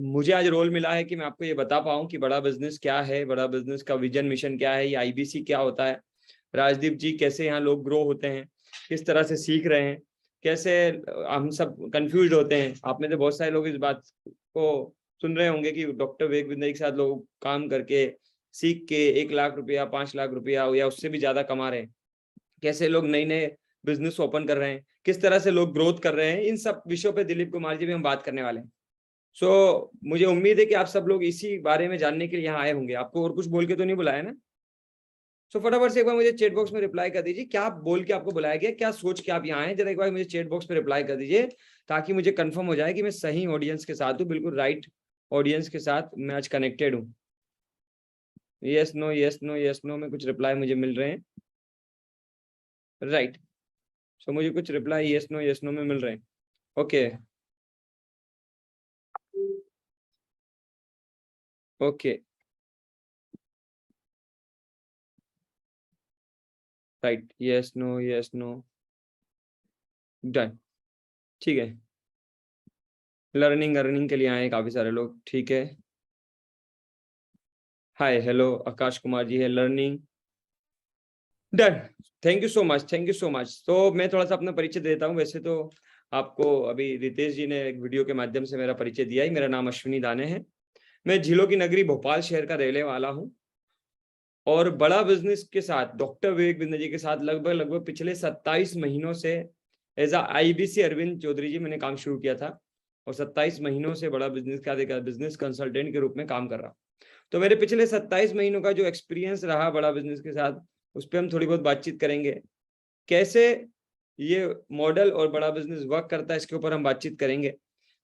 मुझे आज रोल मिला है कि मैं आपको ये बता पाऊँ कि बड़ा बिजनेस क्या है, बड़ा बिजनेस का विजन मिशन क्या है, ये आईबीसी क्या होता है, राजदीप जी कैसे यहाँ लोग ग्रो होते हैं, किस तरह से सीख रहे हैं, कैसे हम सब कंफ्यूज होते हैं। आप में से बहुत सारे लोग इस बात को सुन रहे होंगे कि डॉक्टर विवेक बिंद्रा के साथ लोग काम करके सीख के 1 लाख रुपया 5 लाख रुपया या उससे भी ज्यादा कमा रहे हैं, कैसे लोग नए नए बिजनेस ओपन कर रहे हैं, किस तरह से लोग ग्रोथ कर रहे हैं। इन सब विषयों पे दिलीप कुमार जी भी हम बात करने वाले हैं। मुझे उम्मीद है कि आप सब लोग इसी बारे में जानने के लिए यहाँ आए होंगे। आपको और कुछ बोल के तो नहीं बुलाया ना? फटाफट से एक बार मुझे चैट बॉक्स में रिप्लाई कर दीजिए, क्या आप बोल के आपको बुलाया गया, क्या सोच के आप यहाँ आए, जरा एक बार मुझे चैट बॉक्स में रिप्लाई कर दीजिए ताकि मुझे कंफर्म हो जाए कि मैं सही ऑडियंस के साथ हूँ, बिल्कुल राइट ऑडियंस के साथ मैं आज कनेक्टेड हूँ। Yes no yes no yes no में कुछ रिप्लाई मुझे मिल रहे हैं, राइट। मुझे कुछ रिप्लाई यस नो में मिल रहे हैं। Okay okay right, yes no done, ठीक है। लर्निंग अर्निंग के लिए आए काफी सारे लोग, ठीक है। हाय हेलो आकाश कुमार जी है, learning done. Thank you so much, thank you so much. तो मैं थोड़ा सा अपना परिचय देता हूँ। वैसे तो आपको अभी रितेश जी ने एक वीडियो के माध्यम से मेरा परिचय दिया ही। मेरा नाम अश्विनी दाने है, मैं झीलों की नगरी भोपाल शहर का रहने वाला हूँ और बड़ा बिजनेस के साथ डॉक्टर विवेक बिंद्रा जी के साथ लगभग पिछले 27 महीनों से एज आईबीसी अरविंद चौधरी जी मैंने काम शुरू किया था और 27 महीनों से बड़ा बिजनेस का बिजनेस कंसल्टेंट के रूप में काम कर रहा हूँ। तो मेरे पिछले 27 महीनों का जो एक्सपीरियंस रहा बड़ा बिजनेस के साथ, उस पर हम थोड़ी बहुत बातचीत करेंगे। कैसे ये मॉडल और बड़ा बिजनेस वर्क करता है इसके ऊपर हम बातचीत करेंगे।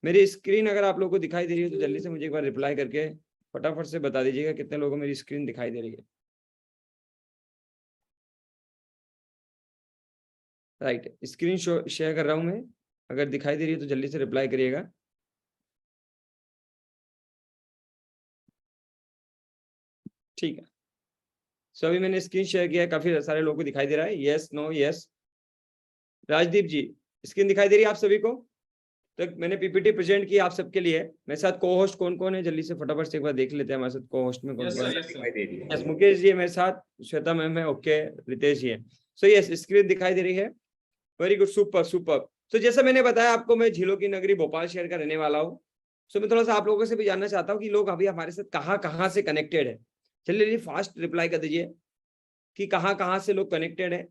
मेरी स्क्रीन अगर आप लोगों को दिखाई दे रही है तो जल्दी से मुझे एक बार रिप्लाई करके फटाफट से बता दीजिएगा कितने लोगों को मेरी स्क्रीन दिखाई दे रही है। राइट, स्क्रीन शेयर कर रहा हूं मैं, अगर दिखाई दे रही है तो जल्दी से रिप्लाई करिएगा। ठीक है, सो अभी मैंने स्क्रीन शेयर किया है, काफी सारे लोगों को दिखाई दे रहा है। Yes no yes. Rajdeep ji screen दिखाई दे रही है आप सभी को? तो मैंने पीपीटी प्रेजेंट की आप सबके लिए। मेरे साथ को होस्ट कौन कौन है जल्दी से फटाफट से एक बार देख लेते हैं हमारे साथ को होस्ट में कौन कौन है। यस मुकेश जी है मेरे साथ, श्वेता मैम है, ओके, रितेश जी है। सो यस स्क्रीन दिखाई दे रही है, वेरी गुड, सुपर सुपर। तो जैसा मैंने बताया आपको, मैं झीलों की नगरी भोपाल शहर का रहने वाला हूँ। सो मैं थोड़ा सा आप लोगों से भी जानना चाहता हूँ कि लोग अभी हमारे साथ कहाँ कहाँ से कनेक्टेड है। चलिए फास्ट रिप्लाई कर दीजिए कि कहाँ कहाँ से लोग कनेक्टेड है।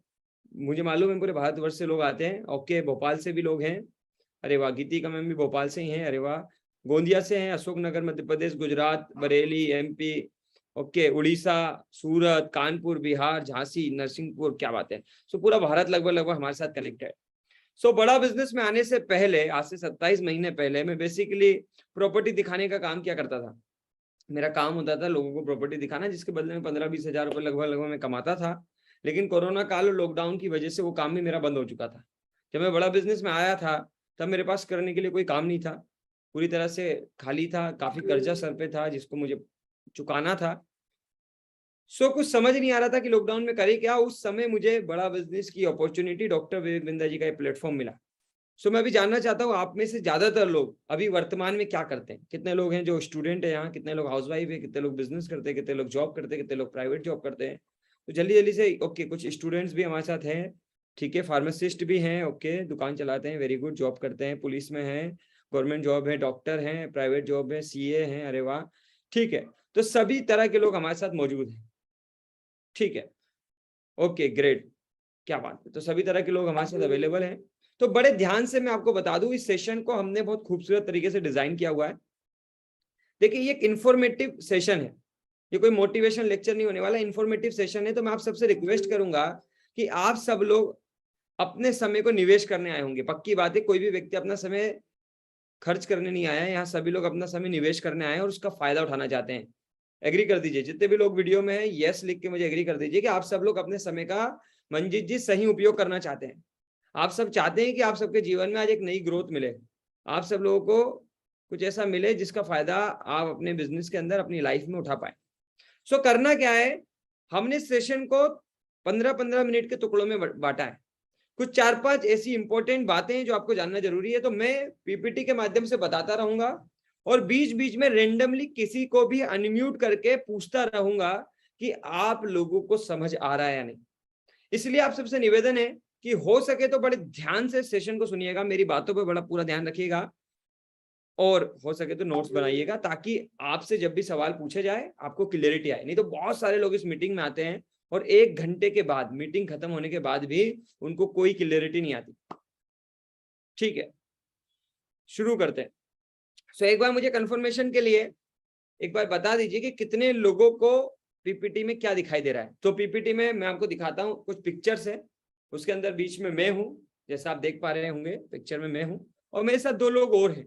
मुझे मालूम है पूरे भारतवर्ष से लोग आते हैं, ओके, भोपाल से भी लोग हैं, अरे वाह, गीतिका मैम भी भोपाल से ही हैं, अरे वाह, गोंदिया से हैं, अशोकनगर मध्य प्रदेश, गुजरात, बरेली एमपी, ओके, उड़ीसा, सूरत, कानपुर बिहार, झांसी, नरसिंहपुर, क्या बात है। सो पूरा भारत लगभग लगभग हमारे साथ कनेक्टेड है। बड़ा बिजनेस में आने से पहले, आज से 27 महीने पहले, मैं बेसिकली प्रॉपर्टी दिखाने का काम क्या करता था। मेरा काम होता था लोगों को प्रॉपर्टी दिखाना, जिसके बदले में 15-20 हजार रुपये लगभग लगभग मैं कमाता था। लेकिन कोरोना काल और लॉकडाउन की वजह से वो काम भी मेरा बंद हो चुका था। जब मैं बड़ा बिजनेस में आया था तब मेरे पास करने के लिए कोई काम नहीं था, पूरी तरह से खाली था, काफी कर्जा सर पे था जिसको मुझे चुकाना था। कुछ समझ नहीं आ रहा था कि लॉकडाउन में करे क्या। उस समय मुझे बड़ा बिजनेस की अपॉर्चुनिटी डॉक्टर विवेक बिंद्रा जी का प्लेटफॉर्म मिला। मैं अभी जानना चाहता हूँ आप में से ज्यादातर लोग अभी वर्तमान में क्या करते हैं। कितने लोग हैं जो स्टूडेंट है यहाँ, कितने लोग हाउसवाइफ है, कितने लोग बिजनेस करते हैं, कितने लोग जॉब करते हैं, कितने लोग प्राइवेट जॉब करते हैं। तो जल्दी जल्दी से, ओके, कुछ स्टूडेंट्स भी हमारे साथ हैं, ठीक है, फार्मासिस्ट भी हैं, ओके, दुकान चलाते हैं, वेरी गुड, जॉब करते हैं, पुलिस में हैं, गवर्नमेंट जॉब है, डॉक्टर हैं, प्राइवेट जॉब है, सीए हैं, अरे वाह, ठीक है। तो सभी तरह के लोग हमारे साथ मौजूद हैं, ठीक है, ओके ग्रेट, क्या बात है। तो सभी तरह के लोग हमारे साथ अवेलेबल हैं। तो बड़े ध्यान से मैं आपको बता दूं, इस सेशन को हमने बहुत खूबसूरत तरीके से डिजाइन किया हुआ है। देखिए ये एक इंफॉर्मेटिव सेशन है, ये कोई मोटिवेशन लेक्चर नहीं होने वाला, इंफॉर्मेटिव सेशन है। तो मैं आप सबसे रिक्वेस्ट करूंगा कि आप सब लोग अपने समय को निवेश करने आए होंगे। पक्की बात है, कोई भी व्यक्ति अपना समय खर्च करने नहीं आया है यहाँ, सभी लोग अपना समय निवेश करने आए हैं और उसका फायदा उठाना चाहते हैं। एग्री कर दीजिए, जितने भी लोग वीडियो में है यस लिख के मुझे एग्री कर दीजिए कि आप सब लोग अपने समय का मंजीत जी सही उपयोग करना चाहते हैं। आप सब चाहते हैं कि आप सबके जीवन में आज एक नई ग्रोथ मिले, आप सब लोगों को कुछ ऐसा मिले जिसका फायदा आप अपने बिजनेस के अंदर अपनी लाइफ में उठा पाए। करना क्या है, हमने सेशन को 15-15 मिनट के टुकड़ों में बांटा है। कुछ 4-5 ऐसी इंपॉर्टेंट बातें जो आपको जानना जरूरी है, तो मैं पीपीटी के माध्यम से बताता रहूंगा और बीच बीच में रेंडमली किसी को भी अनम्यूट करके पूछता रहूंगा कि आप लोगों को समझ आ रहा है या नहीं। इसलिए आप सबसे निवेदन है कि हो सके तो बड़े ध्यान से सेशन को सुनिएगा, मेरी बातों पर बड़ा पूरा ध्यान रखिएगा और हो सके तो नोट्स बनाइएगा, ताकि आपसे जब भी सवाल पूछे जाए आपको क्लियरिटी आए। नहीं तो बहुत सारे लोग इस मीटिंग में आते हैं और 1 घंटे के बाद, मीटिंग खत्म होने के बाद भी उनको कोई क्लियरिटी नहीं आती। ठीक है, शुरू करते हैं। सो एक बार मुझे कंफर्मेशन के लिए एक बार बता दीजिए कि कितने लोगों को पीपीटी में क्या दिखाई दे रहा है। तो पीपीटी में मैं आपको दिखाता हूँ, कुछ पिक्चर्स है, उसके अंदर बीच में मैं हूँ, जैसा आप देख पा रहे होंगे पिक्चर में मैं हूँ, और मेरे साथ 2 लोग और हैं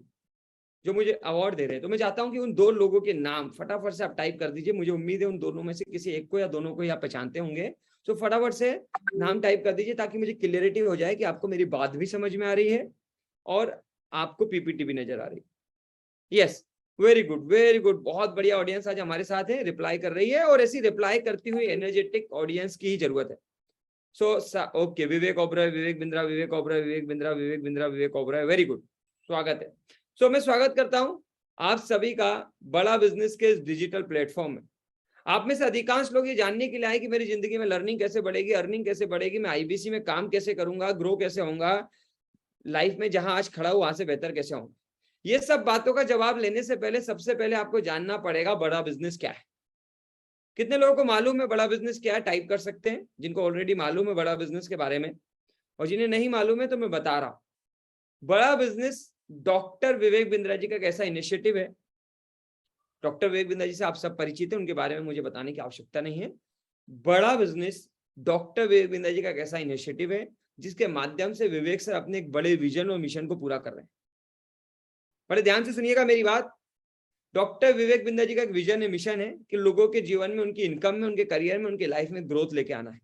जो मुझे अवार्ड दे रहे हैं। तो मैं चाहता हूं कि उन 2 लोगों के नाम फटाफट से आप टाइप कर दीजिए। मुझे उम्मीद है उन दोनों में से किसी एक को या दोनों को ही आप पहचानते होंगे। तो फटाफट से नाम टाइप कर दीजिए ताकि मुझे क्लियरिटी हो जाए कि आपको मेरी बात भी समझ में आ रही है और आपको पीपीटी भी नजर आ रही है। Yes, very good, very good, बहुत बढ़िया। ऑडियंस आज हमारे साथ है, रिप्लाई कर रही है, और ऐसी रिप्लाई करती हुई एनर्जेटिक ऑडियंस की ही जरूरत है। सो ओके, विवेक ओबराय, विवेक बिंद्रा, विवेक ओबराय, विवेक बिंद्रा, विवेक बिंद्रा, विवेक ओबराय, वेरी गुड, स्वागत है। सो मैं स्वागत करता हूं आप सभी का बड़ा बिजनेस के डिजिटल प्लेटफॉर्म में। आप में से अधिकांश लोग ये जानने के लिए आए कि मेरी जिंदगी में लर्निंग कैसे बढ़ेगी, अर्निंग कैसे बढ़ेगी, मैं आईबीसी में काम कैसे करूंगा, ग्रो कैसे होऊंगा, लाइफ में जहां आज खड़ा हूं वहां से बेहतर कैसे होऊंगा। ये सब बातों का जवाब लेने से पहले सबसे पहले आपको जानना पड़ेगा बड़ा बिजनेस क्या है। कितने लोगों को मालूम है बड़ा बिजनेस क्या है? टाइप कर सकते हैं जिनको ऑलरेडी मालूम है बड़ा बिजनेस के बारे में, और जिन्हें नहीं मालूम है तो मैं बता रहा हूं। बड़ा बिजनेस डॉक्टर विवेक बिंद्रा जी का एक ऐसा इनिशिएटिव है। डॉक्टर विवेक बिंद्रा जी से आप सब परिचित हैं, उनके बारे में मुझे बताने की आवश्यकता नहीं है। बड़ा बिजनेस डॉक्टर विवेक बिंद्रा जी का एक ऐसा इनिशिएटिव है जिसके माध्यम से विवेक सर अपने एक बड़े विजन और मिशन को पूरा कर रहे हैं। बड़े ध्यान से सुनिएगा मेरी बात। डॉक्टर विवेक बिंद्रा जी का एक विजन है, मिशन है कि लोगों के जीवन में, उनकी इनकम में, उनके करियर में, उनके लाइफ में ग्रोथ लेके आना है।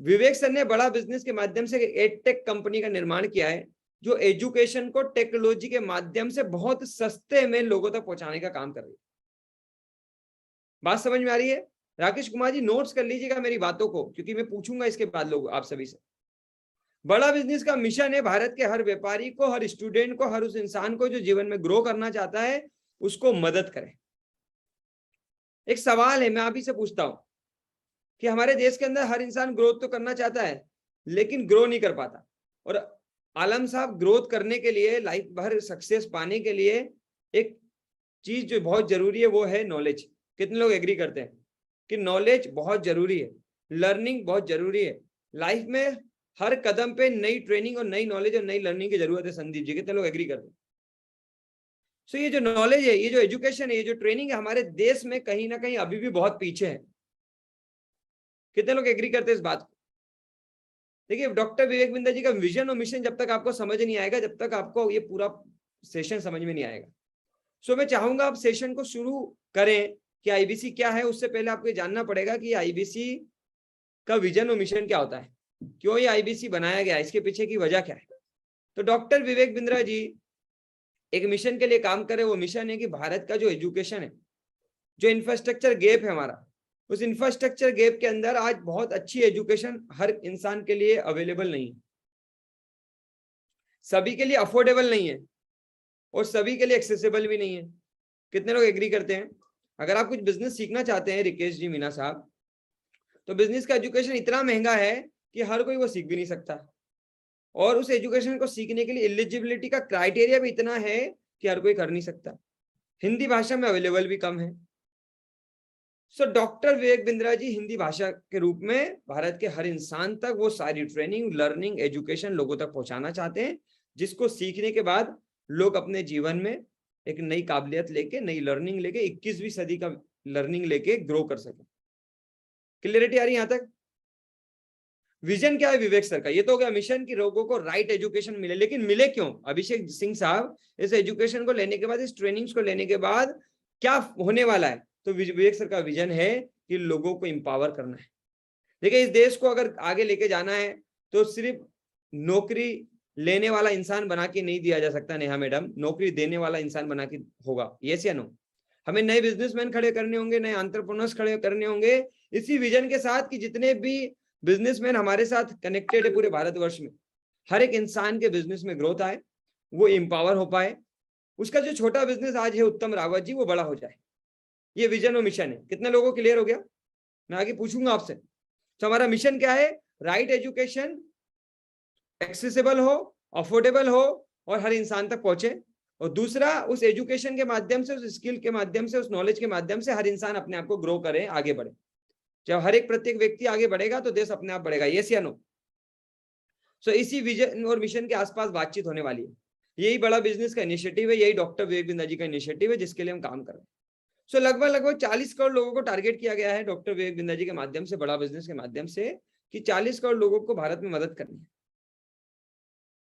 विवेक सर ने बड़ा बिजनेस के माध्यम से एडटेक कंपनी का निर्माण किया है जो एजुकेशन को टेक्नोलॉजी के माध्यम से बहुत सस्ते में लोगों तक पहुंचाने का काम कर रही है। बात समझ में आ रही है? राकेश कुमार जी नोट्स कर लीजिएगा मेरी बातों को, क्योंकि मैं पूछूंगा इसके बाद लोग आप सभी से। बड़ा बिजनेस का मिशन है भारत के हर व्यापारी को, हर स्टूडेंट को, हर उस इंसान को जो जीवन में ग्रो करना चाहता है उसको मदद करें। एक सवाल है, मैं आप ही से पूछता हूं कि हमारे देश के अंदर हर इंसान ग्रोथ तो करना चाहता है लेकिन ग्रो नहीं कर पाता। और आलम साहब, ग्रोथ करने के लिए, लाइफ भर सक्सेस पाने के लिए एक चीज जो बहुत जरूरी है वो है नॉलेज। कितने लोग एग्री करते हैं कि नॉलेज बहुत जरूरी है, लर्निंग बहुत जरूरी है। लाइफ में हर कदम पे नई ट्रेनिंग और नई नॉलेज और नई लर्निंग की जरूरत है। संदीप जी, कितने लोग एग्री करते हैं? सो ये जो नॉलेज है, ये जो एजुकेशन है, ये जो ट्रेनिंग है, हमारे देश में कहीं ना कहीं अभी भी बहुत पीछे है। कितने लोग एग्री करते हैं इस बात को? देखिए, डॉक्टर विवेक बिंद्रा जी का विजन और मिशन जब तक आपको समझ नहीं आएगा, जब तक आपको ये पूरा सेशन समझ में नहीं आएगा। सो मैं चाहूंगा आप सेशन को शुरू करें कि आईबीसी क्या है। उससे पहले आपको जानना पड़ेगा कि आईबीसी का विजन और मिशन क्या होता है, क्यों ये आईबीसी बनाया गया, इसके पीछे की वजह क्या है। तो डॉक्टर विवेक बिंद्रा जी एक मिशन के लिए काम करे। वो मिशन है कि भारत का जो एजुकेशन है, जो इंफ्रास्ट्रक्चर गैप है हमारा, उस इंफ्रास्ट्रक्चर गैप के अंदर आज बहुत अच्छी एजुकेशन हर इंसान के लिए अवेलेबल नहीं है, सभी के लिए अफोर्डेबल नहीं है और सभी के लिए एक्सेसिबल भी नहीं है। कितने लोग एग्री करते हैं? अगर आप कुछ बिजनेस सीखना चाहते हैं रिकेश जी, मीना साहब, तो बिजनेस का एजुकेशन इतना महंगा है कि हर कोई वो सीख भी नहीं सकता, और उस एजुकेशन को सीखने के लिए एलिजिबिलिटी का क्राइटेरिया भी इतना है कि हर कोई कर नहीं सकता। हिंदी भाषा में अवेलेबल भी कम है। सो डॉक्टर विवेक बिंद्रा जी हिंदी भाषा के रूप में भारत के हर इंसान तक वो सारी ट्रेनिंग, लर्निंग, एजुकेशन लोगों तक पहुंचाना चाहते हैं, जिसको सीखने के बाद लोग अपने जीवन में एक नई काबिलियत लेके, नई लर्निंग लेके, 21वीं सदी का लर्निंग लेके ग्रो कर सके। क्लियरिटी आ रही है यहां तक? विजन क्या है विवेक सर का? ये तो हो गया मिशन की लोगों को राइट एजुकेशन मिले। लेकिन मिले क्यों? अभिषेक सिंह साहब, इस एजुकेशन को लेने के बाद, इस ट्रेनिंग्स को लेने के बाद क्या होने वाला है? तो विवेक सर का विजन है कि लोगों को इंपावर करना है। देखिए, इस देश को अगर आगे लेके जाना है तो सिर्फ नौकरी लेने वाला इंसान बना के नहीं दिया जा सकता नेहा मैडम, नौकरी देने वाला इंसान बना के होगा। यस या नो? हमें नए बिजनेसमैन खड़े करने होंगे, नए एंटरप्रेन्योर्स खड़े करने होंगे, इसी विजन के साथ कि जितने भी बिजनेसमैन हमारे साथ कनेक्टेड है पूरे भारतवर्ष में, हर एक इंसान के बिजनेस में ग्रोथ आए, वो एम्पावर हो पाए, उसका जो छोटा बिजनेस आज है उत्तम रावत जी, वो बड़ा हो जाए। ये विजन और मिशन है। कितने लोगों को क्लियर हो गया? मैं आगे पूछूंगा आपसे। तो हमारा मिशन क्या है? राइट एजुकेशन एक्सेसिबल हो, अफोर्डेबल हो और हर इंसान तक पहुंचे। और दूसरा, उस एजुकेशन के माध्यम से, उस स्किल के माध्यम से, उस नॉलेज के माध्यम से हर इंसान अपने आप को ग्रो करे, आगे बढ़े। जब हर एक प्रत्येक व्यक्ति आगे बढ़ेगा तो देश अपने आप बढ़ेगा। यस या नो? सो इसी विजन और मिशन के आसपास बातचीत होने वाली है। यही बड़ा बिजनेस का इनिशिएटिव है, यही डॉक्टर विवेक बिंदा जी का इनिशिएटिव है, जिसके लिए हम काम कर रहे हैं। सो लगभग 40 करोड़ लोगों को टारगेट किया गया है डॉक्टर विवेक बिंदा जी के माध्यम से, बड़ा बिजनेस के माध्यम से, कि 40 करोड़ लोगों को भारत में मदद करनी है।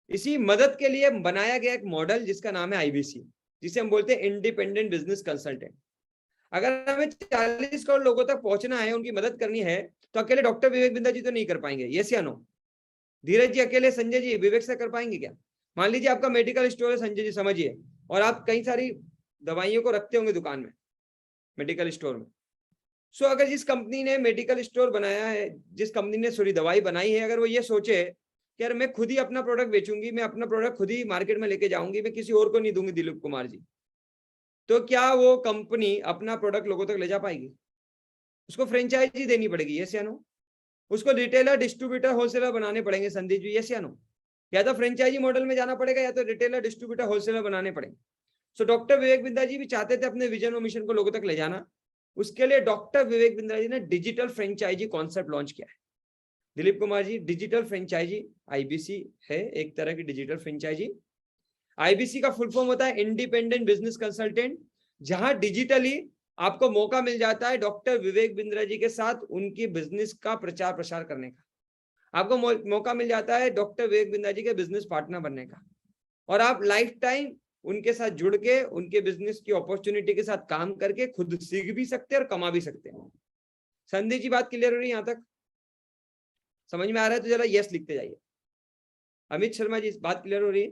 इसी मदद के लिए बनाया गया एक मॉडल जिसका नाम है आईबीसी, जिसे हम बोलते हैं इंडिपेंडेंट बिजनेस कंसल्टेंट। अगर हमें 40 करोड़ लोगों तक पहुंचना है, उनकी मदद करनी है, तो अकेले डॉक्टर विवेक बिंदा जी तो नहीं कर पाएंगे। यस या नो? धीरज जी अकेले, संजय जी, विवेक से कर पाएंगे क्या? मान लीजिए आपका मेडिकल स्टोर है संजय जी, समझिए, और आप कई सारी दवाइयों को रखते होंगे दुकान में, मेडिकल स्टोर में। सो अगर जिस कंपनी ने मेडिकल स्टोर बनाया है, जिस कंपनी ने दवाई बनाई है, अगर वो ये सोचे कि यार मैं खुद ही अपना प्रोडक्ट बेचूंगी, मैं अपना प्रोडक्ट खुद ही मार्केट में लेके जाऊंगी, मैं किसी और को नहीं दूंगी, दिलीप कुमार जी, तो क्या वो कंपनी अपना प्रोडक्ट लोगों तक ले जा पाएगी? उसको फ्रेंचाइजी देनी पड़ेगी। यस या नो? उसको रिटेलर, डिस्ट्रीब्यूटर, होलसेलर बनाने पड़ेंगे संदीप जी। यस या नो? या तो फ्रेंचाइजी मॉडल में जाना पड़ेगा, या तो रिटेलर, डिस्ट्रीब्यूटर, होलसेलर बनाने पड़ेंगे। सो डॉक्टर विवेक बिंदा जी भी चाहते थे अपने विजन और मिशन को लोगों तक ले जाना। उसके लिए डॉक्टर विवेक बिंदा जी ने डिजिटल फ्रेंचाइजी कॉन्सेप्ट लॉन्च किया है। Dilip Kumar ji, digital franchise IBC है, एक तरह की डिजिटल फ्रेंचाइजी। आईबीसी का फुल फॉर्म होता है इंडिपेंडेंट बिजनेस कंसल्टेंट, जहां डिजिटली आपको मौका मिल जाता है डॉक्टर विवेक बिंद्रा जी के साथ उनकी बिजनेस का प्रचार प्रसार करने का। आपको मौका मिल जाता है डॉक्टर विवेक बिंद्रा जी के बिजनेस पार्टनर बनने का, और आप लाइफ टाइम उनके साथ जुड़ के, उनके बिजनेस की अपॉर्चुनिटी के साथ काम करके खुद सीख भी सकते हैं और कमा भी सकते हैं। संदीप जी, बात क्लियर हो रही है? यहां तक समझ में आ रहा है तो जरा यस लिखते जाइए। अमित शर्मा जी, बात क्लियर हो रही है?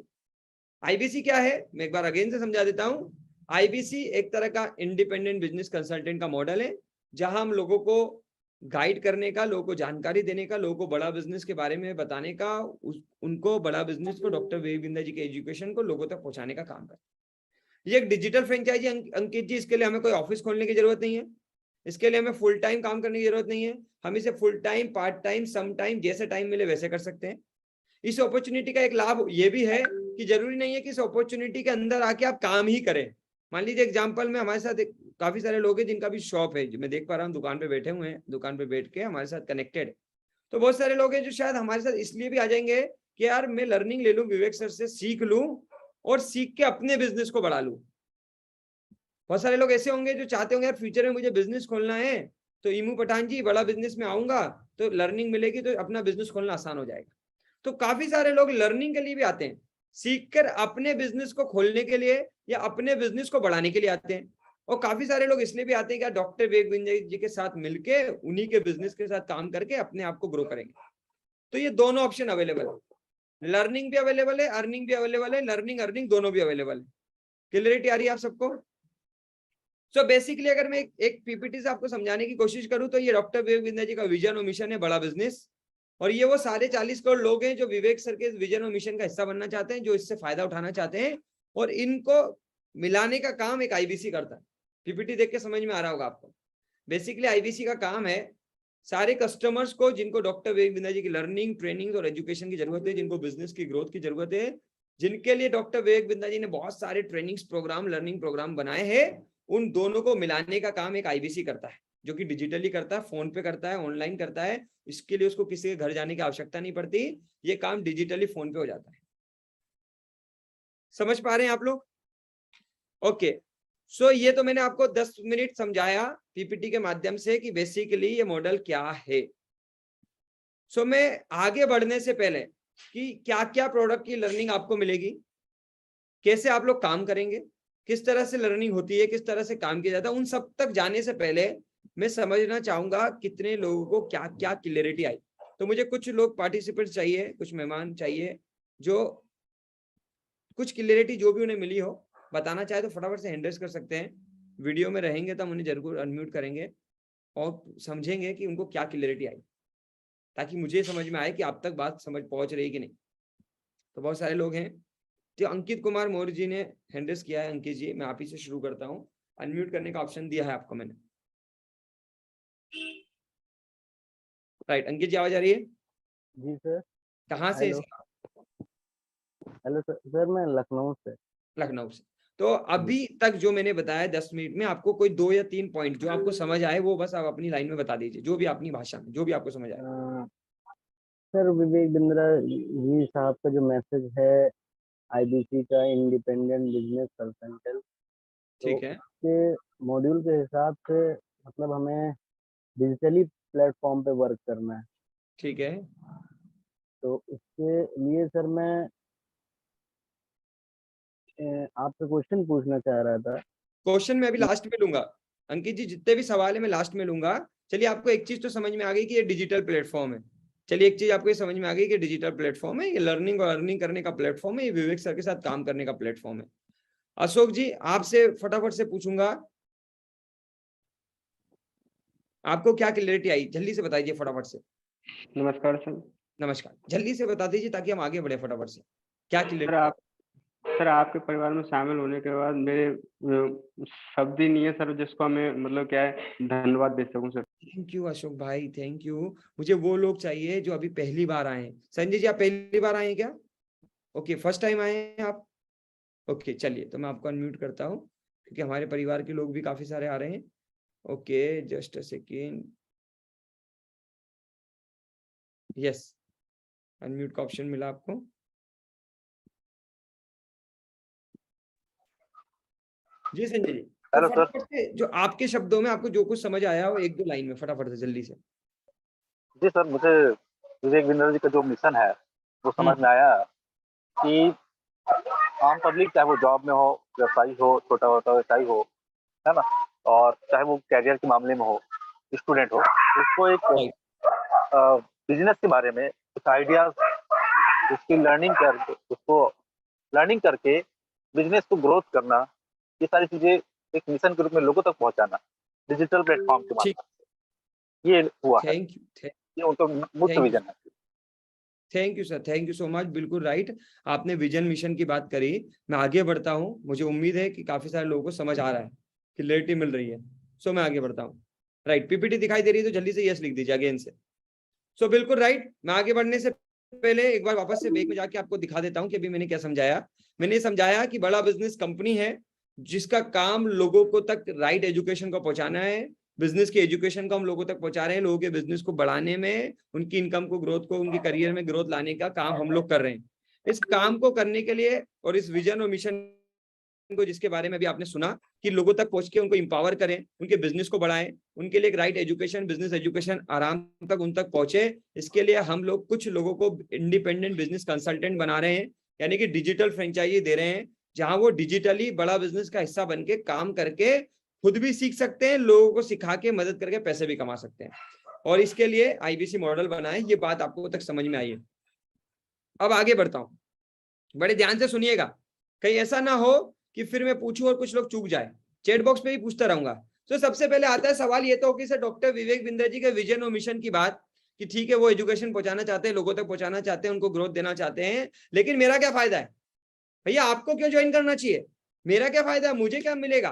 आईबीसी क्या है, मैं एक बार अगेन से समझा देता हूं। आईबीसी एक तरह का इंडिपेंडेंट बिजनेस कंसल्टेंट का मॉडल है, जहां हम लोगों को गाइड करने का, लोगों को जानकारी देने का, लोगों को बड़ा बिजनेस के बारे में बताने का, उनको बड़ा बिजनेस को, डॉक्टर विवेक बिंदा जी के एजुकेशन को लोगों तक पहुंचाने का काम करता है। ये एक डिजिटल फ्रेंचाइजी अंकित जी, इसके लिए हमें कोई ऑफिस खोलने की जरूरत नहीं है, इसके लिए हमें फुल टाइम काम करने की जरूरत नहीं है। हम इसे full time, part time, some time, जैसे टाइम मिले वैसे कर सकते हैं। इस अपॉर्चुनिटी का एक लाभ ये भी है कि जरूरी नहीं है कि इस अपॉर्चुनिटी के अंदर आके आप काम ही करें। मान लीजिए एग्जांपल में हमारे साथ काफी सारे लोग हैं जिनका भी शॉप है, जो मैं देख पा रहा हूँ, दुकान पे बैठे हुए हैं, दुकान पे बैठ के हमारे साथ कनेक्टेड। तो बहुत सारे लोग हैं जो शायद हमारे साथ इसलिए भी आ जाएंगे कि यार मैं लर्निंग ले लूं, विवेक सर से सीख लूं और सीख के अपने बिजनेस को बढ़ा लूं। बहुत सारे लोग ऐसे होंगे जो चाहते होंगे यार फ्यूचर में मुझे बिजनेस खोलना है, तो ईमू पठान जी, बड़ा बिजनेस में आऊंगा तो लर्निंग मिलेगी तो अपना बिजनेस खोलना आसान हो जाएगा। तो काफी सारे लोग लर्निंग के लिए भी आते हैं, सीखकर अपने बिजनेस को खोलने के लिए या अपने बिजनेस को बढ़ाने के लिए आते हैं। और काफी सारे लोग इसलिए भी आते हैं कि डॉक्टर विवेक बिंदा जी के साथ मिलके, उन्हीं के बिजनेस के साथ काम करके अपने आप को ग्रो करेंगे। तो ये दोनों ऑप्शन अवेलेबल है, लर्निंग भी अवेलेबल है, अर्निंग भी अवेलेबल है, लर्निंग अर्निंग दोनों भी अवेलेबल है। क्लियरिटी आ रही है आप सबको? सो बेसिकली अगर मैं एक पीपीटी से आपको समझाने की कोशिश करूं तो ये डॉक्टर विवेक बिंदा जी का विजन और मिशन है, बड़ा बिजनेस। और ये वो साढ़े 40 करोड़ लोग हैं जो विवेक सर के विजन और मिशन का हिस्सा बनना चाहते हैं, जो इससे फायदा उठाना चाहते हैं, और इनको मिलाने का काम एक आईबीसी करता है। पीपीटी देख के समझ में आ रहा होगा आपको। बेसिकली आईबीसी का काम है सारे कस्टमर्स को, जिनको डॉक्टर विवेक बिंदा जी की लर्निंग, ट्रेनिंग और एजुकेशन की जरूरत है, जिनको बिजनेस की ग्रोथ की जरूरत है, जिनके लिए डॉक्टर विवेक बिंदा जी ने बहुत सारे ट्रेनिंग्स प्रोग्राम, लर्निंग प्रोग्राम बनाए हैं, उन दोनों को मिलाने का काम एक आईबीसी करता है, जो कि डिजिटली करता है, फोन पे करता है, ऑनलाइन करता है। इसके लिए उसको किसी के घर जाने की आवश्यकता नहीं पड़ती, ये काम डिजिटली फोन पे हो जाता है। समझ पा रहे हैं आप लोग? ओके। सो ये तो मैंने आपको 10 मिनट समझाया पीपीटी के माध्यम से कि बेसिकली ये मॉडल क्या है। सो मैं आगे बढ़ने से पहले कि क्या क्या प्रोडक्ट की लर्निंग आपको मिलेगी, कैसे आप लोग काम करेंगे, किस तरह से लर्निंग होती है, किस तरह से काम किया जाता है, उन सब तक जाने से पहले मैं समझना चाहूंगा कितने लोगों को क्या क्या क्लियरिटी आई। तो मुझे कुछ लोग पार्टिसिपेंट चाहिए, कुछ मेहमान चाहिए, जो कुछ क्लियरिटी जो भी उन्हें मिली हो बताना चाहे तो फटाफट से हैंड रेज कर सकते हैं। वीडियो में रहेंगे तो हम उन्हें जरूर अनम्यूट करेंगे और समझेंगे कि उनको क्या क्लियरिटी आई, ताकि मुझे समझ में आए कि आप तक बात समझ पहुंच रही कि नहीं। तो बहुत सारे लोग हैं, तो अंकित कुमार मौर्य जी ने हैंड रेज किया है। अंकित जी, मैं आप ही से शुरू करता हूँ। अनम्यूट करने का ऑप्शन दिया है आपको मैंने। राइट, अंकित जी आवाज आ रही है? जी सर। कहाँ से? Hello hello sir. सर मैं लखनऊ से। लखनऊ से। तो अभी तक जो मैंने बताया 10 मिनट में, आपको कोई 2 या 3 पॉइंट जो आपको समझ आए वो बस आप अपनी लाइन में बता दीजिए, जो भी अपनी भाषा में, जो भी आपको समझ आए। सर विवेक बिंद्रा जी साहब का जो मैसेज है आईबीसी का, इंडिपेंडेंट बिजनेस कंसल्टेंट, तो ठीक है, उसके मॉड्यूल के हिसाब से मतलब हमें डिजिटली प्लेटफॉर्म पे वर्क करना है। ठीक है। तो उसके लिए सर मैं आपसे क्वेश्चन पूछना चाह रहा था। क्वेश्चन मैं अभी लास्ट में लूंगा। अंकित जी, जितने भी सवाल है मैं लास्ट में लूंगा। चलिए, आपको एक चीज तो समझ में आ गई कि ये डिजिटल प्लेटफॉर्म है। चलिए, एक चीज आपको ये समझ में आ गई कि डिजिटल प्लेटफॉर्म है, ये लर्निंग और अर्निंग करने का प्लेटफॉर्म है, ये विवेक सर के साथ काम करने का प्लेटफॉर्म है। अशोक जी, आपसे फटाफट से पूछूंगा, आपको क्या क्लियरिटी आई? जल्दी से बताइए फटाफट से। नमस्कार सर। नमस्कार, जल्दी से बता दीजिए ताकि हम आगे बढ़े फटाफट से। क्या सर क्लियरिटी? सर आपके परिवार में शामिल होने के बाद मेरे शब्द ही नहीं है सर जिसको हमें मतलब क्या है धन्यवाद दे सकूं सर। थैंक यू अशोक भाई, थैंक यू। मुझे वो लोग चाहिए जो अभी पहली बार आए हैं। संजय जी, आप पहली बार आए हैं क्या? ओके, फर्स्ट टाइम आए हैं आप? ओके, चलिए तो मैं आपको अनम्यूट करता हूँ क्योंकि हमारे परिवार के लोग भी काफी सारे आ रहे हैं। Okay, just a second. Yes, unmute का ऑप्शन मिला आपको। जी संजय जी, तो हेलो सर। फटाफट से जो आपके शब्दों में आपको जो कुछ समझ आया वो 1-2 लाइन में फटाफट से जल्दी से। जी सर, मुझे विवेक बिंद्रा जी का जो मिशन है वो समझ में आया कि आम पब्लिक चाहे वो जॉब में हो, व्यवसायी हो, छोटा मोटा व्यवसायी हो, है ना, और चाहे वो कैरियर के मामले में हो, स्टूडेंट हो, उसको एक बिजनेस के बारे में कुछ आइडियाज, उसकी लर्निंग करके बिजनेस को ग्रोथ करना, ये सारी चीजें एक मिशन के रूप में लोगों तक पहुंचाना डिजिटल प्लेटफॉर्म के ठीक, माध्यम से, ये हुआ है। थैंक यू, ये उनका मुख्य विजन है। Thank you sir, thank you so much. बिल्कुल राइट, आपने विजन मिशन की बात करी। मैं आगे बढ़ता हूँ, मुझे उम्मीद है कि काफी सारे लोगों को समझ आ रहा है, क्लियरिटी मिल रही है। सो मैं आगे बढ़ता हूँ। राइट, पीपीटी दिखाई दे रही है तो जल्दी से यस लिख दीजिए अगेन से। सो बिल्कुल राइट, मैं आगे बढ़ने से पहले एक बार वापस से बैक में जाके आपको दिखा देता हूँ कि अभी मैंने क्या समझाया। मैंने समझाया कि बड़ा बिजनेस कंपनी है जिसका काम लोगों को तक राइट एजुकेशन को पहुंचाना है। बिजनेस की एजुकेशन को हम लोगों तक पहुंचा रहे हैं, लोगों के बिजनेस को बढ़ाने में, उनकी इनकम को, ग्रोथ को, उनकी करियर में ग्रोथ लाने का काम हम लोग कर रहे हैं। इस काम को करने के लिए और इस विजन और मिशन को, जिसके बारे में भी आपने सुना कि लोगों तक पहुंच के उनको इंपावर करें, उनके बिजनेस को बढ़ाएं, उनके लिए एक राइट एजुकेशन, बिजनेस एजुकेशन आराम तक उन तक पहुंचे, इसके लिए हम लोग कुछ लोगों को इंडिपेंडेंट बिजनेस कंसल्टेंट बना रहे हैं, यानी कि डिजिटल फ्रेंचाइजी दे रहे हैं, जहां वो डिजिटली बड़ा बिजनेस का हिस्सा बन के काम करके खुद भी सीख सकते हैं, लोगों को सिखा के मदद करके पैसे भी कमा सकते हैं। और इसके लिए आईबीसी मॉडल बनाए, ये बात आपको तक समझ में आई है। अब आगे बढ़ता हूं, बड़े ध्यान से सुनिएगा, कहीं ऐसा ना हो कि फिर मैं पूछूं और कुछ लोग चूक जाए। चैट बॉक्स पे ही पूछता रहूंगा। तो सबसे पहले आता है सवाल, ये तो कि सर डॉक्टर विवेक बिंद्रा जी के विजन और मिशन की बात, कि ठीक है वो एजुकेशन पहुंचाना चाहते हैं, लोगों तक पहुंचाना चाहते हैं, उनको ग्रोथ देना चाहते हैं, लेकिन मेरा क्या फायदा है? भैया आपको क्यों ज्वाइन करना चाहिए? मेरा क्या फायदा है, मुझे क्या मिलेगा?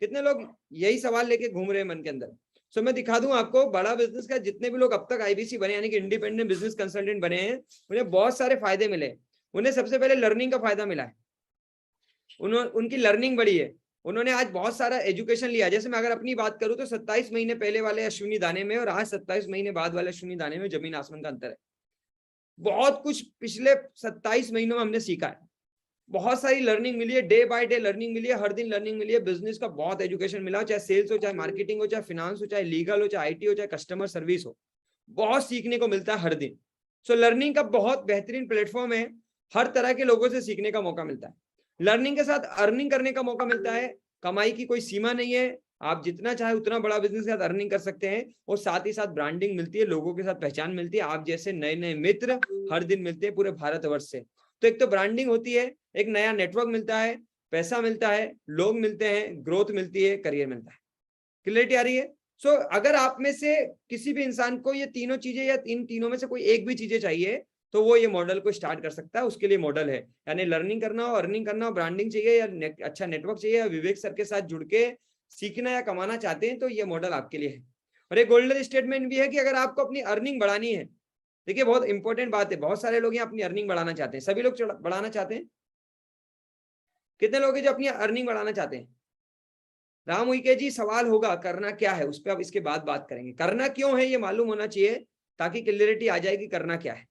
कितने लोग यही सवाल लेके घूम रहे हैं मन के अंदर। सो मैं दिखा दूं आपको, बड़ा बिजनेस का जितने भी लोग अब तक आईबीसी बने, यानी कि इंडिपेंडेंट बिजनेस कंसल्टेंट बने हैं, उन्हें बहुत सारे फायदे मिले। उन्हें सबसे पहले लर्निंग का फायदा मिला है, उनकी लर्निंग बढ़ी है, उन्होंने आज बहुत सारा एजुकेशन लिया। जैसे मैं अगर अपनी बात करूं तो 27 महीने पहले वाले अश्विनी दाने में और आज 27 महीने बाद वाले अश्विनी दाने में जमीन आसमान का अंतर है। बहुत कुछ पिछले 27 महीनों में हमने सीखा है, बहुत सारी लर्निंग मिली है, डे बाय डे लर्निंग मिली है, हर दिन लर्निंग मिली है। बिजनेस का बहुत एजुकेशन मिला, चाहे सेल्स हो, चाहे मार्केटिंग हो, चाहे फिनांस हो, चाहे लीगल हो, चाहे आईटी हो, चाहे कस्टमर सर्विस हो, बहुत सीखने को मिलता है हर दिन। सो लर्निंग का बहुत बेहतरीन प्लेटफॉर्म है, हर तरह के लोगों से सीखने का मौका मिलता है। लर्निंग के साथ अर्निंग करने का मौका मिलता है, कमाई की कोई सीमा नहीं है, आप जितना चाहे उतना बड़ा बिजनेस के साथ अर्निंग कर सकते हैं। और साथ ही साथ ब्रांडिंग मिलती है, लोगों के साथ पहचान मिलती है, आप जैसे नए नए मित्र हर दिन मिलते हैं पूरे भारतवर्ष से। तो एक तो ब्रांडिंग होती है, एक नया नेटवर्क मिलता है, पैसा मिलता है, लोग मिलते हैं, ग्रोथ मिलती है, करियर मिलता है। क्लियरिटी आ रही है? सो अगर आप में से किसी भी इंसान को ये तीनों चीजें या इन तीनों में से कोई एक भी चीजें चाहिए तो वो ये मॉडल को स्टार्ट कर सकता है, उसके लिए मॉडल है। यानी लर्निंग करना हो, अर्निंग करना हो, ब्रांडिंग चाहिए या अच्छा नेटवर्क चाहिए या विवेक सर के साथ जुड़ के सीखना या कमाना चाहते हैं तो ये मॉडल आपके लिए है। और एक गोल्डन स्टेटमेंट भी है कि अगर आपको अपनी अर्निंग बढ़ानी है, देखिए बहुत इंपॉर्टेंट बात है, बहुत सारे लोग यहाँ अपनी अर्निंग बढ़ाना चाहते हैं, सभी लोग बढ़ाना चाहते हैं, कितने लोग हैं जो अपनी अर्निंग बढ़ाना चाहते हैं? राम उइके जी, सवाल होगा करना क्या है, उस पर अब इसके बाद बात करेंगे। करना क्यों है ये मालूम होना चाहिए ताकि क्लियरिटी आ जाएगी करना क्या है।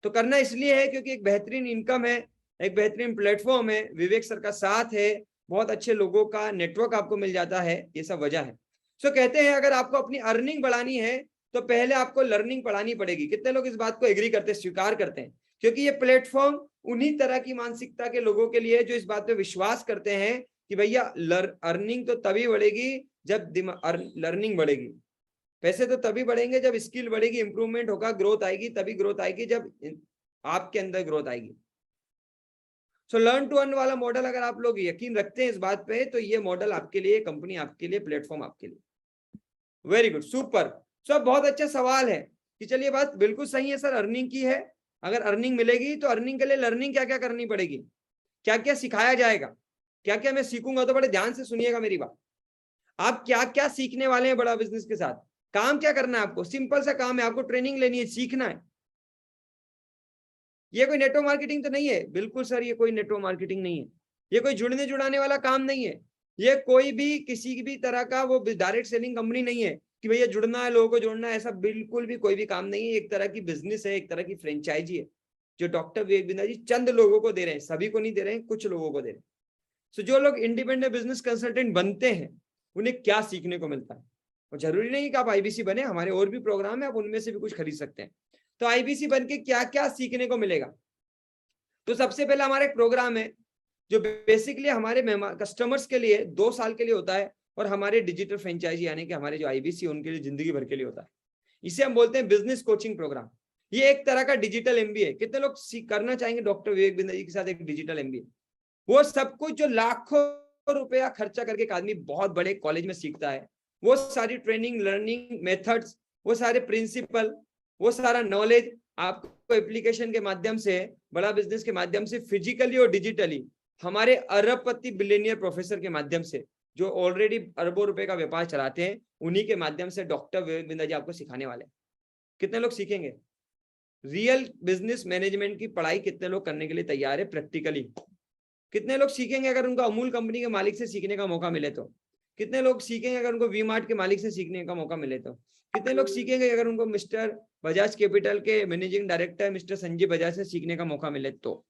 तो करना इसलिए है क्योंकि एक बेहतरीन इनकम है, एक बेहतरीन प्लेटफॉर्म है, विवेक सर का साथ है, बहुत अच्छे लोगों का नेटवर्क आपको मिल जाता है, ये सब वजह है। सो कहते हैं अगर आपको अपनी अर्निंग बढ़ानी है तो पहले आपको लर्निंग पढ़ानी पड़ेगी। कितने लोग इस बात को एग्री करते हैं, स्वीकार करते हैं? क्योंकि ये प्लेटफॉर्म उन्हीं तरह की मानसिकता के लोगों के लिए जो इस बात पे विश्वास करते हैं कि भैया अर्निंग तो तभी बढ़ेगी जब लर्निंग बढ़ेगी, पैसे तो तभी बढ़ेंगे जब स्किल बढ़ेगी, इंप्रूवमेंट होगा, ग्रोथ आएगी, तभी ग्रोथ आएगी जब आपके अंदर ग्रोथ आएगी। सो लर्न टू अर्न वाला मॉडल अगर आप लोग यकीन रखते हैं इस बात पे तो ये मॉडल आपके लिए, कंपनी आपके लिए, प्लेटफॉर्म आपके लिए। Very good, super. सो बहुत अच्छा सवाल है कि चलिए बात बिल्कुल सही है सर, अर्निंग की है, अगर अर्निंग मिलेगी तो अर्निंग के लिए लर्निंग क्या क्या करनी पड़ेगी, क्या क्या सिखाया जाएगा, क्या क्या मैं सीखूंगा? तो बड़े ध्यान से सुनिएगा मेरी बात। आप क्या क्या सीखने वाले हैं बड़ा बिजनेस के साथ, काम क्या करना है आपको? सिंपल सा काम है, आपको ट्रेनिंग लेनी है, सीखना है। ये कोई नेटवर्क मार्केटिंग तो नहीं है, बिल्कुल सर ये कोई नेटवर्क मार्केटिंग नहीं है, ये कोई जुड़ने जुड़ाने वाला काम नहीं है, ये कोई भी किसी भी तरह का वो डायरेक्ट सेलिंग कंपनी नहीं है कि भैया जुड़ना है, लोगों को जोड़ना है, ऐसा बिल्कुल भी कोई भी काम नहीं है। एक तरह की बिजनेस है, एक तरह की फ्रेंचाइजी है जो डॉक्टर विवेक बिंद्रा जी चंद लोगों को दे रहे हैं, सभी को नहीं दे रहे हैं, कुछ लोगों को दे रहे हैं। सो जो लोग इंडिपेंडेंट बिजनेस कंसल्टेंट बनते हैं उन्हें क्या सीखने को मिलता है? और जरूरी नहीं कि आप आईबीसी बने, हमारे और भी प्रोग्राम है, आप उनमें से भी कुछ खरीद सकते हैं। तो आईबीसी बन के क्या क्या सीखने को मिलेगा? तो सबसे पहले हमारा एक प्रोग्राम है जो बेसिकली हमारे कस्टमर्स के लिए 2 साल के लिए होता है और हमारे डिजिटल फ्रेंचाइजी यानी कि हमारे जो आईबीसी उनके लिए जिंदगी भर के लिए होता है। इसे हम बोलते हैं बिजनेस कोचिंग प्रोग्राम। ये एक तरह का डिजिटल एमबीए। कितने लोग करना चाहेंगे डॉक्टर विवेक बिंद्रा जी के साथ एक डिजिटल एमबीए? वो सब कुछ जो लाखों रुपया खर्चा करके एक आदमी बहुत बड़े कॉलेज में सीखता है, वो सारी ट्रेनिंग, लर्निंग मेथड्स, वो सारे प्रिंसिपल, वो सारा नॉलेज आपको एप्लीकेशन के माध्यम से, बड़ा बिजनेस के माध्यम से, फिजिकली और डिजिटली हमारे अरबपति बिलियनियर प्रोफेसर के माध्यम से जो ऑलरेडी अरबों रुपए का व्यापार चलाते हैं, उन्हीं के माध्यम से डॉक्टर विवेक बिंद्रा जी आपको सिखाने वाले हैं। कितने लोग सीखेंगे? रियल बिजनेस मैनेजमेंट की पढ़ाई कितने लोग करने के लिए तैयार है प्रैक्टिकली? कितने लोग सीखेंगे अगर उनको अमूल कंपनी के मालिक से सीखने का मौका मिले तो? कितने लोग सीखेंगे अगर उनको वी मार्ट के मालिक से सीखने का मौका मिले तो? कितने लोग सीखेंगे अगर उनको मिस्टर बजाज कैपिटल के managing director mister Sanjay Bajaj से सीखने का मौका मिले तो?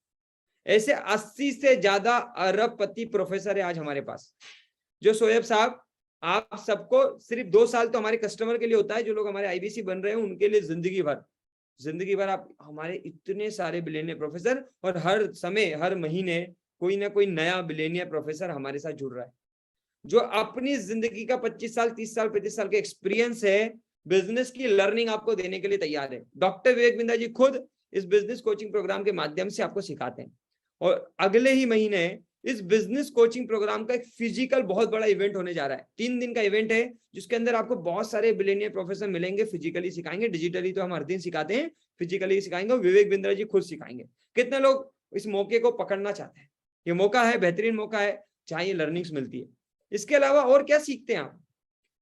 ऐसे 80 से ज्यादा अरबपति प्रोफेसर है आज हमारे पास। जो शोएब साहब, आप सबको सिर्फ 2 साल तो हमारे कस्टमर के लिए होता है, जो लोग हमारे आईबीसी बन रहे हैं उनके लिए जिंदगी भर आप हमारे इतने सारे बिलियनियर प्रोफेसर, और हर समय हर महीने कोई ना कोई नया बिलियनियर प्रोफेसर हमारे साथ जुड़ रहा है जो अपनी जिंदगी का 25 साल 30 साल 35 साल का एक्सपीरियंस है, बिजनेस की लर्निंग आपको देने के लिए तैयार है। डॉक्टर विवेक बिंद्रा जी खुद इस बिजनेस कोचिंग प्रोग्राम के माध्यम से आपको सिखाते हैं। और अगले ही महीने इस बिजनेस कोचिंग प्रोग्राम का एक फिजिकल बहुत बड़ा इवेंट होने जा रहा है। 3 दिन का इवेंट है जिसके अंदर आपको बहुत सारे बिलियनियर प्रोफेसर मिलेंगे, फिजिकली सिखाएंगे, डिजिटली तो हम हर दिन सिखाते हैं, फिजिकली सिखाएंगे, विवेक बिंद्रा जी खुद सिखाएंगे। कितने लोग इस मौके को पकड़ना चाहते हैं? ये मौका है, बेहतरीन मौका है जहां ये लर्निंग्स मिलती है। इसके अलावा और क्या सीखते हैं आप?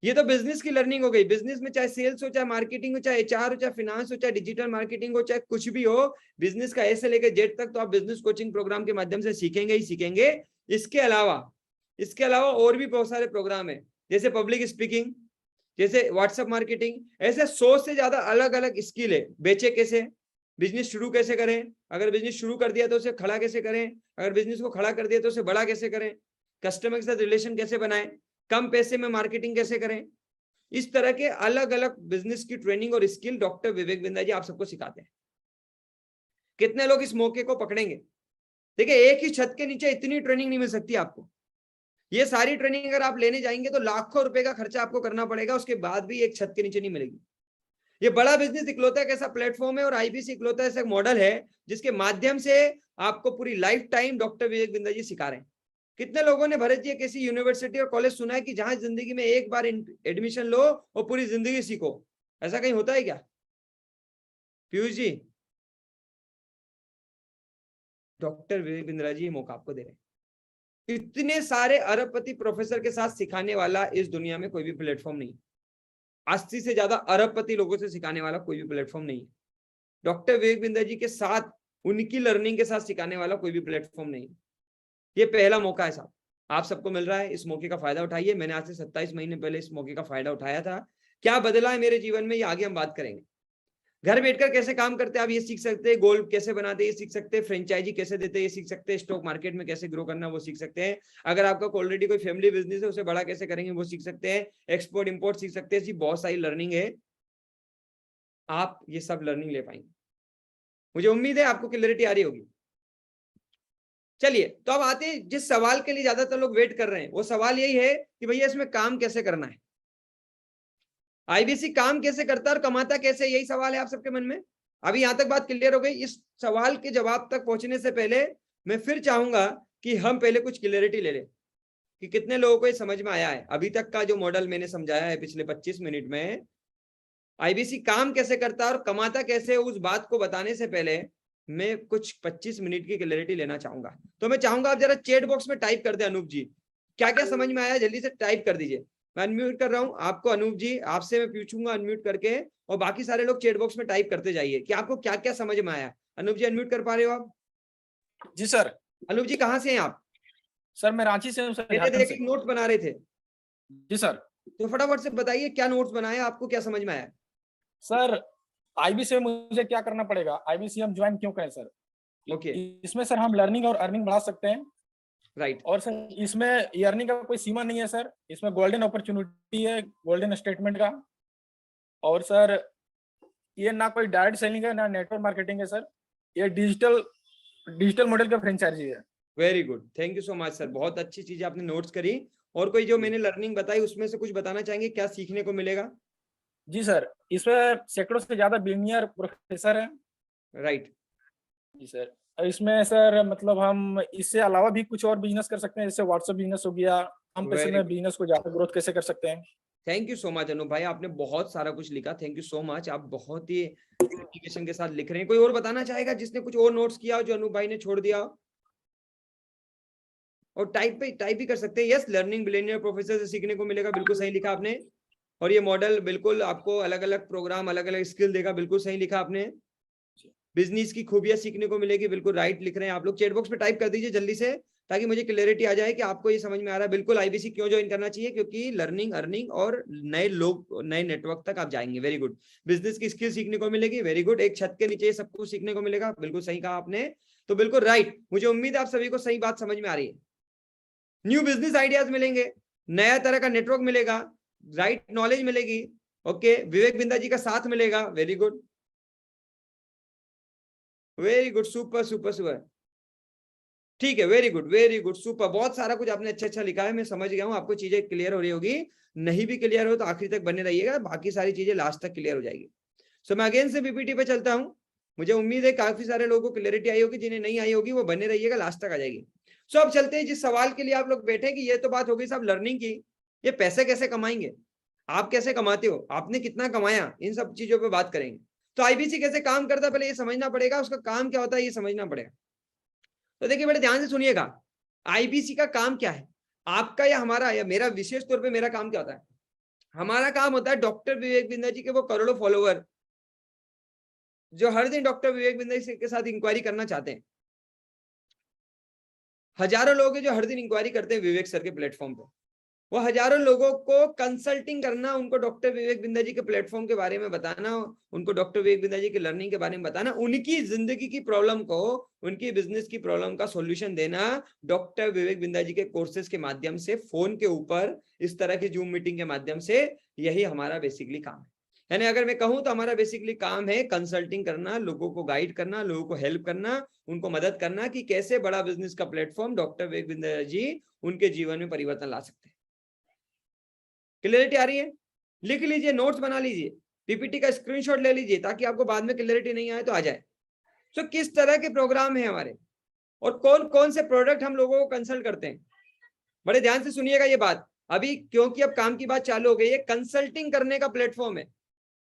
ये तो बिजनेस की लर्निंग हो गई। बिजनेस में चाहे सेल्स हो, चाहे मार्केटिंग हो, चाहे एचआर हो, चाहे फिनांस हो, चाहे डिजिटल मार्केटिंग हो, चाहे कुछ भी हो, बिजनेस का ए से लेकर जेड तक तो आप बिजनेस कोचिंग प्रोग्राम के माध्यम से सीखेंगे ही सीखेंगे। इसके अलावा और भी बहुत सारे प्रोग्राम है, जैसे पब्लिक स्पीकिंग, जैसे व्हाट्सएप मार्केटिंग, ऐसे 100 से ज्यादा अलग अलग स्किल है। बेचे कैसे, बिजनेस शुरू कैसे करें, अगर बिजनेस शुरू कर दिया तो उसे खड़ा कैसे करें, अगर बिजनेस को खड़ा कर दिया तो उसे बड़ा कैसे करें, कस्टमर के साथ रिलेशन कैसे बनाएं, कम पैसे में मार्केटिंग कैसे करें। इस तरह के अलग अलग बिजनेस की ट्रेनिंग और स्किल डॉक्टर विवेक बिंद्रा जी आप सबको सिखाते हैं। कितने लोग इस मौके को पकड़ेंगे? देखिए, एक ही छत के नीचे इतनी ट्रेनिंग नहीं मिल सकती आपको। ये सारी ट्रेनिंग अगर आप लेने जाएंगे तो लाखों रुपए का खर्चा आपको करना पड़ेगा, उसके बाद भी एक छत के नीचे नहीं मिलेगी। ये बड़ा बिजनेस इकलौता एक ऐसा प्लेटफॉर्म है और आईबीसी इकलौता ऐसा मॉडल है जिसके माध्यम से आपको पूरी life time doctor Vivek Bindra ji सिखा रहे हैं। कितने लोगों ने भरत जी किसी यूनिवर्सिटी और कॉलेज सुना है कि जहां जिंदगी में एक बार एडमिशन लो और पूरी जिंदगी सीखो? ऐसा कहीं होता है क्या? पीयूष जी, डॉक्टर विवेक बिंद्रा जी ये मौका आपको दे रहे हैं। इतने सारे अरबपति प्रोफेसर के साथ सिखाने वाला इस दुनिया में कोई भी प्लेटफॉर्म नहीं, 80 से ज्यादा अरबपति लोगों से सिखाने वाला कोई भी प्लेटफॉर्म नहीं है। डॉक्टर विवेक बिंद्रा जी के साथ उनकी लर्निंग के साथ सिखाने वाला कोई भी प्लेटफॉर्म नहीं। ये पहला मौका है साहब, आप सबको मिल रहा है, इस मौके का फायदा उठाइए। मैंने आज से 27 महीने पहले इस मौके का फायदा उठाया था। क्या बदला है मेरे जीवन में, ये आगे हम बात करेंगे। घर बैठकर कैसे काम करते हैं आप ये सीख सकते हैं, गोल कैसे बनाते हैं ये सीख सकते हैं, फ्रेंचाइजी कैसे देते हैं ये सीख सकते हैं, स्टॉक मार्केट में कैसे ग्रो करना वो सीख सकते हैं। अगर आपका ऑलरेडी कोई फैमिली बिजनेस है उसे बड़ा कैसे करेंगे वो सीख सकते हैं, एक्सपोर्ट इंपोर्ट सीख सकते हैं। ऐसी बहुत सारी लर्निंग है, आप ये सब लर्निंग ले पाएंगे। मुझे उम्मीद है आपको क्लैरिटी आ रही होगी। चलिए तो अब आते हैं जिस सवाल के लिए ज्यादातर लोग वेट कर रहे हैं, वो सवाल यही है कि भैया इसमें काम कैसे करना है, आईबीसी काम कैसे करता है और कमाता कैसे, यही सवाल है आप सबके मन में। अभी यहां तक बात क्लियर हो गई। इस सवाल के जवाब तक पहुंचने से पहले मैं फिर चाहूंगा कि हम पहले कुछ क्लियरिटी ले लें कि कितने लोगों को ये समझ में आया है। अभी तक का जो मॉडल मैंने समझाया है पिछले 25 मिनट में, आईबीसी काम कैसे करता है और कमाता कैसे, उस बात को बताने से पहले मैं कुछ 25 मिनट की क्लैरिटी लेना चाहूंगा। तो मैं चाहूंगा आप जरा चैट बॉक्स में टाइप कर दे, अनूप जी क्या क्या समझ में आया जल्दी से टाइप कर दीजिए। मैं अनम्यूट कर रहा हूं आपको, अनूप जी आपसे मैं पूछूंगा अनम्यूट करके, और बाकी सारे लोग चैट बॉक्स में टाइप करते जाइए कि आपको क्या क्या समझ में आया। अनूप जी अनम्यूट कर पा रहे हो आप? जी सर। अनूप जी कहाँ से हैं आप? सर मैं रांची से हूँ सर, मैंने झारखंड देख से। एक नोट्स बना रहे थे। जी सर। तो फटाफट से बताइए क्या नोट्स बनाया, आपको क्या समझ में आया? सर आईबीसी में मुझे क्या करना पड़ेगा, आईबीसी हम ज्वाइन क्यों करें सर? ओके इसमें सर हम लर्निंग और अर्निंग बढ़ा सकते हैं। राइट। और सर इसमें अर्निंग का कोई सीमा नहीं है सर, इसमें गोल्डन अपॉर्चुनिटी है, गोल्डन स्टेटमेंट का। और सर ये ना कोई डायरेक्ट सेलिंग है ना नेटवर्क मार्केटिंग है सर, ये डिजिटल मॉडल का फ्रेंचाइजी है। Very good, thank you so much sir, बहुत अच्छी चीज आपने नोट्स करी। और कोई जो मैंने लर्निंग बताई उसमें से कुछ बताना चाहेंगे, क्या सीखने को मिलेगा? जी सर, इसमें सैकड़ों से ज्यादा बिलियनियर प्रोफेसर है। राइट। जी सर, और इसमें सर मतलब हम इससे अलावा भी कुछ और बिजनेस कर सकते हैं, जैसे व्हाट्सएप बिजनेस हो गया, हम पैसे में बिजनेस को ज्यादा ग्रोथ कैसे कर सकते हैं। Thank you so much Anoop भाई, आपने बहुत सारा कुछ लिखा, थैंक यू सो मच। आप बहुत ही एप्लीकेशन के साथ लिख रहे हैं। कोई और बताना चाहेगा जिसने कुछ और नोट्स किया हो जो अनूप भाई ने छोड़ दिया हो? और टाइप भी कर सकते हैं। यस, लर्निंग बिलियनियर प्रोफेसर से सीखने को मिलेगा, बिल्कुल सही लिखा आपने। और ये मॉडल बिल्कुल आपको अलग अलग प्रोग्राम अलग अलग स्किल देगा, बिल्कुल सही लिखा आपने। बिजनेस की खूबियां सीखने को मिलेगी, बिल्कुल राइट लिख रहे हैं आप लोग। चैट बॉक्स में टाइप कर दीजिए जल्दी से, ताकि मुझे क्लैरिटी आ जाए कि आपको ये समझ में आ रहा है। बिल्कुल आईबीसी क्यों ज्वाइन करना चाहिए, क्योंकि लर्निंग अर्निंग और नए लोग नए नेटवर्क तक आप जाएंगे। Very good. बिजनेस की स्किल सीखने को मिलेगी, वेरी गुड। एक छत के नीचे सब कुछ सीखने को मिलेगा, बिल्कुल सही कहा आपने। तो बिल्कुल राइट, मुझे उम्मीद है आप सभी को सही बात समझ में आ रही है। न्यू बिजनेस आइडियाज मिलेंगे, नया तरह का नेटवर्क मिलेगा, राइट नॉलेज मिलेगी। ओके, विवेक बिंदा जी का साथ मिलेगा, very good very good, super super super, ठीक है, वेरी गुड सुपर। बहुत सारा कुछ आपने अच्छा लिखा है, मैं समझ गया हूँ, आपको चीजें क्लियर हो रही होगी। नहीं भी क्लियर हो तो आखिर तक बने रहिएगा, बाकी सारी चीजें लास्ट तक क्लियर हो जाएगी। सो मैं अगेन से पीपीटी पे चलता हूँ। मुझे उम्मीद है काफी सारे लोगों को क्लियरिटी आई होगी, जिन्हें नहीं आई होगी वो बने रहिएगा, लास्ट तक आ जाएगी। सो अब चलते हैं जिस सवाल के लिए आप लोग बैठे कि ये तो बात हो गई साहब लर्निंग की, ये पैसे कैसे कमाएंगे, आप कैसे कमाते हो, आपने कितना कमाया, इन सब चीजों पे बात करेंगे। तो आईबीसी कैसे काम करता है पहले ये समझना पड़ेगा, उसका काम क्या होता है ये समझना पड़ेगा। तो देखिए बड़े ध्यान से सुनिएगा, आईबीसी का काम क्या है, आपका या हमारा या मेरा, विशेष तौर पे मेरा काम क्या होता है। हमारा काम होता है डॉक्टर विवेक बिंदा जी के वो करोड़ों फॉलोवर जो हर दिन डॉक्टर विवेक बिंदा जी के साथ इंक्वायरी करना चाहते हैं। हजारों लोग हैं जो हर दिन इंक्वायरी करते हैं विवेक सर के प्लेटफॉर्म पे। वो हजारों लोगों को कंसल्टिंग करना, उनको डॉक्टर विवेक बिंदा जी के प्लेटफॉर्म के बारे में बताना, उनको डॉक्टर विवेक बिंदा जी की लर्निंग के बारे में बताना, उनकी जिंदगी की प्रॉब्लम को, उनकी बिजनेस की प्रॉब्लम का सॉल्यूशन देना डॉक्टर विवेक बिंदा जी के कोर्सेज के माध्यम से, फोन के ऊपर, इस तरह की जूम मीटिंग के माध्यम से। यही हमारा बेसिकली काम है। यानी अगर मैं कहूं तो हमारा बेसिकली काम है कंसल्टिंग करना, लोगों को गाइड करना, लोगों को हेल्प करना, उनको मदद करना कि कैसे बड़ा बिजनेस का प्लेटफॉर्म डॉक्टर विवेक बिंदा जी उनके जीवन में परिवर्तन ला सकते हैं। क्लियरिटी आ रही है? लिख लीजिए, नोट्स बना लीजिए, पीपीटी का स्क्रीनशॉट ले लीजिए, ताकि आपको बाद में क्लियरिटी नहीं आए तो आ जाए। तो किस तरह के प्रोग्राम है हमारे और कौन कौन से प्रोडक्ट हम लोगों को कंसल्ट करते हैं, बड़े ध्यान से सुनिएगा ये बात अभी, क्योंकि अब काम की बात चालू हो गई है। कंसल्टिंग करने का प्लेटफॉर्म है,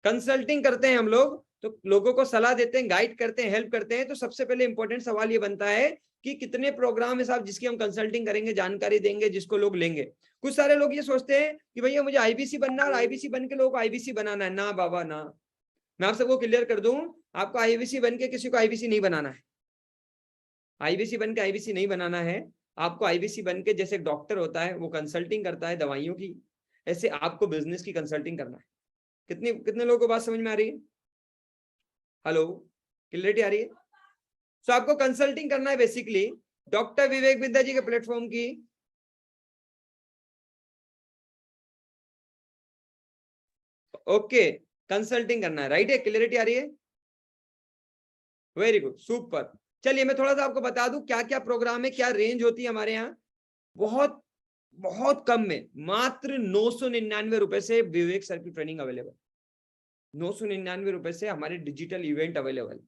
कंसल्टिंग करते हैं हम लोग। तो लोगों को सलाह देते हैं, गाइड करते हैं, हेल्प करते हैं, तो सबसे पहले इंपॉर्टेंट सवाल ये बनता है कि कितने प्रोग्राम है साहब जिसकी हम कंसल्टिंग करेंगे, जानकारी देंगे, जिसको लोग लेंगे। कुछ सारे लोग ये सोचते हैं कि भैया मुझे आईबीसी बनना है और आईबीसी बन के लोगों को आईबीसी बनाना है। ना बाबा ना, मैं आप सबको क्लियर कर दूं, आपको आईबीसी बन के किसी को आईबीसी नहीं बनाना है। आईबीसी बन के आईबीसी नहीं बनाना है। आपको आईबीसी बन के, जैसे एक डॉक्टर होता है वो कंसल्टिंग करता है दवाइयों की, ऐसे आपको बिजनेस की कंसल्टिंग करना है। कितने कितने लोगों को बात समझ में आ रही है? हेलो, क्लियरिटी आ रही है? तो आपको कंसल्टिंग करना है बेसिकली डॉक्टर विवेक बिंद्रा जी के प्लेटफॉर्म की। ओके, कंसल्टिंग करना है, राइट है? क्लियरिटी आ रही है? Very good, super. चलिए मैं थोड़ा सा आपको बता दूं क्या क्या प्रोग्राम है, क्या रेंज होती है हमारे यहाँ। बहुत बहुत कम में, मात्र 999 रुपए से विवेक सर की ट्रेनिंग अवेलेबल। 999 रुपए से हमारे डिजिटल इवेंट अवेलेबल,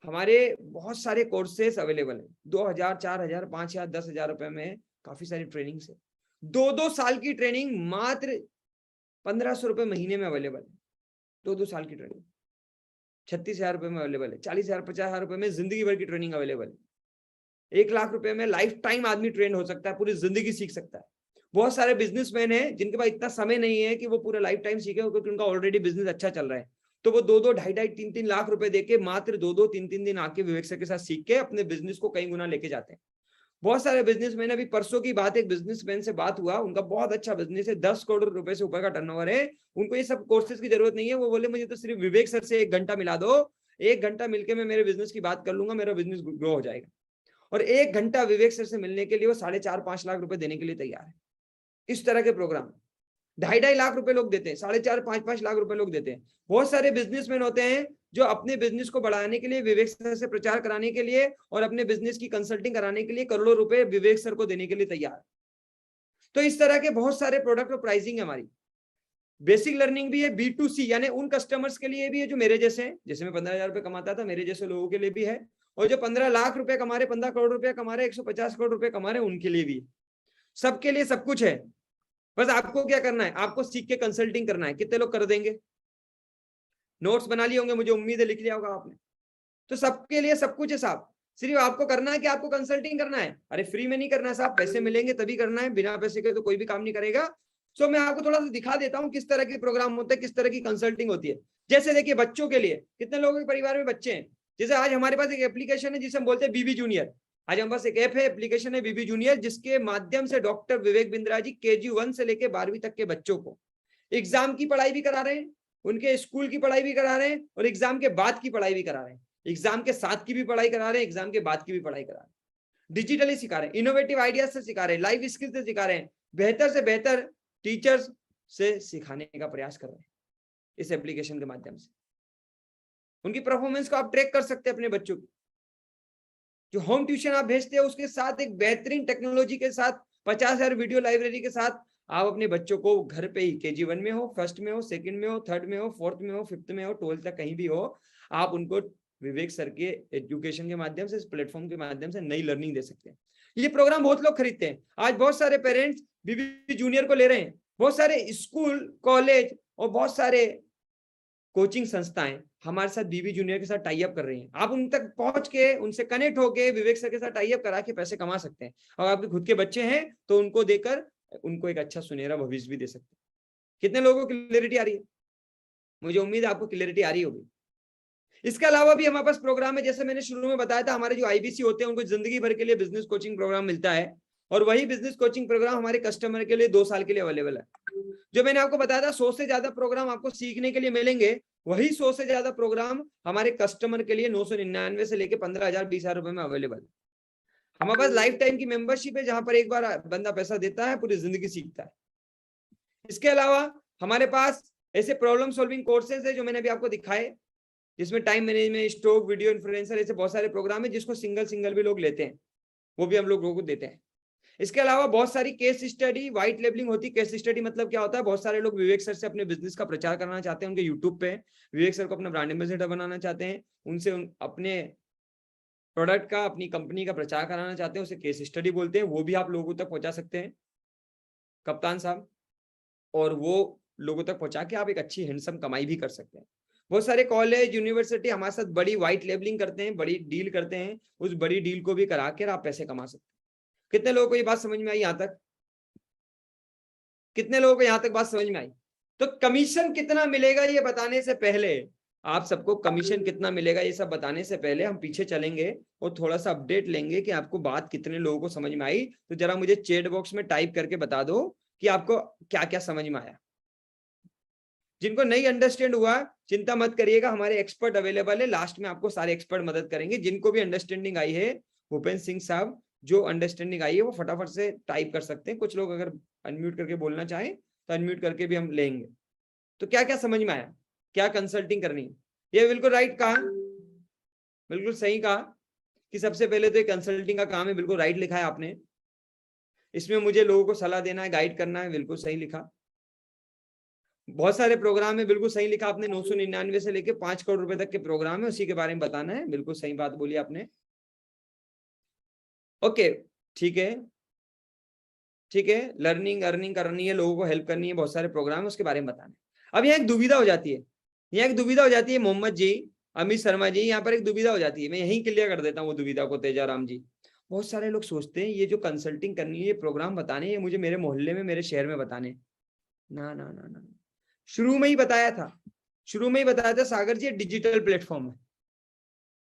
हमारे बहुत सारे कोर्सेस अवेलेबल है। 2000, 4000, 5000, 10,000 रुपए में काफी सारी ट्रेनिंग है। 2-2 साल की ट्रेनिंग मात्र 1500 रुपए महीने में अवेलेबल है। 2-2 साल की ट्रेनिंग 36,000 रुपए में अवेलेबल है। 40,000, 50,000 रुपए में जिंदगी भर की ट्रेनिंग अवेलेबल है। 1 लाख रुपए में लाइफ टाइम आदमी ट्रेन हो सकता है, पूरी जिंदगी सीख सकता है। बहुत सारे बिजनेसमैन हैं जिनके पास इतना समय नहीं है कि वो पूरा लाइफ टाइम सीखे, क्योंकि उनका ऑलरेडी बिजनेस अच्छा चल रहा है। तो वो 2-2, 2.5-2.5, 3-3 लाख रुपए देके मात्र 2-2, 3-3 दिन आके विवेक सर के साथ सीख के अपने बिजनेस को कई गुना लेके जाते हैं। बहुत सारे बिजनेसमैन, अभी परसों की बात, एक बिजनेसमैन से बात हुआ, उनका बहुत अच्छा बिजनेस है, 10 करोड़ रुपए से ऊपर का टर्नओवर है। उनको ये सब कोर्सेज की जरूरत नहीं है। वो बोले मुझे तो सिर्फ विवेक सर से 1 घंटा मिला दो, 1 घंटा मिलके मैं मेरे बिजनेस की बात कर लूंगा, मेरा बिजनेस ग्रो हो जाएगा। और 1 घंटा विवेक सर से मिलने के लिए वो 4.5-5 लाख रुपए देने के लिए तैयार है। इस तरह के प्रोग्राम 2.5-2.5 लाख रुपए लोग देते हैं, 4.5-5 लाख रुपए लोग देते हैं। बहुत सारे बिजनेसमैन होते हैं जो अपने बिजनेस को बढ़ाने के लिए, विवेक सर से प्रचार कराने के लिए और अपने बिजनेस की कंसल्टिंग कराने के लिए करोड़ों रुपए विवेक सर को देने के लिए तैयार। तो इस तरह के बहुत सारे प्रोडक्ट और प्राइसिंग है हमारी। बेसिक लर्निंग भी है, B2C यानी उन कस्टमर्स के लिए भी है जो मेरे जैसे हैं। जैसे मैं 15,000 रुपए कमाता था, मेरे जैसे लोगों के लिए भी है। और जो 15 लाख रुपए कमा रहे, 15 करोड़ रुपए कमा रहे, 150 करोड़ रुपए कमा रहे, उनके लिए भी, सबके लिए सब कुछ है। बस आपको क्या करना है, आपको सीख के कंसल्टिंग करना है। कितने लोग कर देंगे? नोट्स बना लिए होंगे, मुझे उम्मीद है लिख लिया होगा आपने। तो सबके लिए सब कुछ है साहब, सिर्फ आपको करना है कि आपको कंसल्टिंग करना है। अरे फ्री में नहीं करना है साहब, पैसे मिलेंगे तभी करना है, बिना पैसे के तो कोई भी काम नहीं करेगा। सो मैं आपको थोड़ा सा दिखा देता हूँ किस तरह के प्रोग्राम होते हैं, किस तरह की कंसल्टिंग होती है। जैसे देखिए बच्चों के लिए, कितने लोगों के परिवार में बच्चे हैं? जैसे आज हमारे पास एक एप्लीकेशन है जिसे हम बोलते हैं बीबी जूनियर। आज हमारे पास एक ऐप है, एप्लीकेशन है बीबी जूनियर, जिसके माध्यम से डॉक्टर विवेक बिंद्रा जी KG 1 से लेकर 12वीं तक के बच्चों को एग्जाम की पढ़ाई भी करा रहे हैं, उनके स्कूल की पढ़ाई भी करा रहे हैं, और एग्जाम के बाद की पढ़ाई भी करा रहे हैं। एग्जाम के साथ की भी पढ़ाई करा रहे हैं, एग्जाम के बाद की भी पढ़ाई करा रहे हैं। डिजिटली सिखा रहे हैं, इनोवेटिव आइडियाज से सिखा रहे हैं, लाइव स्किल से सिखा रहे हैं, बेहतर से बेहतर टीचर्स से सिखाने का प्रयास कर रहे हैं इस एप्लीकेशन के माध्यम से। उनकी परफॉर्मेंस को आप ट्रैक कर सकते हैं अपने बच्चों की। जो होम ट्यूशन आप भेजते हैं उसके साथ एक बेहतरीन टेक्नोलॉजी के साथ 50,000 वीडियो लाइब्रेरी के साथ आप अपने बच्चों को घर पे ही KG 1 में हो, फर्स्ट में हो, सेकंड में हो, थर्ड में हो, फोर्थ में हो, फिफ्थ में हो, 12th तक कहीं भी हो, आप उनको विवेक सर के एजुकेशन के माध्यम से, इस प्लेटफॉर्म के माध्यम से नई लर्निंग दे सकते हैं। ये प्रोग्राम बहुत लोग खरीदते हैं। आज बहुत सारे पेरेंट्स बीबी जूनियर को ले रहे हैं, बहुत सारे स्कूल, कॉलेज और बहुत सारे कोचिंग संस्थाएं हमारे साथ बीबी जूनियर के साथ टाई अप कर रही हैं। आप उन तक पहुंच के, उनसे कनेक्ट होके विवेक सर के साथ टाई अप करा के पैसे कमा सकते हैं। और आपके खुद के बच्चे हैं तो उनको देकर उनको एक अच्छा सुनहरा भविष्य भी दे सकते हैं। कितने लोगों को क्लियरिटी आ रही है? मुझे उम्मीद है आपको क्लियरिटी आ रही होगी। इसके अलावा भी हमारे पास प्रोग्राम है, जैसे मैंने शुरू में बताया था, हमारे जो IBC होते हैं उनको जिंदगी भर के लिए बिजनेस कोचिंग प्रोग्राम मिलता है, और वही बिजनेस कोचिंग प्रोग्राम हमारे कस्टमर के लिए 2 साल के लिए अवेलेबल है। जो मैंने आपको बताया था 100 से ज्यादा प्रोग्राम आपको सीखने के लिए मिलेंगे, वही 100 से ज्यादा प्रोग्राम हमारे कस्टमर के लिए 999 से लेके 15,000, 20,000 रुपए में अवेलेबल है। हमारे पास लाइफ टाइम की मेंबरशिप है, जहां पर एक बार बंदा पैसा देता है, पूरी जिंदगी सीखता है। इसके अलावा हमारे पास ऐसे प्रॉब्लम सॉल्विंग कोर्सेज है जो मैंने अभी आपको दिखाए, जिसमें time management, stock, video influencer, ऐसे बहुत सारे प्रोग्राम है जिसको सिंगल भी लोग लेते हैं, वो भी हम लोगों को देते हैं। इसके अलावा बहुत सारी केस स्टडी, व्हाइट लेबलिंग होती है। केस स्टडी मतलब क्या होता है? बहुत सारे लोग विवेक सर से अपने बिजनेस का प्रचार करना चाहते हैं, उनके यूट्यूब पे विवेक सर को अपना ब्रांड एम्बेसडर बनाना चाहते हैं, उनसे अपने प्रोडक्ट का, अपनी कंपनी का प्रचार कराना चाहते हैं, उसे केस स्टडी बोलते हैं। वो भी आप लोगों तक पहुंचा सकते हैं कप्तान साहब, और वो लोगों तक पहुंचा के आप एक अच्छी हैंडसम कमाई भी कर सकते हैं। बहुत सारे कॉलेज यूनिवर्सिटी हमारे साथ बड़ी व्हाइट लेबलिंग करते हैं, बड़ी डील करते हैं, उस बड़ी डील को भी करा कर आप पैसे कमा सकते हैं। कितने लोगों को ये बात समझ में आई? यहाँ तक कितने लोगों को यहाँ तक बात समझ में आई? तो कमीशन कितना मिलेगा ये बताने से पहले, आप सबको कमीशन कितना मिलेगा ये सब बताने से पहले हम पीछे चलेंगे और थोड़ा सा अपडेट लेंगे कि आपको बात कितने लोगों को समझ में आई। तो जरा मुझे चैट बॉक्स में टाइप करके बता दो कि आपको क्या क्या समझ में आया। जिनको नहीं अंडरस्टैंड हुआ चिंता मत करिएगा, हमारे एक्सपर्ट अवेलेबल है, लास्ट में आपको सारे एक्सपर्ट मदद करेंगे। जिनको भी अंडरस्टैंडिंग आई है, भूपेंद्र सिंह साहब, जो अंडरस्टैंडिंग आई है वो फटाफट से टाइप कर सकते हैं। कुछ लोग अगर अनम्यूट करके बोलना चाहें तो अनम्यूट करके भी हम लेंगे। तो क्या क्या समझ में आया, क्या कंसल्टिंग करनी है? ये बिल्कुल राइट कहा, बिल्कुल सही कहा कि सबसे पहले तो कंसल्टिंग का काम है, बिल्कुल राइट लिखा है आपने। इसमें मुझे लोगों को सलाह देना है, गाइड करना है, बिल्कुल सही लिखा। बहुत सारे प्रोग्राम है, बिल्कुल सही लिखा आपने। 999 से लेके 5 करोड़ रुपए तक के प्रोग्राम है, उसी के बारे में बताना है, बिल्कुल सही बात बोली आपने। ओके, ठीक है, ठीक है। लर्निंग अर्निंग करनी है, लोगों को हेल्प करनी है, बहुत सारे प्रोग्राम है, उसके बारे में बताना है। अब यहाँ एक दुविधा हो जाती है, यहाँ एक दुविधा हो जाती है मोहम्मद जी, अमित शर्मा जी, यहाँ पर एक दुविधा हो जाती है। मैं यहीं क्लियर कर देता हूँ वो दुविधा को, तेजाराम जी। बहुत सारे लोग सोचते हैं ये जो कंसल्टिंग करनी है, ये प्रोग्राम बताने, ये मुझे मेरे मोहल्ले में, मेरे शहर में बताने। ना ना ना ना, शुरू में ही बताया था, शुरू में ही बताया था सागर जी, डिजिटल प्लेटफॉर्म है।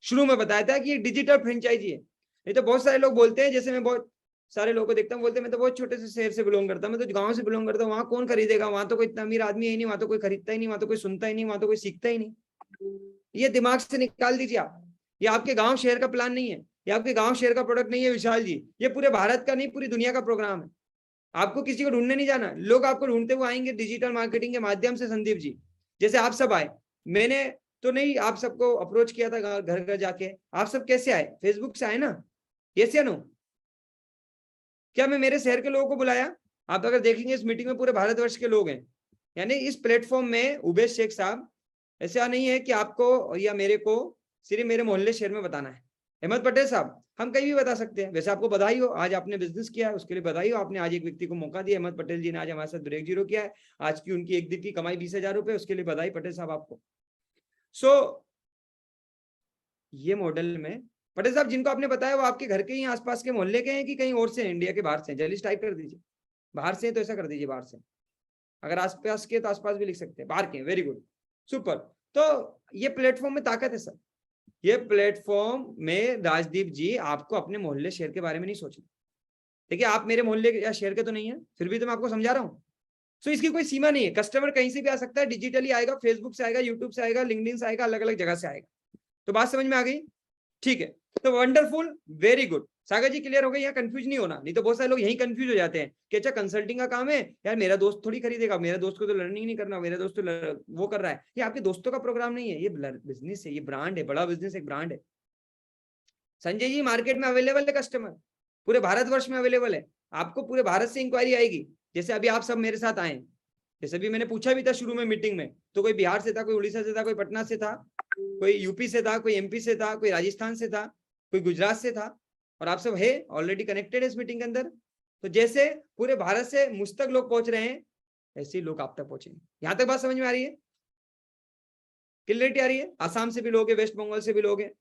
शुरू में बताया था कि ये डिजिटल फ्रेंचाइजी है। नहीं तो बहुत सारे लोग बोलते हैं, जैसे मैं बहुत सारे लोगों को देखता हूँ, बोलते हैं मैं तो बहुत छोटे से शहर से बिलोंग करता हूँ, मैं तो गांव से बिलोंग करता हूँ, वहां कौन खरीदेगा, वहां तो कोई इतना अमीर आदमी है ही नहीं, वहां तो कोई खरीदता ही नहीं, वहां तो कोई सुनता ही नहीं, वहां तो कोई सीखता ही नहीं। ये दिमाग से निकाल दीजिए आप। ये आपके गांव शहर का प्लान नहीं है, ये आपके गांव शहर का प्रोडक्ट नहीं है विशाल जी, ये पूरे भारत का नहीं, पूरी दुनिया का प्रोग्राम है। आपको किसी को ढूंढने नहीं जाना, लोग आपको ढूंढते हुए आएंगे डिजिटल मार्केटिंग के माध्यम से। संदीप जी, जैसे आप सब आए, मैंने तो नहीं आप सबको अप्रोच किया था घर घर जाके, आप सब कैसे आए? फेसबुक से आए ना? यस या नो? क्या मैं मेरे शहर के लोगों को बुलाया? आप अगर देखेंगे इस मीटिंग में पूरे भारतवर्ष के लोग हैं। यानी इस प्लेटफॉर्म में उबेश शेख साहब, ऐसा नहीं है कि आपको या मेरे को सिर्फ मेरे मोहल्ले शहर में बताना है। अहमद पटेल साहब, हम कहीं भी बता सकते हैं। वैसे आपको बधाई हो, आज आपने बिजनेस किया है, उसके लिए बधाई हो। आपने आज एक व्यक्ति को मौका दिया, अहमद पटेल जी ने आज हमारे साथ ब्रेक जीरो किया है। आज की उनकी एक दिन की कमाई 20,000 रुपए, उसके लिए बधाई पटेल साहब आपको। सो ये मॉडल में पटेल साहब जिनको आपने बताया वो आपके घर के ही आसपास के मोहल्ले के हैं कि कहीं और से हैं, इंडिया के बाहर से? जल्दी टाइप कर दीजिए। बाहर से तो ऐसा कर दीजिए, बाहर से। अगर आसपास के तो आसपास भी लिख सकते हैं, बाहर के। Very good, super. तो ये प्लेटफॉर्म में ताकत है सर। ये प्लेटफॉर्म में राजदीप जी आपको अपने मोहल्ले शहर के बारे में नहीं सोचना। देखिए आप मेरे मोहल्ले या शहर के तो नहीं है, फिर भी तो मैं आपको समझा रहा हूँ। सो इसकी कोई सीमा नहीं है। कस्टमर कहीं से भी आ सकता है, डिजिटली आएगा, फेसबुक से आएगा, यूट्यूब से आएगा, लिंक्डइन से आएगा, अलग अलग जगह से आएगा। तो बात समझ में आ गई? ठीक है, तो वंडरफुल, वेरी गुड। सागर जी क्लियर हो गई, यहाँ कंफ्यूज नहीं होना। नहीं तो बहुत सारे लोग यही कंफ्यूज हो जाते हैं कि अच्छा कंसल्टिंग का काम है यार, मेरा दोस्त थोड़ी खरीदेगा, मेरे दोस्त को तो लर्निंग नहीं करना, मेरा दोस्त तो वो कर रहा है। ये आपके दोस्तों का प्रोग्राम नहीं है, ये बिजनेस है, ये ब्रांड है, बड़ा बिजनेस एक ब्रांड है। संजय जी मार्केट में अवेलेबल है, कस्टमर पूरे भारतवर्ष में अवेलेबल है। आपको पूरे भारत से इंक्वायरी आएगी। जैसे अभी आप सब मेरे साथ आए, जैसे भी मैंने पूछा भी था शुरू में मीटिंग में, तो कोई बिहार से था, कोई उड़ीसा से था, कोई पटना से था, कोई यूपी से था, कोई एमपी से था, कोई राजस्थान से था, कोई गुजरात से था। और आप सब है ऑलरेडी कनेक्टेड है इस मीटिंग के अंदर। तो जैसे पूरे भारत से मुझ तक लोग पहुंच रहे हैं, ऐसे ही लोग आप तक पहुंचेंगे। यहां तक बात समझ में आ रही है? क्लियरिटी आ रही है? आसाम से भी लोग है, वेस्ट बंगाल से भी लोग हैं,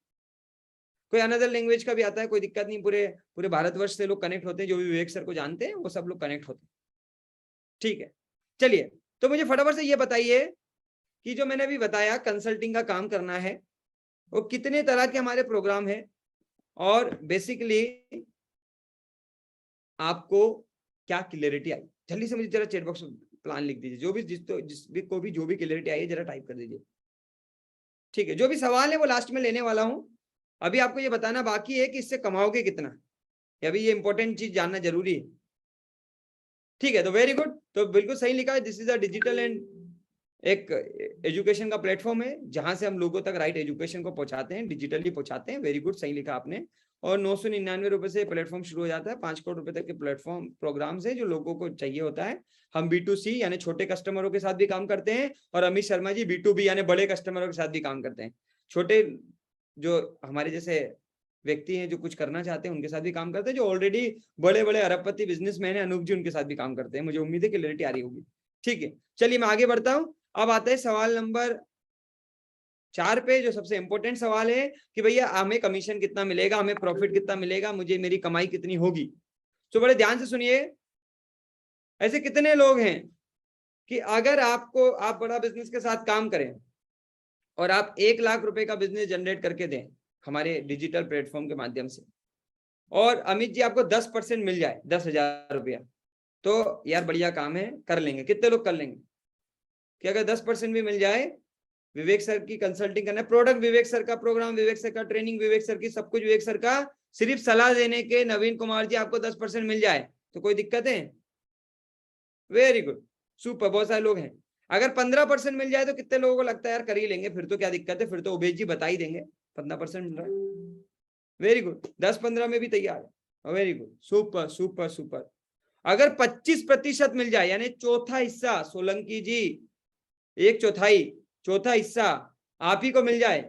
कोई अनदर लैंग्वेज का भी आता है, कोई दिक्कत नहीं। पूरे भारतवर्ष से लोग कनेक्ट होते हैं, जो भी विवेक सर को जानते हैं वो सब लोग कनेक्ट होते हैं। ठीक है, चलिए तो मुझे फटाफट से ये बताइए कि जो मैंने अभी बताया कंसल्टिंग का काम करना है, वो कितने तरह के हमारे प्रोग्राम है, और बेसिकली आपको क्या क्लियरिटी आई? जल्दी से मुझे जरा चैट बॉक्स में प्लान लिख दीजिए। जो भी जिस भी को भी जो भी क्लियरिटी आई है जरा टाइप कर दीजिए। ठीक है, जो भी सवाल है वो लास्ट में लेने वाला हूं। अभी आपको ये बताना बाकी है कि इससे कमाओगे कितना, अभी ये इंपॉर्टेंट चीज जानना जरूरी है। ठीक है, तो वेरी गुड, तो बिल्कुल सही लिखा है। This is a digital and एक एजुकेशन का प्लेटफॉर्म है जहां से हम लोगों तक राइट एजुकेशन को पहुंचाते हैं, डिजिटली पहुंचाते हैं। वेरी गुड, सही लिखा आपने। और 999 रुपए से प्लेटफॉर्म शुरू हो जाता है। 5 करोड़ रुपए तक के प्लेटफॉर्म प्रोग्राम से जो लोगों को चाहिए होता है। हम B2C यानी छोटे कस्टमरों के साथ भी काम करते हैं, और अमित शर्मा जी B2B यानी बड़े कस्टमरों के साथ भी काम करते हैं। छोटे जो हमारे जैसे व्यक्ति हैं जो कुछ करना चाहते हैं उनके साथ भी काम करते हैं, जो ऑलरेडी बड़े बड़े अरबपति बिजनेसमैन है अनूप जी, उनके साथ भी काम करते हैं। मुझे उम्मीद है क्लियरिटी आ रही होगी। ठीक है, चलिए मैं आगे बढ़ता हूँ। अब आता है सवाल नंबर 4 पे जो सबसे इंपॉर्टेंट सवाल है कि भैया हमें कमीशन कितना मिलेगा, हमें प्रॉफिट कितना मिलेगा, मुझे मेरी कमाई कितनी होगी। तो बड़े ध्यान से सुनिए, ऐसे कितने लोग हैं कि अगर आप बड़ा बिजनेस के साथ काम करें और आप 1 लाख रुपए का बिजनेस जनरेट करके दें हमारे डिजिटल प्लेटफॉर्म के माध्यम से, और अमित जी आपको 10% मिल जाए, 10,000 रुपया, तो यार बढ़िया काम है, कर लेंगे। कितने लोग कर लेंगे कि अगर 10% भी मिल जाए, विवेक सर की कंसल्टिंग करना है, प्रोडक्ट विवेक सर का, प्रोग्राम विवेक सर का, ट्रेनिंग विवेक सर की, सब कुछ विवेक सर का, सिर्फ सलाह देने के नवीन कुमार जी आपको 10% मिल जाए तो कोई दिक्कत है? वेरी गुड, सुपर, बहुत सारे लोग हैं। अगर 15% मिल जाए तो कितने लोगों को लगता है यार कर ही लेंगे, फिर तो क्या दिक्कत है, फिर तो उबेश जी बता ही देंगे 15% मिल रहा है। वेरी गुड, 10-15 में भी तैयार है, very good, super super super. अगर 25% मिल जाए, यानी चौथा हिस्सा, सोलंकी जी 1/4, चौथा हिस्सा आप ही को मिल जाए,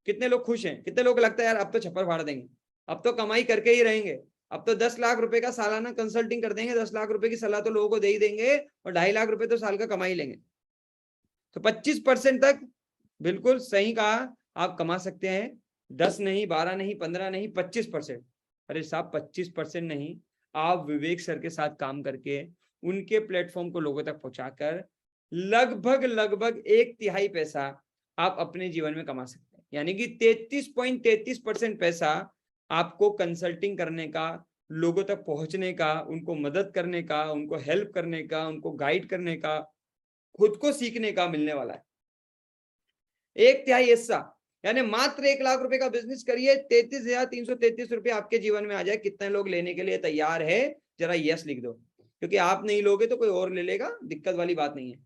कितने लोग खुश हैं? कितने लोगों को लगता है यार अब तो छप्पर फाड़ देंगे, अब तो कमाई करके ही रहेंगे, अब तो 10 लाख रुपए का सालाना कंसल्टिंग कर देंगे, 10 लाख रुपए की सलाह तो लोगों को दे ही देंगे और 2.5 लाख रुपए तो साल का कमा ही लेंगे। तो 25% तक बिल्कुल सही कहा, आप कमा सकते हैं। 10 नहीं, 12 नहीं, 15 नहीं, 25%। अरे साहब 25% नहीं, आप विवेक सर के साथ काम करके उनके प्लेटफॉर्म को लोगों तक पहुंचाकर लगभग 1/3 पैसा आप अपने जीवन में कमा सकते हैं। यानी कि 33.33% पैसा आपको कंसल्टिंग करने का, लोगों तक पहुंचने का, उनको मदद करने का, उनको हेल्प करने का, उनको गाइड करने का, खुद को सीखने का मिलने वाला है। 1/3 हिस्सा, यानी मात्र 1 लाख रुपए का बिजनेस करिए, 33,333 रुपए आपके जीवन में आ जाए। कितने लोग लेने के लिए तैयार है? जरा यस लिख दो, क्योंकि आप नहीं लोगे तो कोई और ले लेगा, दिक्कत वाली बात नहीं है।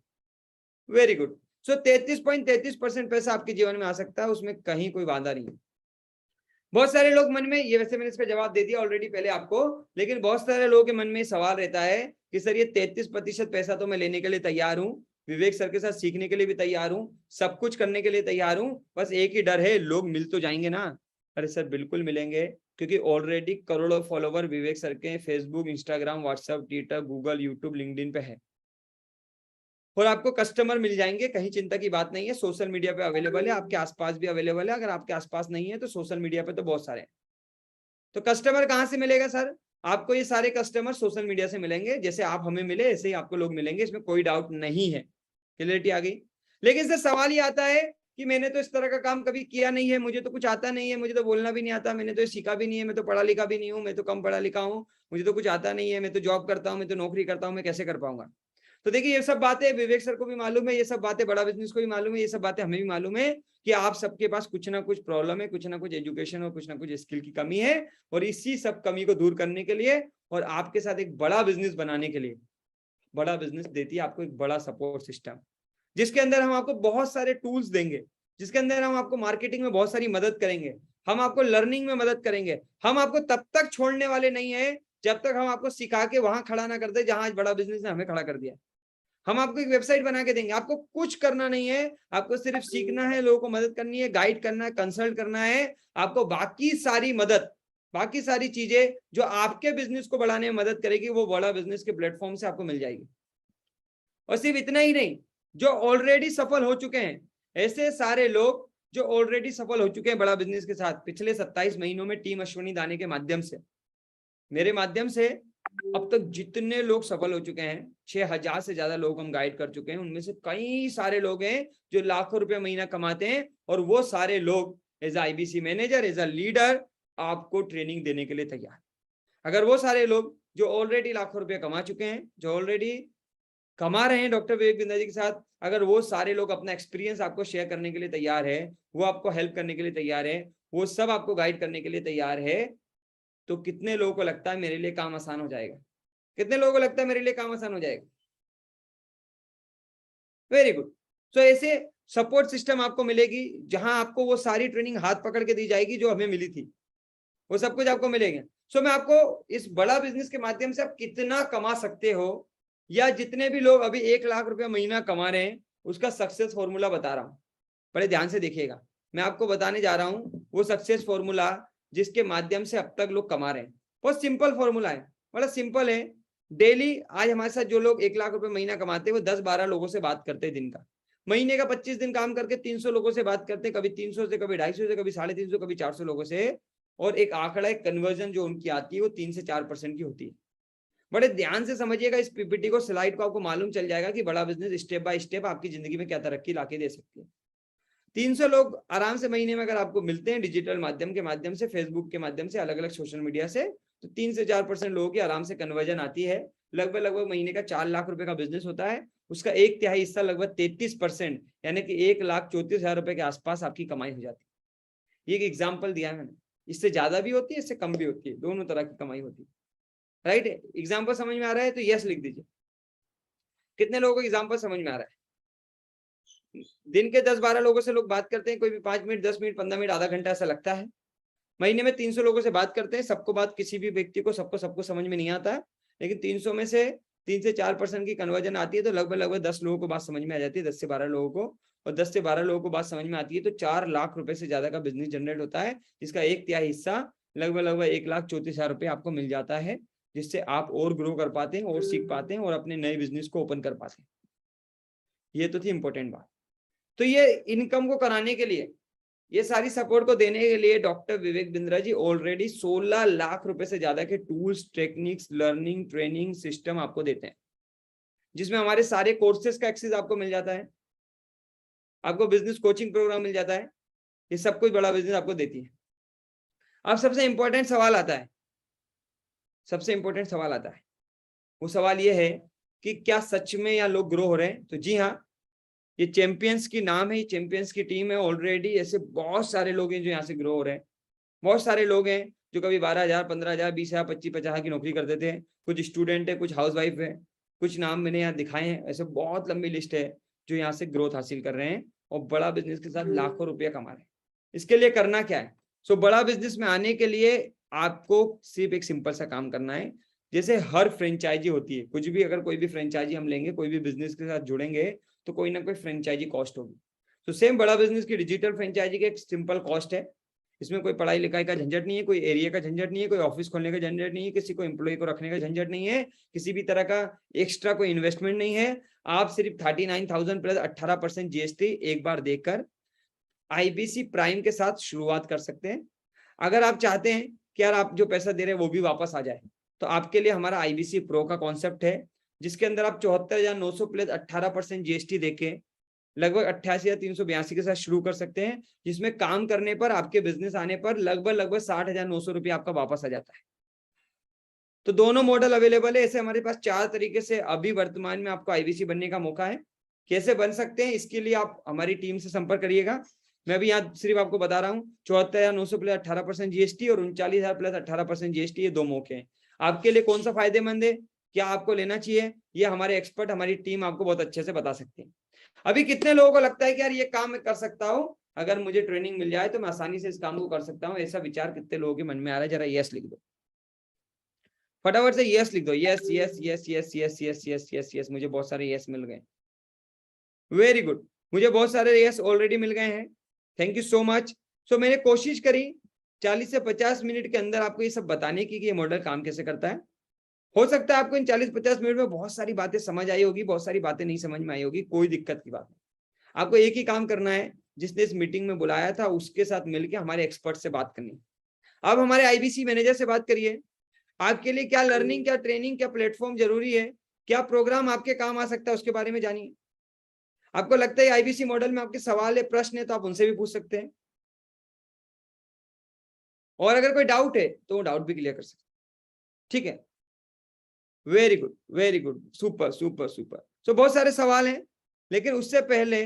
Very good. सो 33.33% पैसा आपके जीवन में आ सकता है, उसमें कहीं कोई वादा नहीं है। बहुत सारे लोग मन में, ये वैसे मैंने इसका जवाब दे दिया ऑलरेडी पहले आपको, लेकिन बहुत सारे लोगों के मन में सवाल रहता है कि सर ये 33% पैसा तो मैं लेने के लिए तैयार हूं, विवेक सर के साथ सीखने के लिए भी तैयार हूं, सब कुछ करने के लिए तैयार हूं, बस एक ही डर है, लोग मिल तो जाएंगे ना? अरे सर बिल्कुल मिलेंगे, क्योंकि ऑलरेडी करोड़ों फॉलोवर विवेक सर के Facebook, Instagram, WhatsApp, Twitter, Google, YouTube, LinkedIn पे है, और आपको कस्टमर मिल जाएंगे, कहीं चिंता की बात नहीं है। सोशल मीडिया पे अवेलेबल है, आपके आसपास भी अवेलेबल है, अगर आपके आसपास नहीं है तो सोशल मीडिया पे तो बहुत सारे हैं। तो कस्टमर कहां से मिलेगा सर? आपको ये सारे कस्टमर सोशल मीडिया से मिलेंगे, जैसे आप हमें मिले ऐसे ही आपको लोग मिलेंगे, इसमें कोई डाउट नहीं है। क्लियरिटी आ गई? लेकिन सर सवाल ये आता है कि मैंने तो इस तरह का काम कभी किया नहीं है, मुझे तो कुछ आता नहीं है, मुझे तो बोलना भी नहीं आता, मैंने तो सीखा भी नहीं है, मैं तो पढ़ा लिखा भी नहीं हूँ, मैं तो कम पढ़ा लिखा हूँ, मुझे तो कुछ आता नहीं है, मैं तो जॉब करता हूँ, मैं तो नौकरी करता हूँ, मैं कैसे कर पाऊंगा? तो देखिए ये सब बातें विवेक सर को भी मालूम है, ये सब बातें बड़ा बिजनेस को भी मालूम है, ये सब बातें हमें भी मालूम है कि आप सबके पास कुछ ना कुछ प्रॉब्लम है, कुछ ना कुछ एजुकेशन और कुछ ना कुछ स्किल की कमी है, और इसी सब कमी को दूर करने के लिए और आपके साथ एक बड़ा बिजनेस बनाने के लिए, बड़ा बिजनेस देती है आपको एक बड़ा सपोर्ट सिस्टम, जिसके अंदर हम आपको बहुत सारे टूल्स देंगे, जिसके अंदर हम आपको मार्केटिंग में बहुत सारी मदद करेंगे, हम आपको लर्निंग में मदद करेंगे। हम आपको तब तक छोड़ने वाले नहीं है जब तक हम आपको सिखा के वहां खड़ा ना कर दे जहां आज बड़ा बिजनेस ने हमें खड़ा कर दिया। हम आपको एक वेबसाइट बना के देंगे, आपको कुछ करना नहीं है, आपको सिर्फ सीखना है, लोगों को मदद करनी है, गाइड करना है, कंसल्ट करना है। आपको बाकी सारी मदद, बाकी सारी चीजें जो आपके बिजनेस को बढ़ाने में मदद करेगी, वो बड़ा बिजनेस के प्लेटफॉर्म से आपको मिल जाएगी। और सिर्फ इतना ही नहीं, जो ऑलरेडी सफल हो चुके हैं, ऐसे सारे लोग जो ऑलरेडी सफल हो चुके हैं बड़ा बिजनेस के साथ, पिछले 27 महीनों में टीम अश्विनी दाने के माध्यम से, मेरे माध्यम से अब तक जितने लोग सफल हो चुके हैं, 6,000 से ज्यादा लोग हम गाइड कर चुके हैं, उनमें से कई सारे लोग हैं जो लाखों रुपए महीना कमाते हैं, और वो सारे लोग as IBC manager, as a leader आपको ट्रेनिंग देने के लिए तैयार। अगर वो सारे लोग जो ऑलरेडी लाखों रुपए कमा चुके हैं, जो ऑलरेडी कमा रहे हैं डॉक्टर विवेक बिंद्रा जी के साथ, अगर वो सारे लोग अपना एक्सपीरियंस आपको शेयर करने के लिए तैयार है, वो आपको हेल्प करने के लिए तैयार है, वो सब आपको गाइड करने के लिए तैयार है, तो कितने लोगों को लगता है मेरे लिए काम आसान हो जाएगा? कितने लोगों को लगता है मेरे लिए काम आसान हो जाएगा? Very good. सो ऐसे सपोर्ट सिस्टम आपको मिलेगी, जहां आपको वो सारी ट्रेनिंग हाथ पकड़ के दी जाएगी जो हमें मिली थी, वो सब कुछ आपको मिलेगा। सो मैं आपको इस बड़ा बिजनेस के माध्यम से आप कितना कमा सकते हो, या जितने भी लोग अभी 1 लाख रुपया महीना कमा रहे हैं, उसका सक्सेस फॉर्मूला बता रहा हूं, बड़े ध्यान से देखिएगा। मैं आपको बताने जा रहा हूं वो सक्सेस फॉर्मूला जिसके माध्यम से अब तक लोग कमा रहे हैं। बहुत सिंपल फॉर्मूला है, बड़ा सिंपल है। डेली आज हमारे साथ जो लोग 1 लाख रुपए महीना कमाते हैं, वो 10-12 लोगों से बात करते हैं दिन का। महीने का 25 दिन काम करके 300 लोगों से बात करते हैं, कभी 300 से, कभी 250 से, कभी 350, कभी 400 लोगों से, और एक आंकड़ा, एक कन्वर्जन जो उनकी आती है वो 3 से 4% की होती है। बड़े ध्यान से समझिएगा इस पीपीटी को, स्लाइड को, आपको मालूम चल जाएगा कि बड़ा बिजनेस स्टेप बाय स्टेप आपकी जिंदगी में क्या तरक्की लाके दे सकती है। 300 लोग आराम से महीने में अगर आपको मिलते हैं डिजिटल माध्यम के माध्यम से, फेसबुक के माध्यम से, अलग अलग सोशल मीडिया से, तो 3 से 4% लोगों की आराम से कन्वर्जन आती है। लगभग महीने का 4 लाख रुपए का बिजनेस होता है, उसका 1/3 हिस्सा लगभग 33% यानी कि 1,34,000 रुपए के आसपास आपकी कमाई हो जाती है। ये एक एग्जाम्पल दिया है मैंने, इससे ज्यादा भी होती है, इससे कम भी होती है, दोनों तरह की कमाई होती है। राइट, एग्जाम्पल समझ में आ रहा है तो यस लिख दीजिए। कितने लोगों को एग्जाम्पल समझ में आ रहा है? दिन के 10-12 लोगों से लोग बात करते हैं, कोई भी 5 मिनट, 10 मिनट, 15 मिनट, आधा घंटा ऐसा लगता है। महीने में 300 लोगों से बात करते हैं, सबको बात किसी भी व्यक्ति को सबको समझ में नहीं आता है, लेकिन 300 में से 3 से 4% की कन्वर्जन आती है, तो लगभग 10 लोगों को बात समझ में आ जाती है, 10 से 12 लोगों को, और 10 से 12 लोगों को बात समझ में आती है तो 4 लाख रुपए से ज्यादा का बिजनेस जनरेट होता है, जिसका 1/3 हिस्सा लगभग 1,34,000 रुपए आपको मिल जाता है, जिससे आप और ग्रो कर पाते हैं, और सीख पाते हैं, और अपने नए बिजनेस को ओपन कर पाते हैं। ये तो थी इंपॉर्टेंट बात। तो ये इनकम को कराने के लिए, ये सारी सपोर्ट को देने के लिए डॉक्टर विवेक बिंद्रा जी ऑलरेडी 16 लाख रुपए से ज्यादा के tools, techniques, learning, training system आपको देते हैं, जिसमें हमारे सारे कोर्सेज का एक्सेस आपको मिल जाता है, आपको बिजनेस कोचिंग प्रोग्राम मिल जाता है, ये सब कुछ बड़ा बिजनेस आपको देती है। अब सबसे इंपॉर्टेंट सवाल आता है, वो सवाल ये है कि क्या सच में यहाँ लोग ग्रो हो रहे हैं? तो जी हाँ, ये चैंपियंस की नाम है, ये चैंपियंस की टीम है। ऑलरेडी ऐसे बहुत सारे लोग हैं जो यहाँ से ग्रो हो रहे हैं। बहुत सारे लोग हैं जो कभी 12,000, 15,000, 20,000, 25,000 की नौकरी करते थे, कुछ स्टूडेंट है, कुछ हाउस वाइफ है, कुछ नाम मैंने यहाँ दिखाए हैं। ऐसे बहुत लंबी लिस्ट है जो यहाँ से ग्रोथ हासिल कर रहे हैं और बड़ा बिजनेस के साथ लाखों रुपया कमा रहे हैं। इसके लिए करना क्या है? सो बड़ा बिजनेस में आने के लिए आपको सिर्फ एक सिंपल सा काम करना है। जैसे हर फ्रेंचाइजी होती है, कुछ भी, अगर कोई भी फ्रेंचाइजी हम लेंगे, कोई भी बिजनेस के साथ जुड़ेंगे, तो कोई ना कोई फ्रेंचाइजी कॉस्ट होगी। तो सेम बड़ा बिजनेस की डिजिटल फ्रेंचाइजी की एक सिंपल कॉस्ट है। इसमें कोई पढ़ाई लिखाई का झंझट नहीं है, कोई एरिया का झंझट नहीं है, कोई ऑफिस खोलने का झंझट नहीं है, किसी को एम्प्लॉय को रखने का झंझट नहीं है, किसी भी तरह का एक्स्ट्रा कोई इन्वेस्टमेंट नहीं है। आप सिर्फ 39,000 प्लस 18% जीएसटी एक बार देकर आईबीसी प्राइम के साथ शुरुआत कर सकते हैं। अगर आप चाहते हैं कि यार आप जो पैसा दे रहे हैं वो भी वापस आ जाए, तो आपके लिए हमारा आईबीसी प्रो का कॉन्सेप्ट है, जिसके अंदर आप 74,900 प्लस 18% जीएसटी देके लगभग 88,382 के साथ शुरू कर सकते हैं, जिसमें काम करने पर, आपके बिजनेस आने पर लगभग 60,900 रुपये आपका वापस आ जाता है। तो दोनों मॉडल अवेलेबल है। ऐसे हमारे पास 4 तरीके से अभी वर्तमान में आपको आईबीसी बनने का मौका है। कैसे बन सकते हैं, इसके लिए आप हमारी टीम से संपर्क करिएगा। मैं भी यहाँ सिर्फ आपको बता रहा हूँ, 74,900 प्लस 18% जीएसटी और 39,000 प्लस 18% जीएसटी, ये 2 मौके हैं। आपके लिए कौन सा फायदेमंद है, क्या आपको लेना चाहिए, ये हमारे एक्सपर्ट, हमारी टीम आपको बहुत अच्छे से बता सकती है। अभी कितने लोगों को लगता है कि यार ये काम मैं कर सकता हूँ, अगर मुझे ट्रेनिंग मिल जाए तो मैं आसानी से इस काम को कर सकता हूँ, ऐसा विचार कितने लोगों के मन में आ रहा है? जरा यस लिख दो, फटाफट से यस लिख दो। Yes yes yes yes yes yes yes yes yes, मुझे बहुत सारे यस मिल गए। वेरी गुड, मुझे बहुत सारे यस ऑलरेडी मिल गए हैं। Thank you so much. So मैंने कोशिश करी 40 से 50 मिनट के अंदर आपको ये सब बताने की कि ये मॉडल काम कैसे करता है। हो सकता है आपको इन 40-50 मिनट में बहुत सारी बातें समझ आई होगी, बहुत सारी बातें नहीं समझ में आई होगी, कोई दिक्कत की बात नहीं। आपको एक ही काम करना है, जिसने इस मीटिंग में बुलाया था उसके साथ मिलकर हमारे एक्सपर्ट से बात करनी। अब हमारे आईबीसी मैनेजर से बात करिए, आपके लिए क्या लर्निंग, क्या ट्रेनिंग, क्या प्लेटफॉर्म जरूरी है, क्या प्रोग्राम आपके काम आ सकता है, उसके बारे में जानिए। आपको लगता है आईबीसी मॉडल में आपके सवाल है, प्रश्न है, तो आप उनसे भी पूछ सकते हैं, और अगर कोई डाउट है तो वो डाउट भी क्लियर कर सकते हैं। ठीक है, very good, very good, super super super. So बहुत सारे सवाल हैं, लेकिन उससे पहले,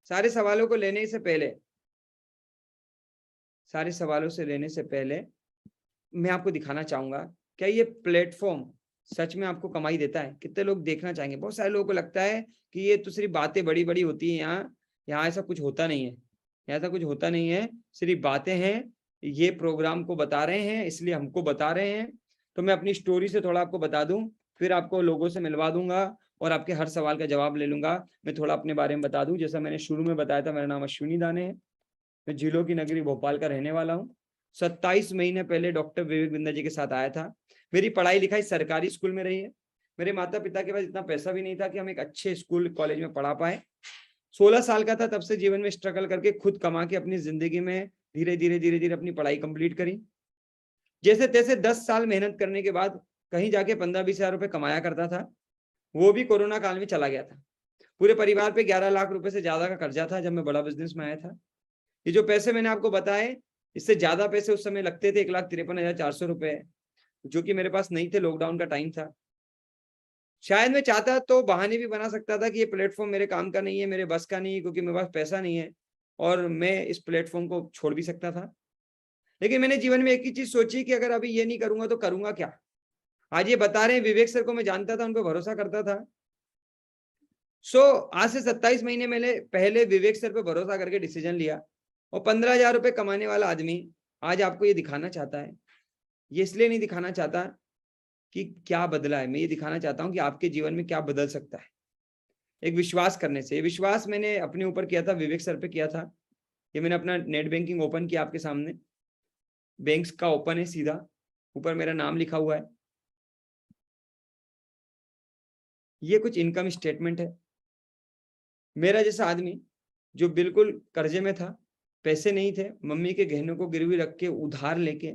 सारे सवालों को लेने से पहले, सारे सवालों से लेने से पहले मैं आपको दिखाना चाहूंगा, क्या ये प्लेटफॉर्म सच में आपको कमाई देता है? कितने लोग देखना चाहेंगे? बहुत सारे लोगों को लगता है कि ये तो सिर्फ बातें बड़ी बड़ी होती है, यहाँ ऐसा कुछ होता नहीं है, ऐसा कुछ होता नहीं है, सिर्फ बातें हैं। ये प्रोग्राम को बता रहे हैं, इसलिए हमको बता रहे हैं। तो मैं अपनी स्टोरी से थोड़ा आपको बता दूं, फिर आपको लोगों से मिलवा दूंगा और आपके हर सवाल का जवाब ले लूंगा। मैं थोड़ा अपने बारे में बता दूं, जैसा मैंने शुरू में बताया था, मेरा नाम अश्विनी दाने है, मैं झीलों की नगरी भोपाल का रहने वाला हूँ। 27 महीने पहले डॉक्टर विवेक बिंद्रा जी के साथ आया था। मेरी पढ़ाई लिखाई सरकारी स्कूल में रही है। मेरे माता पिता के पास इतना पैसा भी नहीं था कि हम एक अच्छे स्कूल कॉलेज में पढ़ा पाए। 16 साल का था तब से जीवन में स्ट्रगल करके खुद कमा के अपनी जिंदगी में धीरे धीरे अपनी पढ़ाई कंप्लीट करी। जैसे तैसे 10 साल मेहनत करने के बाद कहीं जाके 15-20 हजार रुपए कमाया करता था, वो भी कोरोना काल में चला गया था। पूरे परिवार पे 11 लाख रुपए से ज्यादा का कर्जा था जब मैं बड़ा बिजनेस में आया था। ये जो पैसे मैंने आपको बताए, इससे ज्यादा पैसे उस समय लगते थे, 1,53,400 रुपए, जो कि मेरे पास नहीं थे। लॉकडाउन का टाइम था। शायद मैं चाहता तो बहाने भी बना सकता था कि ये प्लेटफॉर्म मेरे काम का नहीं है, मेरे बस का नहीं है, क्योंकि मेरे पास पैसा नहीं है, और मैं इस प्लेटफॉर्म को छोड़ भी सकता था। लेकिन मैंने जीवन में एक ही चीज सोची कि अगर अभी ये नहीं करूंगा तो करूंगा क्या। आज ये बता रहे हैं, विवेक सर को मैं जानता था, उन पर भरोसा करता था। आज से 27 महीने मैंने पहले विवेक सर पे भरोसा करके डिसीजन लिया, और 15,000 रुपए कमाने वाला आदमी आज आपको ये दिखाना चाहता है। ये इसलिए नहीं दिखाना चाहता कि क्या बदला है, मैं ये दिखाना चाहता हूं कि आपके जीवन में क्या बदल सकता है एक विश्वास करने से। विश्वास मैंने अपने ऊपर किया था, विवेक सर पे किया था। ये मैंने अपना नेट बैंकिंग ओपन किया आपके सामने, बैंक्स का ओपन है, सीधा ऊपर मेरा नाम लिखा हुआ है। ये कुछ इनकम स्टेटमेंट है। मेरा जैसा आदमी जो बिल्कुल कर्जे में था, पैसे नहीं थे, मम्मी के गहनों को गिरवी रख के उधार लेके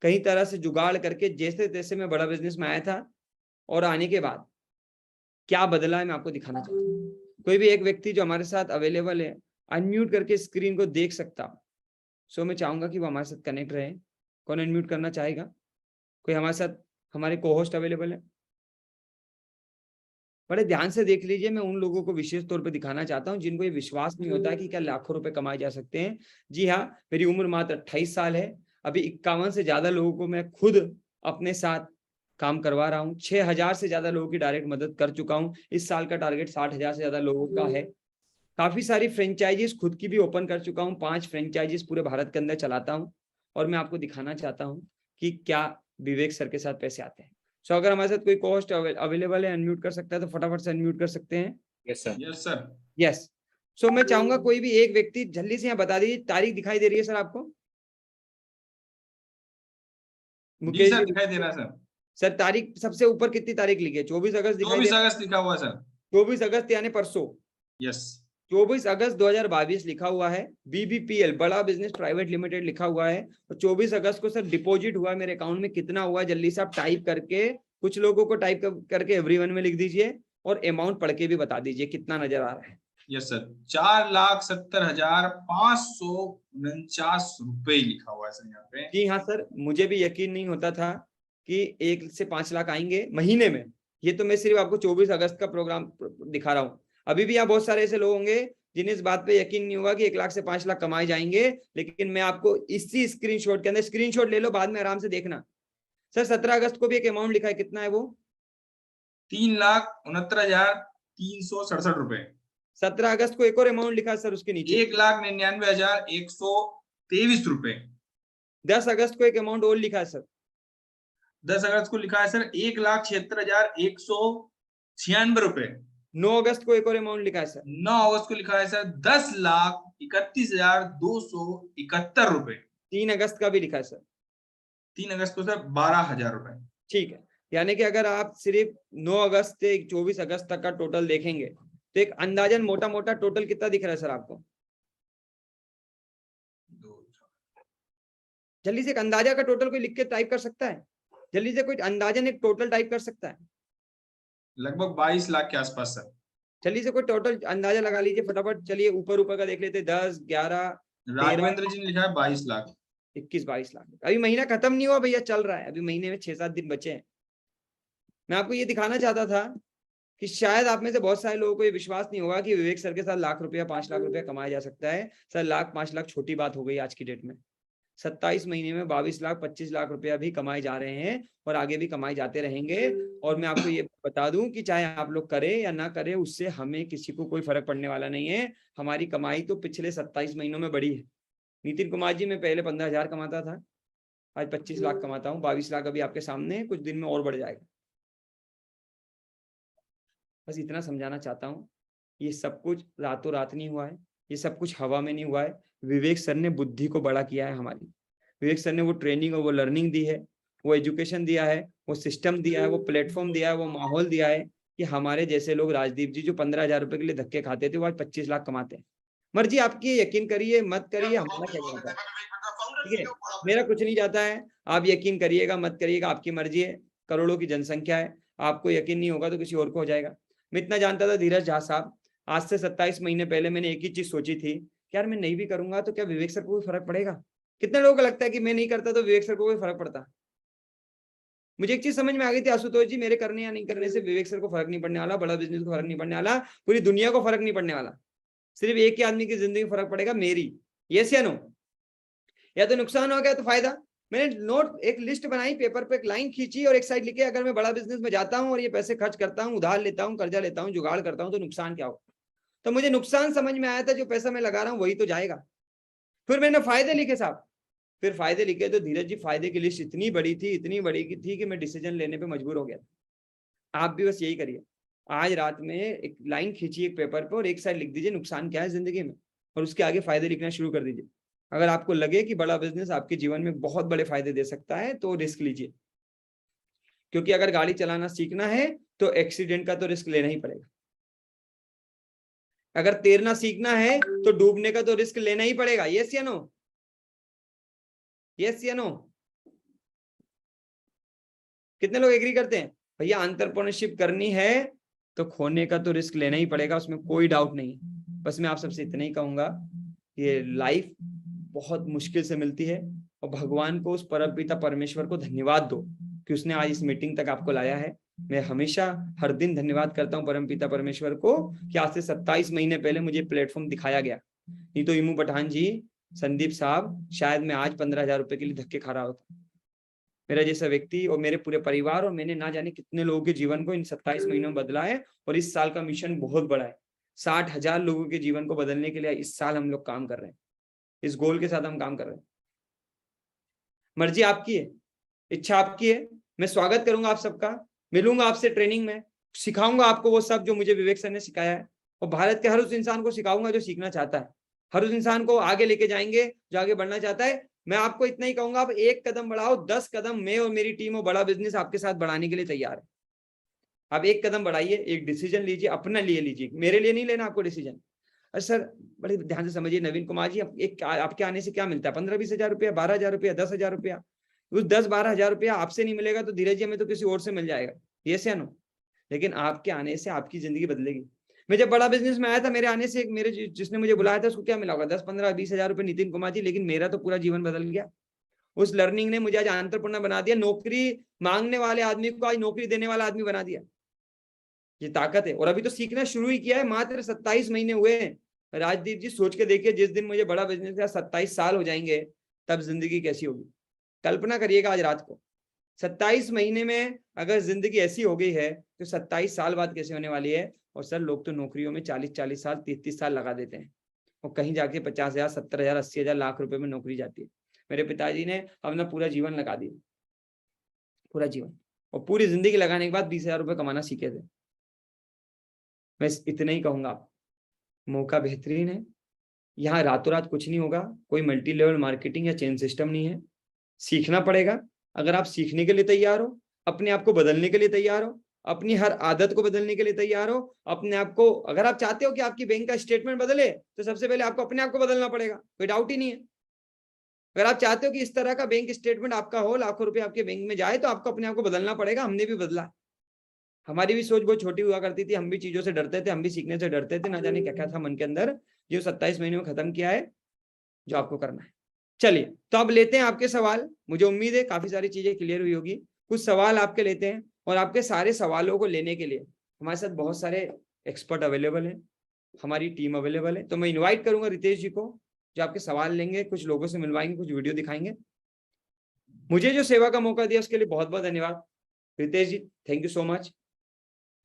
कई तरह से जुगाड़ करके जैसे तैसे मैं बड़ा बिजनेस में आया था, और आने के बाद क्या बदला है मैं आपको दिखाना चाहता हूँ। कोई भी एक व्यक्ति जो हमारे साथ अवेलेबल है, अनम्यूट करके स्क्रीन को देख सकता। मैं चाहूंगा कि वो हमारे साथ कनेक्ट रहे। कौन अनम्यूट करना चाहेगा? कोई हमारे साथ, हमारे को होस्ट अवेलेबल है? बड़े ध्यान से देख लीजिए, मैं उन लोगों को विशेष तौर पे दिखाना चाहता हूं जिनको ये विश्वास नहीं होता कि क्या लाखों रुपए कमाए जा सकते हैं। जी हाँ, मेरी उम्र मात्र 28 साल है। अभी 51 से ज्यादा लोगों को मैं खुद अपने साथ काम करवा रहा हूँ। 6,000 से ज्यादा लोगों की डायरेक्ट मदद कर चुका हूँ। इस साल का टारगेट 60,000 से ज्यादा लोगों का है। काफी सारी फ्रेंचाइजीज खुद की भी ओपन कर चुका हूँ। 5 फ्रेंचाइजीज पूरे भारत के अंदर चलाता हूँ, और मैं आपको दिखाना चाहता हूँ कि क्या विवेक सर के साथ पैसे आते हैं। अगर हमारे साथ कोई कोस्ट अवेलेबल है, अनम्यूट कर सकता है तो फटाफट से अनम्यूट कर सकते हैं। Yes sir. Yes sir. Yes. मैं चाहूंगा कोई भी एक व्यक्ति जल्दी से यहाँ बता दीजिए, तारीख दिखाई दे रही है सर आपको? मुकेश सर दिखाई दे रहा है सर। सर तारीख सबसे ऊपर कितनी तारीख लिखी है? 24 अगस्त दिखाई दे 24 अगस्त लिखा हुआ सर। 24 अगस्त यानी परसों। यस। 24 अगस्त 2022 लिखा हुआ है। BBPL बड़ा बिजनेस प्राइवेट लिमिटेड लिखा हुआ है, और 24 अगस्त को सर डिपॉजिट हुआ मेरे अकाउंट में। कितना हुआ जल्दी से आप टाइप करके, कुछ लोगों को टाइप करके एवरीवन में लिख दीजिए, और अमाउंट पढ़ के भी बता दीजिए कितना नजर आ रहा है। यस सर, 4,70,549 रुपए लिखा हुआ है सर यहाँ पे। जी हाँ सर, मुझे भी यकीन नहीं होता था कि 1 से 5 लाख आएंगे महीने में। ये तो मैं सिर्फ आपको 24 अगस्त का प्रोग्राम दिखा रहा हूँ। अभी भी यहाँ बहुत सारे ऐसे लोग होंगे जिन्हें इस बात पे यकीन नहीं होगा कि 1 लाख से 5 लाख कमाए जाएंगे, लेकिन मैं आपको इसी स्क्रीनशॉट के अंदर, स्क्रीनशॉट ले लो बाद में आराम से देखना। सर 17 अगस्त को भी एक अमाउंट लिखा है, कितना है वो? 3,69,367 रुपए। 17 अगस्त को एक और अमाउंट लिखा है सर उसके नीचे, 1,99,123 रुपए। 10 अगस्त को एक अमाउंट और लिखा है सर। 10 अगस्त को लिखा है सर 1,76,196 रुपए। 9 अगस्त को एक और अमाउंट लिखा है सर। 9 अगस्त को लिखा है सर 10,31,271 रुपए। 3 अगस्त का भी लिखा है सर। 3 अगस्त को सर 12,000 रुपए। ठीक है, यानी कि अगर आप सिर्फ 9 अगस्त से 24 अगस्त तक का टोटल देखेंगे तो एक अंदाजन मोटा मोटा टोटल कितना दिख रहा है सर आपको? जल्दी से एक अंदाजा का टोटल कोई लिख के टाइप कर सकता है? जल्दी से कोई अंदाजन एक टोटल टाइप कर सकता है? लगभग 22 लाख के आसपास सर। चलिए से कोई टोटल अंदाजा लगा लीजिए फटाफट। चलिए ऊपर का देख लेते, 10, 11, राघवेंद्र जी ने लिखा है 22 लाख। 21-22 लाख। अभी महीना खत्म नहीं हुआ भैया, चल रहा है। अभी महीने में 6-7 दिन बचे हैं। मैं आपको ये दिखाना चाहता था कि शायद आप में से बहुत सारे लोगों को ये विश्वास नहीं होगा कि विवेक सर के साथ लाख रुपया 5 लाख रुपया कमाया जा सकता है। सर 1,00,000-5 लाख छोटी बात हो गई आज की डेट में। 27 महीने में 22 लाख 25 लाख रुपया भी कमाए जा रहे हैं, और आगे भी कमाए जाते रहेंगे। और मैं आपको ये बता दूं कि चाहे आप लोग करें या ना करें, उससे हमें किसी को कोई फर्क पड़ने वाला नहीं है। हमारी कमाई तो पिछले 27 महीनों में बढ़ी है। नितिन कुमार जी, मैं पहले 15,000 कमाता था, आज 25 लाख कमाता हूँ। 22 लाख अभी आपके सामने है, कुछ दिन में और बढ़ जाएगा। बस इतना समझाना चाहता हूँ। ये सब कुछ रातों रात नहीं हुआ है, ये सब कुछ हवा में नहीं हुआ है। विवेक सर ने बुद्धि को बड़ा किया है हमारी। विवेक सर ने वो ट्रेनिंग और वो लर्निंग दी है, वो एजुकेशन दिया है, वो सिस्टम दिया है, वो प्लेटफॉर्म दिया है, वो माहौल दिया है कि हमारे जैसे लोग, राजदीप जी, जो 15,000 रुपए के लिए धक्के खाते थे वो आज 25 लाख कमाते हैं। मर्जी आपकी, यकीन करिए मत करिए, हमारा क्या जाता है, ठीक है, मेरा कुछ नहीं जाता है। आप यकीन करिएगा मत करिएगा, आपकी मर्जी है। करोड़ों की जनसंख्या है, आपको यकीन नहीं होगा तो किसी और को हो जाएगा। मैं इतना जानता था धीरज झा साहब, आज से 27 महीने पहले मैंने एक ही चीज सोची थी कि यार मैं नहीं भी करूंगा तो क्या विवेक सर को कोई फर्क पड़ेगा। कितने लोगों को लगता है कि मैं नहीं करता तो विवेक सर को कोई फर्क पड़ता। मुझे एक चीज समझ में आ गई थी आशुतोष जी, मेरे करने या नहीं करने से विवेक सर को फर्क नहीं पड़ने वाला, बड़ा बिजनेस को फर्क नहीं पड़ने वाला, पूरी दुनिया को फर्क नहीं पड़ने वाला। सिर्फ एक ही आदमी की जिंदगी में फर्क पड़ेगा, मेरी। यस या नो? या तो नुकसान हो गया तो फायदा। मैंने नोट एक लिस्ट बनाई, पेपर पे एक लाइन खींची और एक साइड लिखे, अगर मैं बड़ा बिजनेस में जाता हूँ और ये पैसे खर्च करता हूँ, उधार लेता हूँ, कर्जा लेता हूँ, जुगाड़ करता हूँ, तो नुकसान क्या हो। तो मुझे नुकसान समझ में आया था, जो पैसा मैं लगा रहा हूँ वही तो जाएगा। फिर मैंने फायदे लिखे साहब, फिर फायदे लिखे तो धीरज जी फायदे की लिस्ट इतनी बड़ी थी कि मैं डिसीजन लेने पे मजबूर हो गया था। आप भी बस यही करिए, आज रात में एक लाइन खींचिए एक पेपर पे और एक साइड लिख दीजिए नुकसान क्या है जिंदगी में, और उसके आगे फायदे लिखना शुरू कर दीजिए। अगर आपको लगे कि बड़ा बिजनेस आपके जीवन में बहुत बड़े फायदे दे सकता है तो रिस्क लीजिए, क्योंकि अगर गाड़ी चलाना सीखना है तो एक्सीडेंट का तो रिस्क लेना ही पड़ेगा। अगर तैरना सीखना है तो डूबने का तो रिस्क लेना ही पड़ेगा। यस या नो? यस या नो? कितने लोग एग्री करते हैं? भैया एंटरप्रेन्योरशिप करनी है तो खोने का तो रिस्क लेना ही पड़ेगा, उसमें कोई डाउट नहीं। बस मैं आप सबसे इतना ही कहूंगा, ये लाइफ बहुत मुश्किल से मिलती है, और भगवान को, उस परमपिता परमेश्वर को धन्यवाद दो कि उसने आज इस मीटिंग तक आपको लाया है। मैं हमेशा हर दिन धन्यवाद करता हूँ परमपिता परमेश्वर को कि आज से 27 महीने पहले मुझे प्लेटफॉर्म दिखाया गया। नहीं तो इमू पठान जी, संदीप साहब, शायद मैं आज 15,000 रुपए के लिए धक्के खा रहा होता। मेरा जैसा व्यक्ति और मेरे पूरे परिवार और मैंने ना जाने कितने लोगों के जीवन को इन 27 महीनों में बदला है, और इस साल का मिशन बहुत बड़ा है। 60,000 लोगों के जीवन को बदलने के लिए इस साल हम लोग काम कर रहे हैं, इस गोल के साथ हम काम कर रहे हैं। मर्जी आपकी है, इच्छा आपकी है। मैं स्वागत करूंगा आप सबका, मिलूंगा आपसे ट्रेनिंग में, सिखाऊंगा आपको वो सब जो मुझे विवेक सर ने सिखाया है, और भारत के हर उस इंसान को सिखाऊंगा जो सीखना चाहता है। हर उस इंसान को आगे लेके जाएंगे जो आगे बढ़ना चाहता है। मैं आपको इतना ही कहूंगा, आप एक कदम बढ़ाओ, 10 कदम मैं और मेरी टीम और बड़ा बिजनेस आपके साथ बढ़ाने के लिए तैयार है। आप एक कदम बढ़ाइए, एक डिसीजन लीजिए, अपने लिए लीजिए, मेरे लिए नहीं लेना आपको डिसीजन। अरे सर बड़े ध्यान से समझिए नवीन कुमार जी, एक आपके आने से क्या मिलता है? 15-20 हजार रुपया, 12,000 रुपया, 10,000 रुपया। उस 10-12 हजार रुपया आपसे नहीं मिलेगा तो धीरज जी हमें तो किसी और से मिल जाएगा। ये से नो? लेकिन आपके आने से आपकी जिंदगी बदलेगी। मैं जब बड़ा बिजनेस में आया था, मेरे आने से मेरे जिसने मुझे बुलाया था उसको क्या मिला होगा? 10-15-20 हजार रुपये नितिन कुमार जी, लेकिन मेरा तो पूरा जीवन बदल गया। उस लर्निंग ने मुझे आज एंटरप्रेन्योर बना दिया, नौकरी मांगने वाले आदमी को आज नौकरी देने वाला आदमी बना दिया। ये ताकत है, और अभी तो सीखना शुरू ही किया है, मात्र 27 महीने हुए हैं। राजदीप जी सोच के देखिए, जिस दिन मुझे बड़ा बिजनेस का 27 साल हो जाएंगे तब जिंदगी कैसी होगी। कल्पना करिएगा आज रात को 27 महीने में अगर जिंदगी ऐसी हो गई है तो 27 साल बाद कैसे होने वाली है। और सर लोग तो नौकरियों में 40-40 साल, 33 साल लगा देते हैं, और कहीं जाके 50,000, 70,000, 80,000, लाख रुपए में नौकरी जाती है। मेरे पिताजी ने अपना पूरा जीवन लगा दिया, पूरा जीवन, और पूरी जिंदगी लगाने के बाद 20,000 रुपये कमाना सीखे थे। मैं इतना ही कहूंगा, मौका बेहतरीन है, यहाँ रातों रात कुछ नहीं होगा, कोई मल्टी लेवल मार्केटिंग या चेन सिस्टम नहीं है। सीखना पड़ेगा। अगर आप सीखने के लिए तैयार हो, अपने आप को बदलने के लिए तैयार हो, अपनी हर आदत को बदलने के लिए तैयार हो, अपने आप को, अगर आप चाहते हो कि आपकी बैंक का स्टेटमेंट बदले तो सबसे पहले आपको अपने आप को बदलना पड़ेगा, कोई डाउट ही नहीं है। अगर आप चाहते हो कि इस तरह का बैंक स्टेटमेंट आपका हो, लाखों रुपए आपके बैंक में जाए, तो आपको अपने आप को बदलना पड़ेगा। हमने भी बदला, हमारी भी सोच बहुत छोटी हुआ करती थी, हम भी चीजों से डरते थे, हम भी सीखने से डरते थे, ना जाने क्या क्या था मन के अंदर, जो 27 महीने में खत्म किया है, जो आपको करना है। चलिए तो अब लेते हैं आपके सवाल। मुझे उम्मीद है काफी सारी चीजें क्लियर हुई होगी। कुछ सवाल आपके लेते हैं, और आपके सारे सवालों को लेने के लिए हमारे साथ बहुत सारे एक्सपर्ट अवेलेबल हैं, हमारी टीम अवेलेबल है। तो मैं इन्वाइट करूंगा रितेश जी को, जो आपके सवाल लेंगे, कुछ लोगों से मिलवाएंगे, कुछ वीडियो दिखाएंगे। मुझे जो सेवा का मौका दिया उसके लिए बहुत बहुत धन्यवाद Ritesh ji, thank you so much.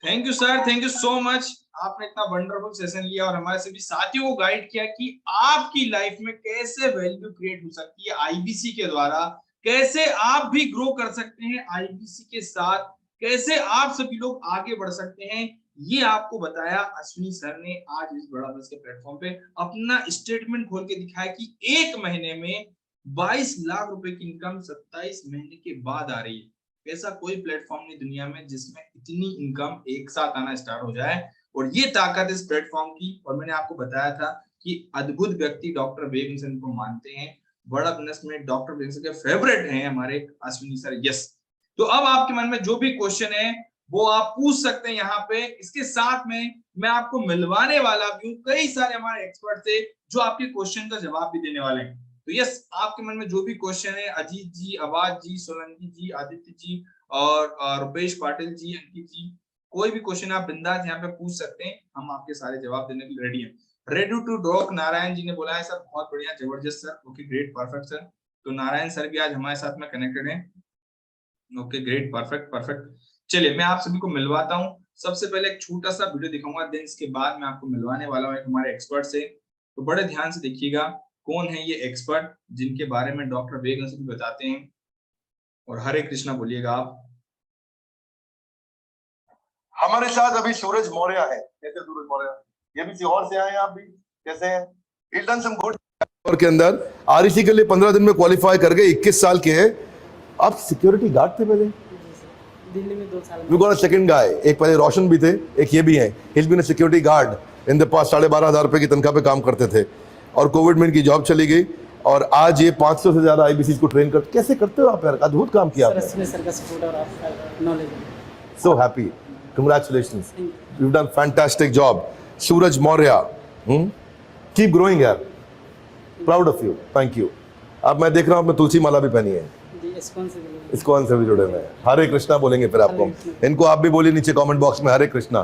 Thank you sir, thank you so much. आपने इतना वंडरफुल सेशन लिया और हमारे सभी साथियों को गाइड किया कि आपकी लाइफ में कैसे वैल्यू क्रिएट हो सकती है आईबीसी के द्वारा, कैसे आप भी ग्रो कर सकते हैं आईबीसी के साथ, कैसे आप सभी लोग आगे बढ़ सकते हैं। ये आपको बताया अश्विनी सर ने आज इस बड़ा बस के प्लेटफॉर्म पे। अपना स्टेटमेंट खोल के दिखाया कि एक महीने में 22 लाख रुपए की इनकम 27 महीने के बाद आ रही है। ऐसा कोई प्लेटफॉर्म नहीं दुनिया में जिसमें इतनी इनकम एक साथ आना स्टार्ट हो जाए, और ये ताकत इस प्लेटफॉर्म की। और मैंने आपको बताया था कि अद्भुत व्यक्ति डॉक्टर विवेक मिशन को मानते हैं, बड़ा बिजनेस में डॉक्टर विवेक मिशन के फेवरेट हैं हमारे अश्विनी सर। यस, तो अब आपके मन में जो भी क्वेश्चन है वो आप पूछ सकते हैं यहाँ पे। इसके साथ में मैं आपको मिलवाने वाला भी हूँ कई सारे हमारे एक्सपर्ट से जो आपके क्वेश्चन का जवाब भी देने वाले हैं। तो यस, आपके मन में जो भी क्वेश्चन है, अजीत जी, आवाज जी, सोलंकी जी, आदित्य जी और रुपेश पाटिल जी, अंकित जी, कोई भी क्वेश्चन आप बिंदास यहाँ पे पूछ सकते हैं, हम आपके सारे जवाब देने के लिए रेडी हैं। Ready to rock Narayan ji ने बोला है सर, बहुत बढ़िया, जबरदस्त sir, okay great perfect sir. तो नारायण सर भी आज हमारे साथ में कनेक्टेड हैं। Okay great perfect perfect. चलिए मैं आप सभी को मिलवाता हूँ। सबसे पहले एक छोटा सा वीडियो दिखाऊंगा, देन इसके बाद मैं आपको मिलवाने वाला हूँ एक हमारे एक्सपर्ट से। तो बड़े ध्यान से देखिएगा कौन है ये एक्सपर्ट जिनके बारे में डॉक्टर विवेक मिशन भी बताते हैं। और हरे कृष्णा बोलिएगा आप। हमारे साथ अभी सूरज मौर्य है। कैसे सूरज मौर्य? ये भी सीहोर से आए हैं, आप भी कैसे हैं? He's done some good और के अंदर आरईसी के लिए 15 दिन में क्वालिफाई कर गए, 21 साल के हैं। आप सिक्योरिटी गार्ड थे पहले? दिल्ली में 2 साल। We got a second guy, एक पहले रोशन भी थे, एक ये भी हैं। He is been a security guard in the past. 12,500 रुपए की तनख्वाह पे काम करते थे और कोविड में इनकी जॉब चली गई और आज ये 500 से ज्यादा आईबीसी को ट्रेन करते। कैसे करते हो आप यार? अद्भुत काम किया आपने। सर का सपोर्ट और आपका knowledge. So happy, congratulations, you done fantastic job. Suraj Maurya, keep growing यार, proud of you, thank you. अब मैं देख रहा हूँ आपने तुलसी माला भी पहनी है, इस्कॉन से भी जुड़े हुए हैं। हरे कृष्णा बोलेंगे फिर आपको, इनको आप भी बोलिए नीचे कमेंट बॉक्स में हरे कृष्णा।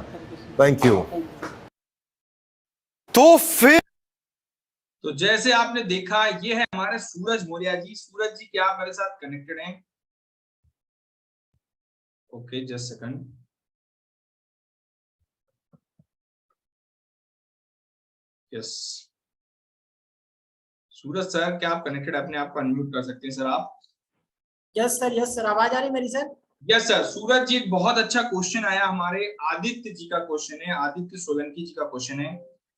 Thank you. तो फिर तो जैसे आपने देखा, ये है हमारे सूरज मौर्य जी। सूरज जी क्या आप मेरे साथ कनेक्टेड हैं? Okay just second. यस सूरज सर, क्या आप कनेक्टेड? अपने आप को अनम्यूट कर सकते हैं सर आप। यस सर, आवाज आ रही मेरी sir? Yes sir. Suraj ji, बहुत अच्छा क्वेश्चन आया हमारे आदित्य जी का क्वेश्चन है, आदित्य सोलंकी जी का क्वेश्चन है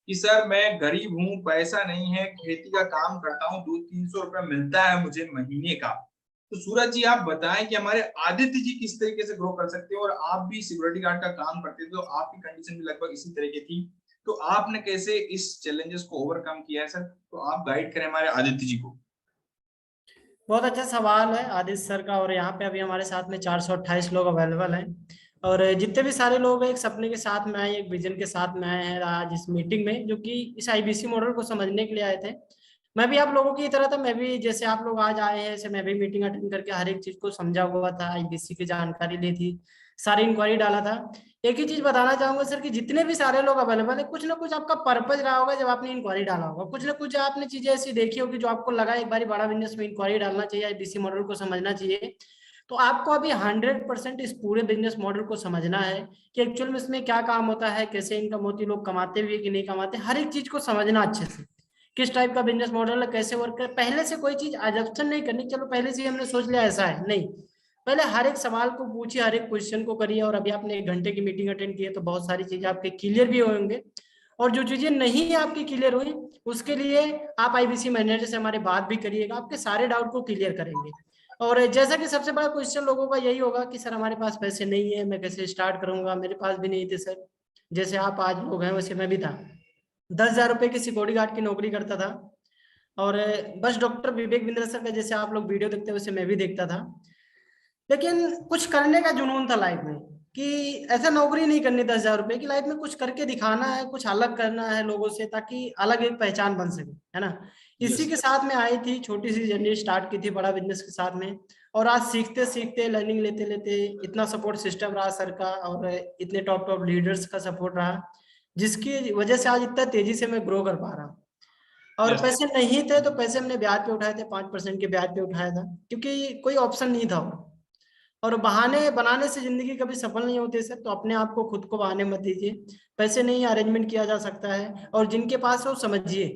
कि सर मैं गरीब हूँ, पैसा नहीं है, खेती का काम करता हूँ, 200-300 रुपया मिलता है मुझे महीने का। तो सूरज जी आप बताएं कि हमारे आदित्य जी किस तरीके से ग्रो कर सकते हो, और आप भी सिक्योरिटी गार्ड का काम करते थे तो आपकी कंडीशन भी लगभग इसी तरह की थी, तो आपने कैसे इस चैलेंजेस को ओवरकम किया है सर? तो आप गाइड करें हमारे आदित्य जी को। बहुत अच्छा सवाल है आदित्य सर का। और यहाँ पे अभी हमारे साथ में 428 लोग अवेलेबल हैं, और जितने भी सारे लोग एक सपने के साथ में आए, एक विजन के साथ में आए हैं आज इस मीटिंग में, जो कि इस आईबीसी मॉडल को समझने के लिए आए थे। मैं भी आप लोगों की तरह था, मैं भी जैसे आप लोग आज आए हैं ऐसे मैं भी मीटिंग अटेंड करके हर एक चीज को समझा हुआ था, आईबीसी की जानकारी ली थी, सारी इंक्वायरी डाला था। एक ही चीज बताना चाहूंगा सर कि जितने भी सारे लोग अवेलेबल है, कुछ ना कुछ आपका पर्पज रहा होगा जब आपने इंक्वायरी डाला होगा, कुछ ना कुछ आपने चीजें ऐसी देखी होगी जो आपको लगा एक बार बड़ा बिजनेस में इंक्वायरी डालना चाहिए, आईबीसी मॉडल को समझना चाहिए। तो आपको अभी 100% इस पूरे बिजनेस मॉडल को समझना है कि एक्चुअल में इसमें क्या काम होता है, कैसे इनकम होती है, लोग कमाते भी है कि नहीं कमाते, हर एक चीज को समझना अच्छे से, किस टाइप का बिजनेस मॉडल है, कैसे वर्क कर। पहले से कोई चीज अजम्पशन नहीं करनी, चलो पहले से हमने सोच लिया ऐसा है, नहीं। पहले हर एक सवाल को पूछिए, हर एक क्वेश्चन को करिए। और अभी आपने 1 घंटे की मीटिंग अटेंड की है तो बहुत सारी चीजें आपके क्लियर भी होंगे, और जो चीजें नहीं आपकी क्लियर हुई उसके लिए आप आईबीसी मैनेजर से हमारे बात भी करिएगा, आपके सारे डाउट को क्लियर करेंगे। और जैसा कि सबसे बड़ा क्वेश्चन लोगों का यही होगा कि सर हमारे पास पैसे नहीं है, मैं कैसे स्टार्ट करूंगा? मेरे पास भी नहीं थे सर, जैसे आप आज लोग हैं वैसे मैं भी था। 10,000 रुपए की सिक्योरिटी गार्ड की नौकरी करता था, और बस डॉक्टर विवेक बिंद्रा सर का जैसे आप लोग वीडियो देखते हैं वैसे मैं भी देखता था। लेकिन कुछ करने का जुनून था लाइफ में कि ऐसा नौकरी नहीं करनी 10,000 रुपए की, लाइफ में कुछ करके दिखाना है, कुछ अलग करना है लोगों से, ताकि अलग एक पहचान बन सके, है ना। इसी के साथ में आई थी, छोटी सी जर्नी स्टार्ट की थी बड़ा बिजनेस के साथ में। और आज सीखते सीखते, लर्निंग लेते लेते इतना सपोर्ट सिस्टम रहा सर का, और इतने टॉप टॉप लीडर्स का सपोर्ट रहा, जिसकी वजह से आज इतना तेजी से मैं ग्रो कर पा रहा हूँ। और पैसे नहीं थे तो पैसे हमने ब्याज पे उठाए थे, 5% के ब्याज पे उठाया था, क्योंकि कोई ऑप्शन नहीं था। और बहाने बनाने से जिंदगी कभी सफल नहीं होती सर, तो अपने आप को खुद को बहाने मत दीजिए। पैसे नहीं अरेंजमेंट किया जा सकता है, और जिनके पास है वो समझिए,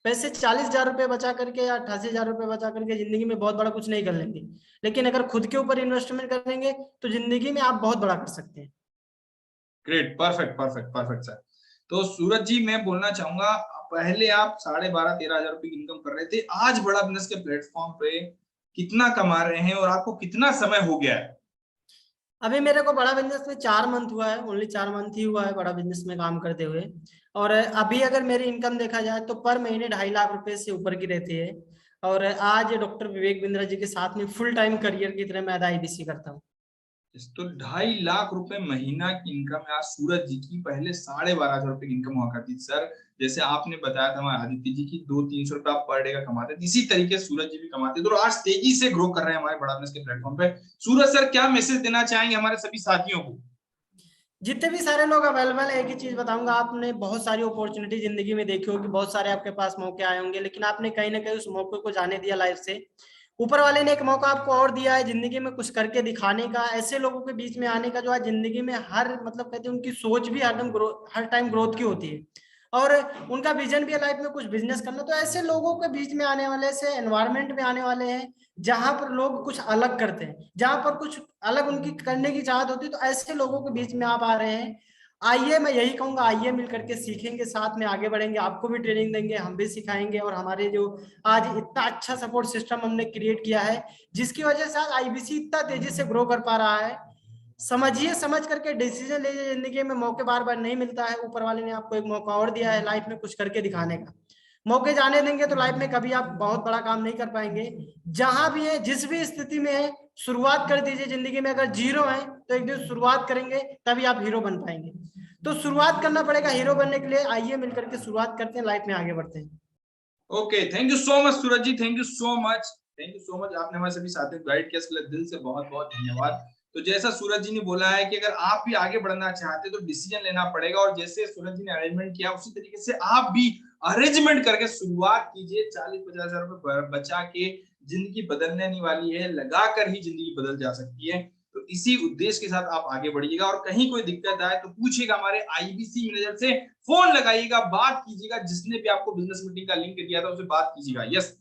पैसे 40,000 रुपए बचा करके या 88,000 रुपए बचा करके जिंदगी में बहुत बड़ा कुछ नहीं कर लेंगे, लेकिन अगर खुद के ऊपर इन्वेस्टमेंट करेंगे तो जिंदगी में आप बहुत बड़ा कर सकते हैं। Great, perfect perfect perfect sir. तो सूरज जी मैं बोलना चाहूंगा, पहले आप 12,500-13,000 रुपए की इनकम कर रहे थे, आज बड़ा बिजनेस के प्लेटफॉर्म पे कितना कमा रहे हैं और आपको कितना समय हो गया है? अभी मेरे को बड़ा बिजनेस में 4 मंथ हुआ है, ओनली 4 मंथ ही हुआ है बड़ा बिजनेस में काम करते हुए। और अभी अगर मेरी इनकम देखा जाए तो पर महीने 2.5 लाख रुपए से ऊपर की रहती है। और आज डॉक्टर विवेक बिंद्रा जी के साथ में फुल टाइम करियर की तरह मैं IBC करता हूँ। तो 2.5 लाख रुपए महीना की इनकम है आज सूरज जी की। पहले 12,500 रुपए की इनकम हुआ करती थी सर। जैसे आपने बताया था हमारे आदित्य जी की 200-300 रुपए आप पर डे का कमाते थे, इसी तरीके से सूरज जी भी कमाते थे और आज तेजी से ग्रो कर रहे हैं हमारे बड़ा बिजनेस के प्लेटफॉर्म पे। सूरज सर क्या मैसेज देना चाहेंगे हमारे सभी साथियों को? जितने भी सारे लोग अवेलेबल है, एक ही चीज बताऊंगा, आपने बहुत सारी अपॉर्चुनिटी जिंदगी में देखी होगी, बहुत सारे आपके पास मौके आए होंगे, लेकिन आपने कहीं ना कहीं उस मौके को जाने दिया लाइफ से। ऊपर वाले ने एक मौका आपको और दिया है जिंदगी में कुछ करके दिखाने का, ऐसे लोगों के बीच में आने का जो आज जिंदगी में हर मतलब कहते हैं उनकी सोच भी हर टाइम ग्रोथ की होती है और उनका विजन भी है लाइफ में कुछ बिजनेस करना। तो ऐसे लोगों के बीच में आने वाले, ऐसे एनवायरनमेंट में आने वाले हैं जहां पर लोग कुछ अलग करते हैं, जहां पर कुछ अलग उनकी करने की चाहत होती है, तो ऐसे लोगों के बीच में आप आ रहे हैं। आइए, मैं यही कहूंगा, आइए मिल करके सीखेंगे, साथ में आगे बढ़ेंगे, आपको भी ट्रेनिंग देंगे, हम भी सिखाएंगे। और हमारे जो आज इतना अच्छा सपोर्ट सिस्टम हमने क्रिएट किया है जिसकी वजह से आज IBC इतना तेजी से ग्रो कर पा रहा है। समझिए, समझ करके डिसीजन लीजिए। जिंदगी में मौके बार बार नहीं मिलता है, ऊपर वाले ने आपको एक मौका और दिया है लाइफ में कुछ करके दिखाने का। मौके जाने देंगे तो लाइफ में कभी आप बहुत बड़ा काम नहीं कर पाएंगे। जहां भी है, जिस भी स्थिति में है, शुरुआत कर दीजिए। जिंदगी में अगर 0 है तो एक दिन शुरुआत करेंगे, तभी आप हीरो बन पाएंगे। तो शुरुआत करना पड़ेगा हीरो बनने के लिए। आइए मिलकर के शुरुआत करते हैं, लाइफ में आगे बढ़ते हैं। Okay, thank you so much Suraj ji, thank you so much, thank you so much. आपने हमारे सभी साथियों को गाइड किया, इसके लिए दिल से बहुत बहुत धन्यवाद। तो जैसा सूरज जी ने बोला है कि अगर आप भी आगे बढ़ना चाहते हैं तो डिसीजन लेना पड़ेगा, और जैसे सूरज जी ने अरेंजमेंट किया उसी तरीके से आप भी अरेंजमेंट करके शुरुआत कीजिए। 40-50 हजार रुपए बचा के जिंदगी बदलने नहीं वाली है, लगाकर ही जिंदगी बदल जा सकती है। तो इसी उद्देश्य के साथ आप आगे बढ़िएगा, और कहीं कोई दिक्कत आए तो पूछिएगा, हमारे IBC मैनेजर से फोन लगाइएगा, बात कीजिएगा। जिसने भी आपको बिजनेस मीटिंग का लिंक दिया था उससे बात कीजिएगा। यस,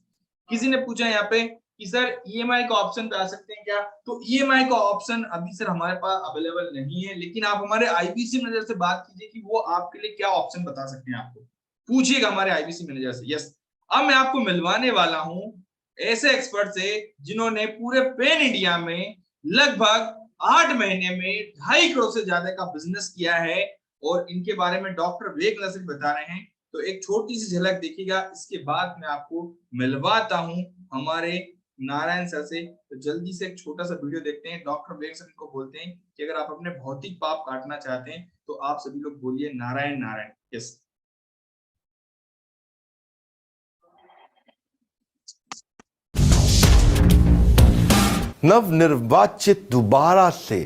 किसी ने पूछा यहाँ पे कि सर EMI का ऑप्शन पे आ सकते हैं क्या? तो EMI का ऑप्शन अभी सर हमारे पास अवेलेबल नहीं है, लेकिन आप हमारे IBC मैनेजर से बात कीजिए कि वो आपके लिए क्या ऑप्शन बता सकते हैं। आपको पूछिएगा हमारे IBC मैनेजर से। यस, अब मैं आपको मिलवाने वाला हूं ऐसे एक्सपर्ट से जिन्होंने पूरे पैन इंडिया में लगभग 8 महीने में 2.5 करोड़ से ज्यादा का बिजनेस किया है, और इनके बारे में डॉक्टर विवेक नसीर बता रहे हैं। तो एक छोटी सी झलक देखिएगा, इसके बाद मैं आपको मिलवाता हूं हमारे नारायण सर से। तो जल्दी से एक छोटा सा वीडियो देखते हैं। डॉक्टर विवेक सर को बोलते हैं कि अगर आप अपने भौतिक पाप काटना चाहते हैं तो आप सभी लोग बोलिए नारायण नारायण। यस, नवनिर्वाचित दोबारा से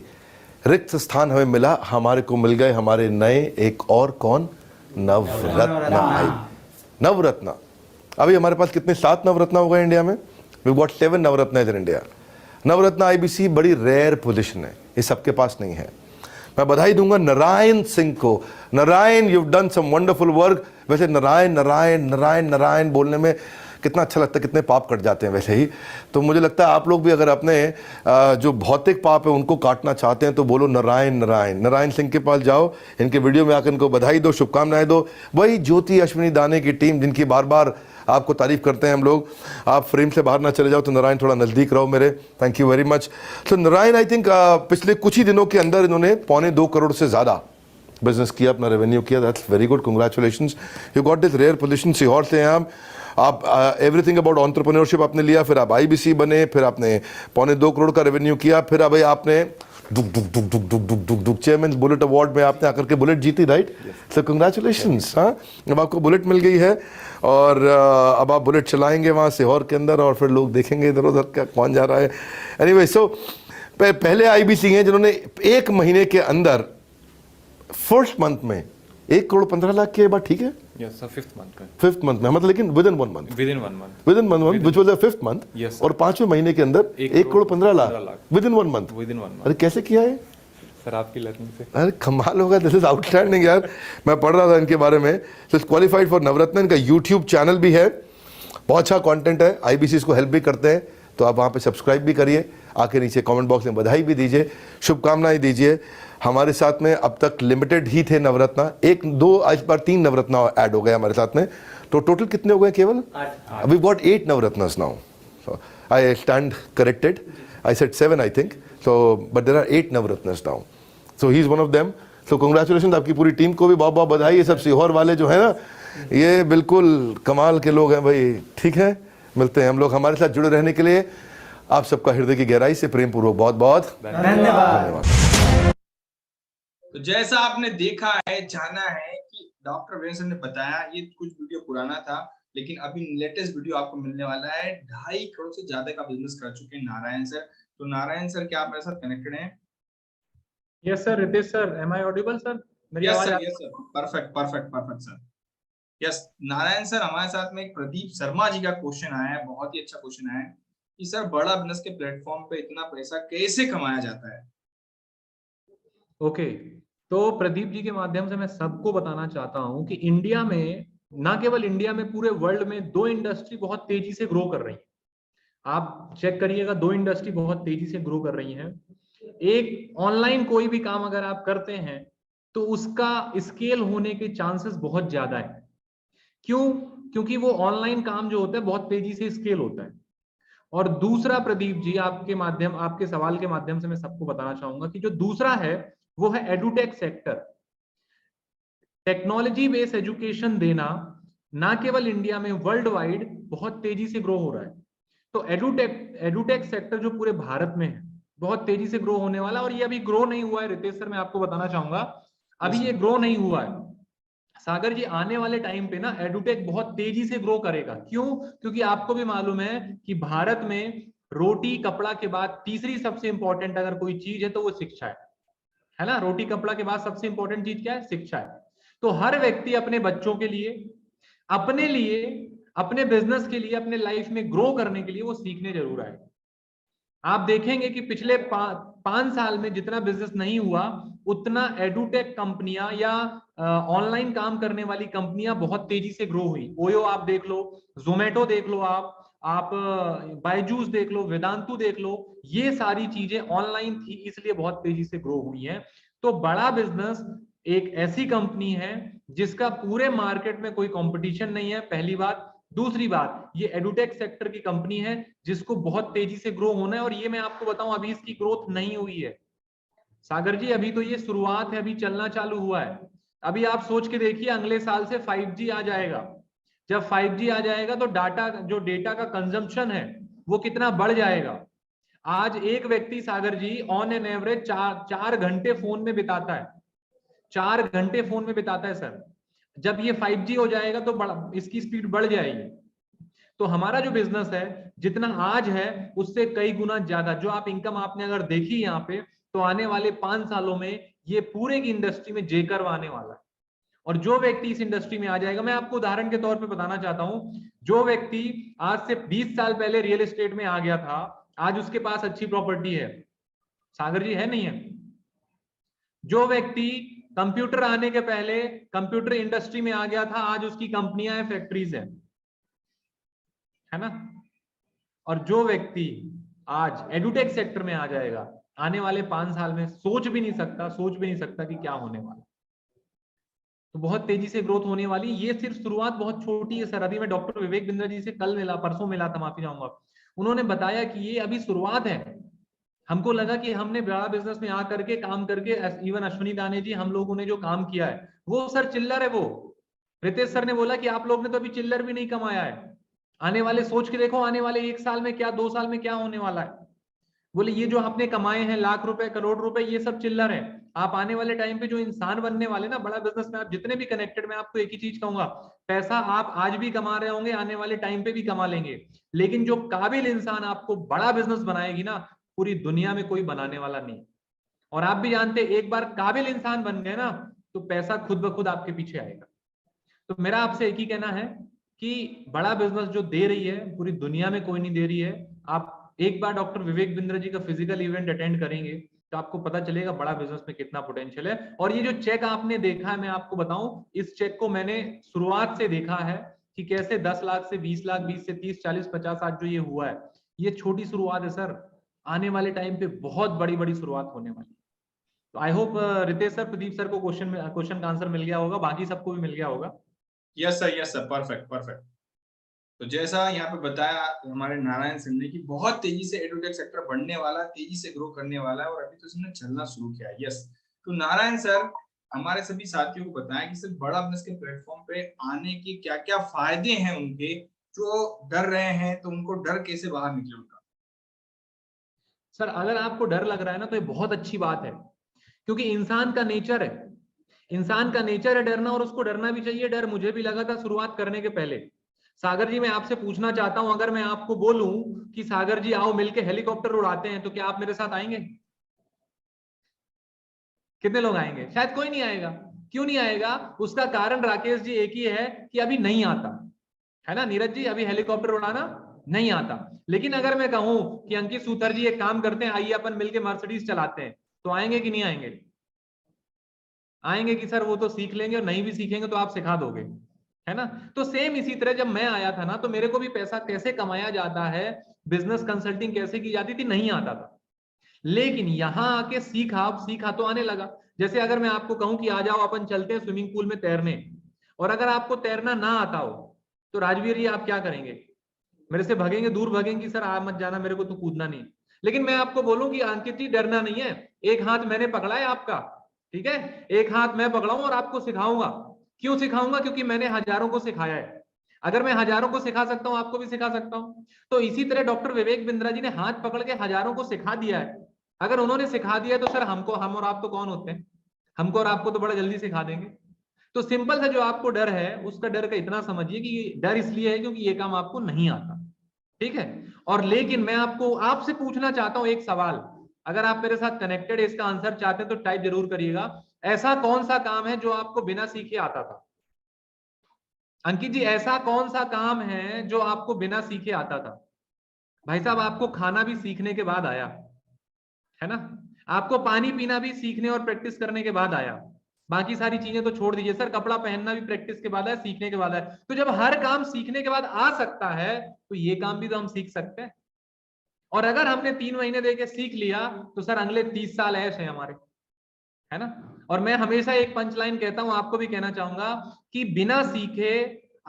रिक्त स्थान हमें मिला, हमारे को मिल गए हमारे नए एक और कौन, नवरत्न आई। नवरत्न, अभी हमारे पास कितने 7 नवरत्न हो गए इंडिया में। We got 7 Navratna in India. Navratna IBC बड़ी रेयर पोजीशन है, ये सबके पास नहीं है। मैं बधाई दूंगा नारायण सिंह को। Narayan, you have done some wonderful work. वैसे नारायण नारायण नारायण नारायण बोलने में कितना अच्छा लगता है, कितने पाप कट जाते हैं वैसे ही। तो मुझे लगता है आप लोग भी अगर अपने जो भौतिक पाप है उनको काटना चाहते हैं तो बोलो नारायण नारायण। नारायण सिंह के पास जाओ, इनके वीडियो में आकर इनको बधाई दो, शुभकामनाएं दो। वही ज्योति अश्विनी दाने की टीम जिनकी बार बार आपको तारीफ करते हैं हम लोग। आप फ्रेम से बाहर ना चले जाओ, तो नारायण थोड़ा नजदीक रहो मेरे। Thank you very much. तो नारायण आई थिंक पिछले कुछ ही दिनों के अंदर इन्होंने 2.25 करोड़ से ज्यादा बिजनेस किया, अपना रेवेन्यू किया। That's very good, congratulations, you got this rare position. Sehore से हैं आप एवरीथिंग अबाउट एंटरप्रेन्योरशिप आपने लिया, फिर आप IBC बने, फिर आपने 2.25 करोड़ का रेवेन्यू किया, फिर अब आपने चेयरमैन बुलेट अवार्ड में आपने आकर के बुलेट जीती, राइट? सो कंग्रेचुलेशंस। हाँ, अब आपको बुलेट मिल गई है और अब आप बुलेट चलाएंगे वहाँ सीहोर के अंदर, और फिर लोग देखेंगे इधर उधर क्या कौन जा रहा है। एनीवे, सो पहले IBC हैं जिन्होंने 1 महीने के अंदर फर्स्ट मंथ में 1 करोड़ 15 लाख की बात, ठीक है? Yes, sir, fifth month का। फिफ्थ मंथ में, मतलब लेकिन within 1 month. Within 1 month। Within 1 month, which was the fifth month. Yes, और 5वें महीने के अंदर 1 crore 15 lakh within 1 month. Within 1 month। अरे कैसे किया है सर, आपकी लर्निंग से। अरे कमाल होगा, दिस इज आउटस्टैंडिंग यार। मैं पढ़ रहा था इनके बारे में, सो क्वालिफाइड फॉर नवरत्न। इनका यूट्यूब चैनल भी है, बहुत अच्छा कंटेंट है, IBC इसको हेल्प भी करते हैं, तो आप वहाँ पे सब्सक्राइब भी करिए, आके नीचे कमेंट बॉक्स में बधाई भी दीजिए, शुभकामनाएं दीजिए। हमारे साथ में अब तक लिमिटेड ही थे नवरत्न, 1 2 आज बार 3 नवरत्न ऐड हो गए हमारे साथ में, तो टोटल कितने हो गए? केवल 8। We got 8 Navratnas now. I stand corrected, I said 7 I think. So, but there are 8 Navratnas now. So he is one of them. So congratulations आपकी पूरी टीम को भी बहुत बहुत बधाई। ये सब सीहोर वाले जो है ना, ये बिल्कुल कमाल के लोग हैं भाई। ठीक है, मिलते हैं हम लोग। हमारे साथ जुड़े रहने के लिए आप सबका हृदय की गहराई से प्रेम पूर्वक बहुत बहुत धन्यवाद। तो जैसा आपने देखा है, जाना है कि डॉक्टर वीरेंद्र सर ने बताया, ये कुछ वीडियो पुराना था लेकिन अभी लेटेस्ट वीडियो आपको मिलने वाला है। 2.5 करोड़ से ज्यादा का बिजनेस कर चुके हैं नारायण सर। तो नारायण सर, क्या आप मेरे साथ कनेक्टेड हैं? Yes sir. Ritesh sir, am I audible sir? मेरी आवाज आ रही है? Yes sir, perfect sir. Yes Narayan sir, हमारे साथ में एक प्रदीप शर्मा जी का क्वेश्चन आया है, बहुत ही अच्छा क्वेश्चन आया है कि सर बड़ा बिजनेस के प्लेटफॉर्म पे इतना पैसा कैसे कमाया जाता है? ओके, तो प्रदीप जी के माध्यम से मैं सबको बताना चाहता हूं कि इंडिया में, ना केवल इंडिया में, पूरे वर्ल्ड में 2 इंडस्ट्री बहुत तेजी से ग्रो कर रही है। आप चेक करिएगा, 2 इंडस्ट्री बहुत तेजी से ग्रो कर रही हैं। एक, ऑनलाइन कोई भी काम अगर आप करते हैं तो उसका स्केल होने के चांसेस बहुत ज्यादा है। क्यों? क्योंकि वो ऑनलाइन काम जो होता है बहुत तेजी से स्केल होता है। और दूसरा प्रदीप जी, आपके सवाल के माध्यम से मैं सबको बताना चाहूंगा कि जो दूसरा है वो है edutech sector. Technology based education देना ना केवल इंडिया में, वर्ल्ड वाइड बहुत तेजी से ग्रो हो रहा है। तो एडुटेक सेक्टर जो पूरे भारत में है बहुत तेजी से ग्रो होने वाला। और ये अभी ग्रो नहीं हुआ है रितेश सर, मैं आपको बताना चाहूंगा, अभी ये ग्रो नहीं हुआ है। सागर जी, आने वाले टाइम पे ना एडुटेक बहुत तेजी से ग्रो करेगा। क्यों? क्योंकि आपको भी मालूम है कि भारत में रोटी कपड़ा के बाद तीसरी सबसे इंपॉर्टेंट अगर कोई चीज है तो वो शिक्षा है ना। रोटी कपड़ा के बाद सबसे इंपॉर्टेंट चीज क्या है? शिक्षा है। तो हर व्यक्ति अपने बच्चों के लिए, अपने लिए, अपने बिजनेस के लिए, अपने लाइफ में ग्रो करने के लिए वो सीखने जरूर आए। आप देखेंगे कि पिछले 5 साल में जितना बिजनेस नहीं हुआ, उतना एडुटेक कंपनियां या ऑनलाइन काम करने वाली कंपनियां बहुत तेजी से ग्रो हुई। ओयो आप देख लो, जोमेटो देख लो, आप बायजूस देख लो, वेदांतु देख लो, ये सारी चीजें ऑनलाइन थी इसलिए बहुत तेजी से ग्रो हुई हैं। तो बड़ा बिजनेस एक ऐसी कंपनी है जिसका पूरे मार्केट में कोई कंपटीशन नहीं है, पहली बात। दूसरी बात, ये एडुटेक सेक्टर की कंपनी है जिसको बहुत तेजी से ग्रो होना है। और ये मैं आपको बताऊं, अभी इसकी ग्रोथ नहीं हुई है सागर जी, अभी तो ये शुरुआत है, अभी चलना चालू हुआ है। अभी आप सोच के देखिए, अगले साल से 5G आ जाएगा। जब 5G आ जाएगा तो डेटा का कंजम्पशन है वो कितना बढ़ जाएगा। आज एक व्यक्ति सागर जी ऑन एन एवरेज 4 घंटे फोन में बिताता है, 4 घंटे फोन में बिताता है सर। जब ये 5G हो जाएगा तो इसकी स्पीड बढ़ जाएगी। तो हमारा जो बिजनेस है जितना आज है उससे कई गुना ज्यादा जो आप इनकम आपने अगर देखी यहाँ पे, तो आने वाले 5 सालों में ये पूरे की इंडस्ट्री में जे कर्व आने वाला है। और जो व्यक्ति इस इंडस्ट्री में आ जाएगा, मैं आपको उदाहरण के तौर पे बताना चाहता हूं, जो व्यक्ति आज से 20 साल पहले रियल एस्टेट में आ गया था, आज उसके पास अच्छी प्रॉपर्टी है सागर जी, है नहीं है? जो व्यक्ति कंप्यूटर आने के पहले कंप्यूटर इंडस्ट्री में आ गया था, आज उसकी कंपनियां हैं, फैक्ट्रीज है ना। और जो व्यक्ति आज एडुटेक सेक्टर में आ जाएगा, आने वाले 5 साल में सोच भी नहीं सकता कि क्या होने वाला। तो बहुत तेजी से ग्रोथ होने वाली। ये सिर्फ शुरुआत बहुत छोटी है सर। अभी मैं डॉक्टर विवेक बिंद्रा जी से परसों मिला था, माफी चाहूंगा। उन्होंने बताया कि ये अभी शुरुआत है। हमको लगा कि हमने बड़ा बिजनेस में आकर के काम करके, इवन अश्विनी दाने जी, हम लोगों ने जो काम किया है वो सर चिल्लर है। वो रितेश सर ने बोला कि आप लोग ने तो अभी चिल्लर भी नहीं कमाया है। आने वाले सोच के देखो, आने वाले 1 साल में क्या, 2 साल में क्या होने वाला है। बोले ये जो आपने कमाए हैं लाख रुपए, करोड़ रुपए, ये सब चिल्लर है। आप आने वाले टाइम पे जो इंसान बनने वाले ना, बड़ा बिजनेस में आप जितने भी कनेक्टेड, मैं आपको एक ही चीज कहूंगा, पैसा आप आज भी कमा रहे होंगे, आने वाले टाइम पे भी कमा लेंगे, लेकिन जो काबिल इंसान आपको बड़ा बिजनेस बनाएगी ना, पूरी दुनिया में कोई बनाने वाला नहीं। और आप भी जानते, एक बार काबिल इंसान बन गए ना तो पैसा खुद ब खुद आपके पीछे आएगा। तो मेरा आपसे एक ही कहना है कि बड़ा बिजनेस जो दे रही है पूरी दुनिया में कोई नहीं दे रही है। आप एक बार डॉक्टर विवेक बिंद्रा जी का फिजिकल इवेंट अटेंड करेंगे तो आपको पता चलेगा बड़ा बिजनेस में कितना पोटेंशियल है। और ये जो चेक आपने देखा है, मैं आपको बताऊं, इस चेक को मैंने शुरुआत से देखा है कि कैसे 10 लाख से 20 लाख, 20 से 30, 40, 50 आज जो ये हुआ है, ये छोटी शुरुआत है सर। आने वाले टाइम पे बहुत बड़ी बड़ी शुरुआत होने वाली। तो I hope Ritesh sir, Pradeep sir को क्वेश्चन का आंसर मिल गया होगा, बाकी सबको भी मिल गया होगा। Yes sir, perfect. तो जैसा यहाँ पे बताया हमारे नारायण सर ने कि बहुत तेजी से एडुटेक सेक्टर बढ़ने वाला, तेजी से ग्रो करने वाला है और अभी तो इसने चलना शुरू किया है। यस, तो नारायण सर हमारे सभी साथियों को बताएं कि सिर्फ बड़ा बिजनेस के प्लेटफॉर्म पे आने के क्या क्या फायदे हैं उनके, जो डर रहे हैं तो उनको डर कैसे बाहर निकले उनका। सर अगर आपको डर लग रहा है ना तो ये बहुत अच्छी बात है, क्योंकि इंसान का नेचर है, इंसान का नेचर है डरना, और उसको डरना भी चाहिए। डर मुझे भी लगा था शुरुआत करने के पहले। सागर जी मैं आपसे पूछना चाहता हूं, अगर मैं आपको बोलूं कि सागर जी आओ मिलके हेलीकॉप्टर उड़ाते हैं, तो क्या आप मेरे साथ आएंगे? कितने लोग आएंगे? शायद कोई नहीं आएगा। क्यों नहीं आएगा? उसका कारण राकेश जी एक ही है कि अभी नहीं आता है ना नीरज जी, अभी हेलीकॉप्टर उड़ाना नहीं आता। लेकिन अगर मैं कहूं कि अंकित सूतर जी एक काम करते हैं, आइए अपन मिलके मर्सिडीज चलाते हैं, तो आएंगे कि नहीं आएंगे? आएंगे कि सर वो तो सीख लेंगे, और नहीं भी सीखेंगे तो आप सिखा दोगे, है ना? तो सेम इसी तरह जब मैं आया था ना, तो मेरे को भी पैसा कैसे कमाया जाता है, बिजनेस कंसल्टिंग कैसे की जाती थी, नहीं आता था। लेकिन यहां आके सीखा तो आने लगा। जैसे अगर मैं आपको कहूं कि आ जाओ अपन चलते हैं स्विमिंग पूल में तैरने, और अगर आपको तैरना ना आता हो तो राजवीर जी आप क्या करेंगे? मेरे से भागेंगे, दूर भागेंगे, सर आप मत जाना, मेरे को तो कूदना नहीं। लेकिन मैं आपको बोलूं कि अंकित जी डरना नहीं है, एक हाथ मैंने पकड़ा है आपका, ठीक है, एक हाथ मैं पकड़ा हूं और आपको सिखाऊंगा। क्यों सिखाऊंगा? क्योंकि मैंने हजारों को सिखाया है। अगर मैं हजारों को सिखा सकता हूं, आपको भी सिखा सकता हूं। तो इसी तरह डॉक्टर विवेक बिंद्रा जी ने हाथ पकड़ के हजारों को सिखा दिया है। अगर उन्होंने सिखा दिया तो सर हम और आप तो कौन होते हैं? हमको और आपको तो बड़ा जल्दी सिखा देंगे। तो सिंपल सा जो आपको डर है, उसका डर का इतना समझिए कि डर इसलिए है क्योंकि ये काम आपको नहीं आता, ठीक है। और लेकिन मैं आपसे पूछना चाहता हूं एक सवाल, अगर आप मेरे साथ कनेक्टेड इसका आंसर चाहते हैं तो टाइप जरूर करिएगा। ऐसा कौन सा काम है जो आपको बिना सीखे आता था? अंकित जी ऐसा कौन सा काम है जो आपको बिना सीखे आता था? भाई साहब आपको खाना भी सीखने के बाद आया है ना, आपको पानी पीना भी सीखने और प्रैक्टिस करने के बाद आया, बाकी सारी चीजें तो छोड़ दीजिए। सर कपड़ा पहनना भी प्रैक्टिस के बाद है, सीखने के बाद है। तो जब हर काम सीखने के बाद आ सकता है, तो ये काम भी तो हम सीख सकते हैं। और अगर हमने 3 महीने देके सीख लिया तो सर अगले 30 साल ऐश है हमारे, है ना। और मैं हमेशा एक पंच लाइन कहता हूं, आपको भी कहना चाहूंगा कि बिना सीखे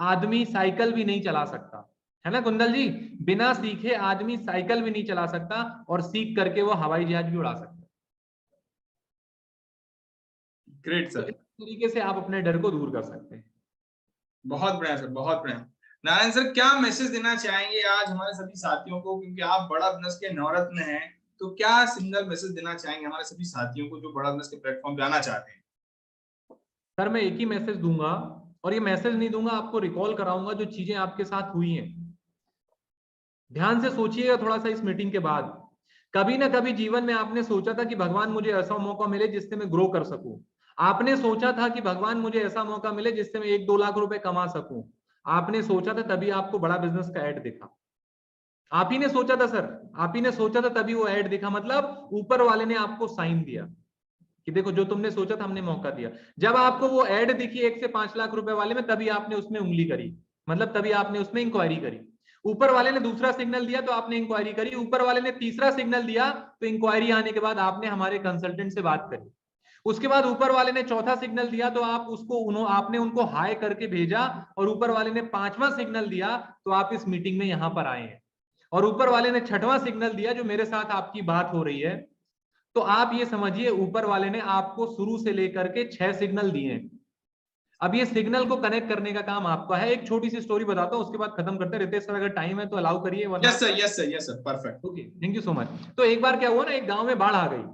आदमी साइकिल भी नहीं चला सकता, है ना कुंदल जी? बिना सीखे आदमी साइकिल भी नहीं चला सकता, और सीख करके वो हवाई जहाज भी उड़ा सकता है। ग्रेट तो सर, इस तरीके से आप अपने डर को दूर कर सकते हैं। बहुत बढ़िया सर, बहुत बढ़िया। नारायण सर क्या मैसेज देना चाहेंगे आज हमारे सभी साथियों को, क्योंकि आप बड़ा बिजनेस के नवरत्न हैं, तो क्या सिंगल मैसेज देना चाहेंगे हमारे सभी साथियों को जो बड़ा बिजनेस के प्लेटफॉर्म पे आना चाहते हैं? सर मैं एक ही मैसेज दूंगा, और ये मैसेज नहीं दूंगा, आपको रिकॉल कराऊंगा जो चीजें आपके साथ हुई हैं। ध्यान से सोचिएगा थोड़ा सा इस मीटिंग के बाद। कभी ना कभी जीवन में आपने सोचा था कि भगवान मुझे ऐसा मौका मिले जिससे मैं ग्रो कर सकूं। आपने सोचा था कि भगवान मुझे ऐसा मौका मिले जिससे मैं 1-2 लाख रुपए कमा सकूं। आपने सोचा था, तभी आपको बड़ा बिजनेस का ऐड दिखा। आप ही ने सोचा था सर, आप ही ने सोचा था, तभी वो ऐड दिखा। मतलब ऊपर वाले ने आपको साइन दिया कि देखो जो तुमने सोचा था हमने मौका दिया। जब आपको वो ऐड दिखी 1 से 5 लाख रुपए वाले में, तभी आपने उसमें उंगली करी, मतलब तभी आपने उसमें इंक्वायरी करी। ऊपर वाले ने दूसरा सिग्नल दिया तो आपने इंक्वायरी करी, ऊपर वाले ने तीसरा सिग्नल दिया तो इंक्वायरी आने के बाद आपने हमारे कंसल्टेंट से बात करी। उसके बाद ऊपर वाले ने चौथा सिग्नल दिया तो आपने उनको हाई करके भेजा, और ऊपर वाले ने 5वां सिग्नल दिया तो आप इस मीटिंग में यहां पर आए हैं। और ऊपर वाले ने 6वां सिग्नल दिया जो मेरे साथ आपकी बात हो रही है। तो आप ये समझिए ऊपर वाले ने आपको शुरू से लेकर के 6 सिग्नल दिए हैं। अब ये सिग्नल को कनेक्ट करने का काम आपका है। एक छोटी सी स्टोरी बताता हूं, उसके बाद खत्म करते हैं। रितेश सर अगर टाइम है तो अलाउ करिए, वरना yes sir, yes sir, yes sir, perfect. Okay, thank you so much. तो एक बार क्या हुआ ना, एक गांव में बाढ़ आ गई,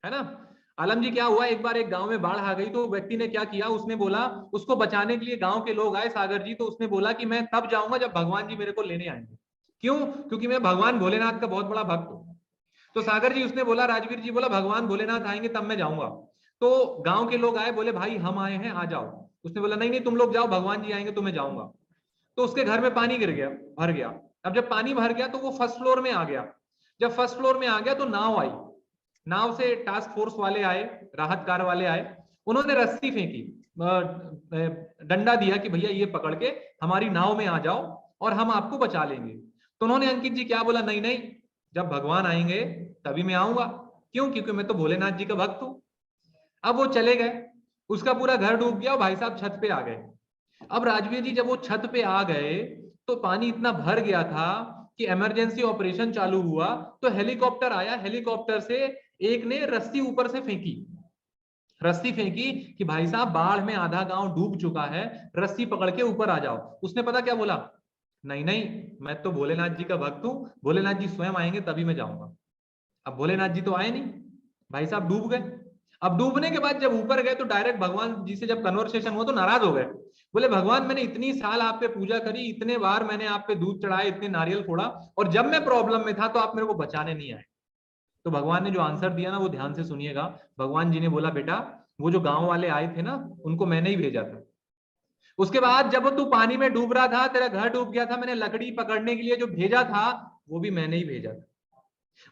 है ना आलम जी? क्या हुआ, एक बार एक गांव में बाढ़ आ गई, तो व्यक्ति ने क्या किया, उसने बोला, उसको बचाने के लिए गांव के लोग आए सागर जी, तो उसने बोला कि मैं तब जाऊंगा जब भगवान जी मेरे को लेने आएंगे। क्यों? क्योंकि मैं भगवान भोलेनाथ का बहुत बड़ा भक्त हूँ। तो सागर जी उसने बोला, राजवीर जी बोला भगवान भोलेनाथ आएंगे तब मैं जाऊंगा। तो गांव के लोग आए, बोले भाई हम आए हैं, आ जाओ। उसने बोला नहीं नहीं तुम लोग जाओ, भगवान जी आएंगे तो मैं जाऊंगा। तो उसके घर में पानी गिर गया, भर गया। अब जब पानी भर गया तो वो फर्स्ट फ्लोर में आ गया। जब फर्स्ट फ्लोर में आ गया तो नाव आई, नाव से टास्क फोर्स वाले आए, राहत कार वाले आए। उन्होंने रस्सी फेंकी, डंडा दिया कि भैया ये पकड़ के हमारी नाव में आ जाओ और हम आपको बचा लेंगे। तो उन्होंने अंकित जी क्या बोला, नहीं नहीं जब भगवान आएंगे तभी मैं आऊंगा। क्यों? क्योंकि मैं तो भोलेनाथ जी का भक्त हूं। अब वो चले गए, उसका पूरा घर डूब गया, भाई साहब छत पे आ गए। अब राजवीर जी जब वो छत पे आ गए तो पानी इतना भर गया था कि इमरजेंसी ऑपरेशन चालू हुआ, तो हेलीकॉप्टर आया, हेलीकॉप्टर से एक ने रस्सी ऊपर से फेंकी, रस्सी फेंकी कि भाई साहब बाढ़ में आधा गांव डूब चुका है, रस्सी पकड़ के ऊपर आ जाओ। उसने पता क्या बोला, नहीं नहीं मैं तो भोलेनाथ जी का भक्त हूं, भोलेनाथ जी स्वयं आएंगे तभी मैं जाऊंगा। अब भोलेनाथ जी तो आए नहीं, भाई साहब डूब गए। अब डूबने के बाद जब ऊपर गए तो डायरेक्ट भगवान जी से जब कन्वर्सेशन हुआ तो नाराज हो गए, बोले भगवान मैंने इतनी साल आप पे पूजा करी, इतने बार मैंने आप पे दूध चढ़ाए, इतने नारियल फोड़ा, और जब मैं प्रॉब्लम में था तो आप मेरे को बचाने नहीं आए। तो भगवान ने जो आंसर दिया ना वो ध्यान से सुनिएगा। भगवान जी ने बोला बेटा वो जो गांव वाले आए थे ना उनको मैंने ही भेजा था। उसके बाद जब तू पानी में डूब रहा था, तेरा घर डूब गया था, मैंने लकड़ी पकड़ने के लिए जो भेजा था वो भी मैंने ही भेजा था।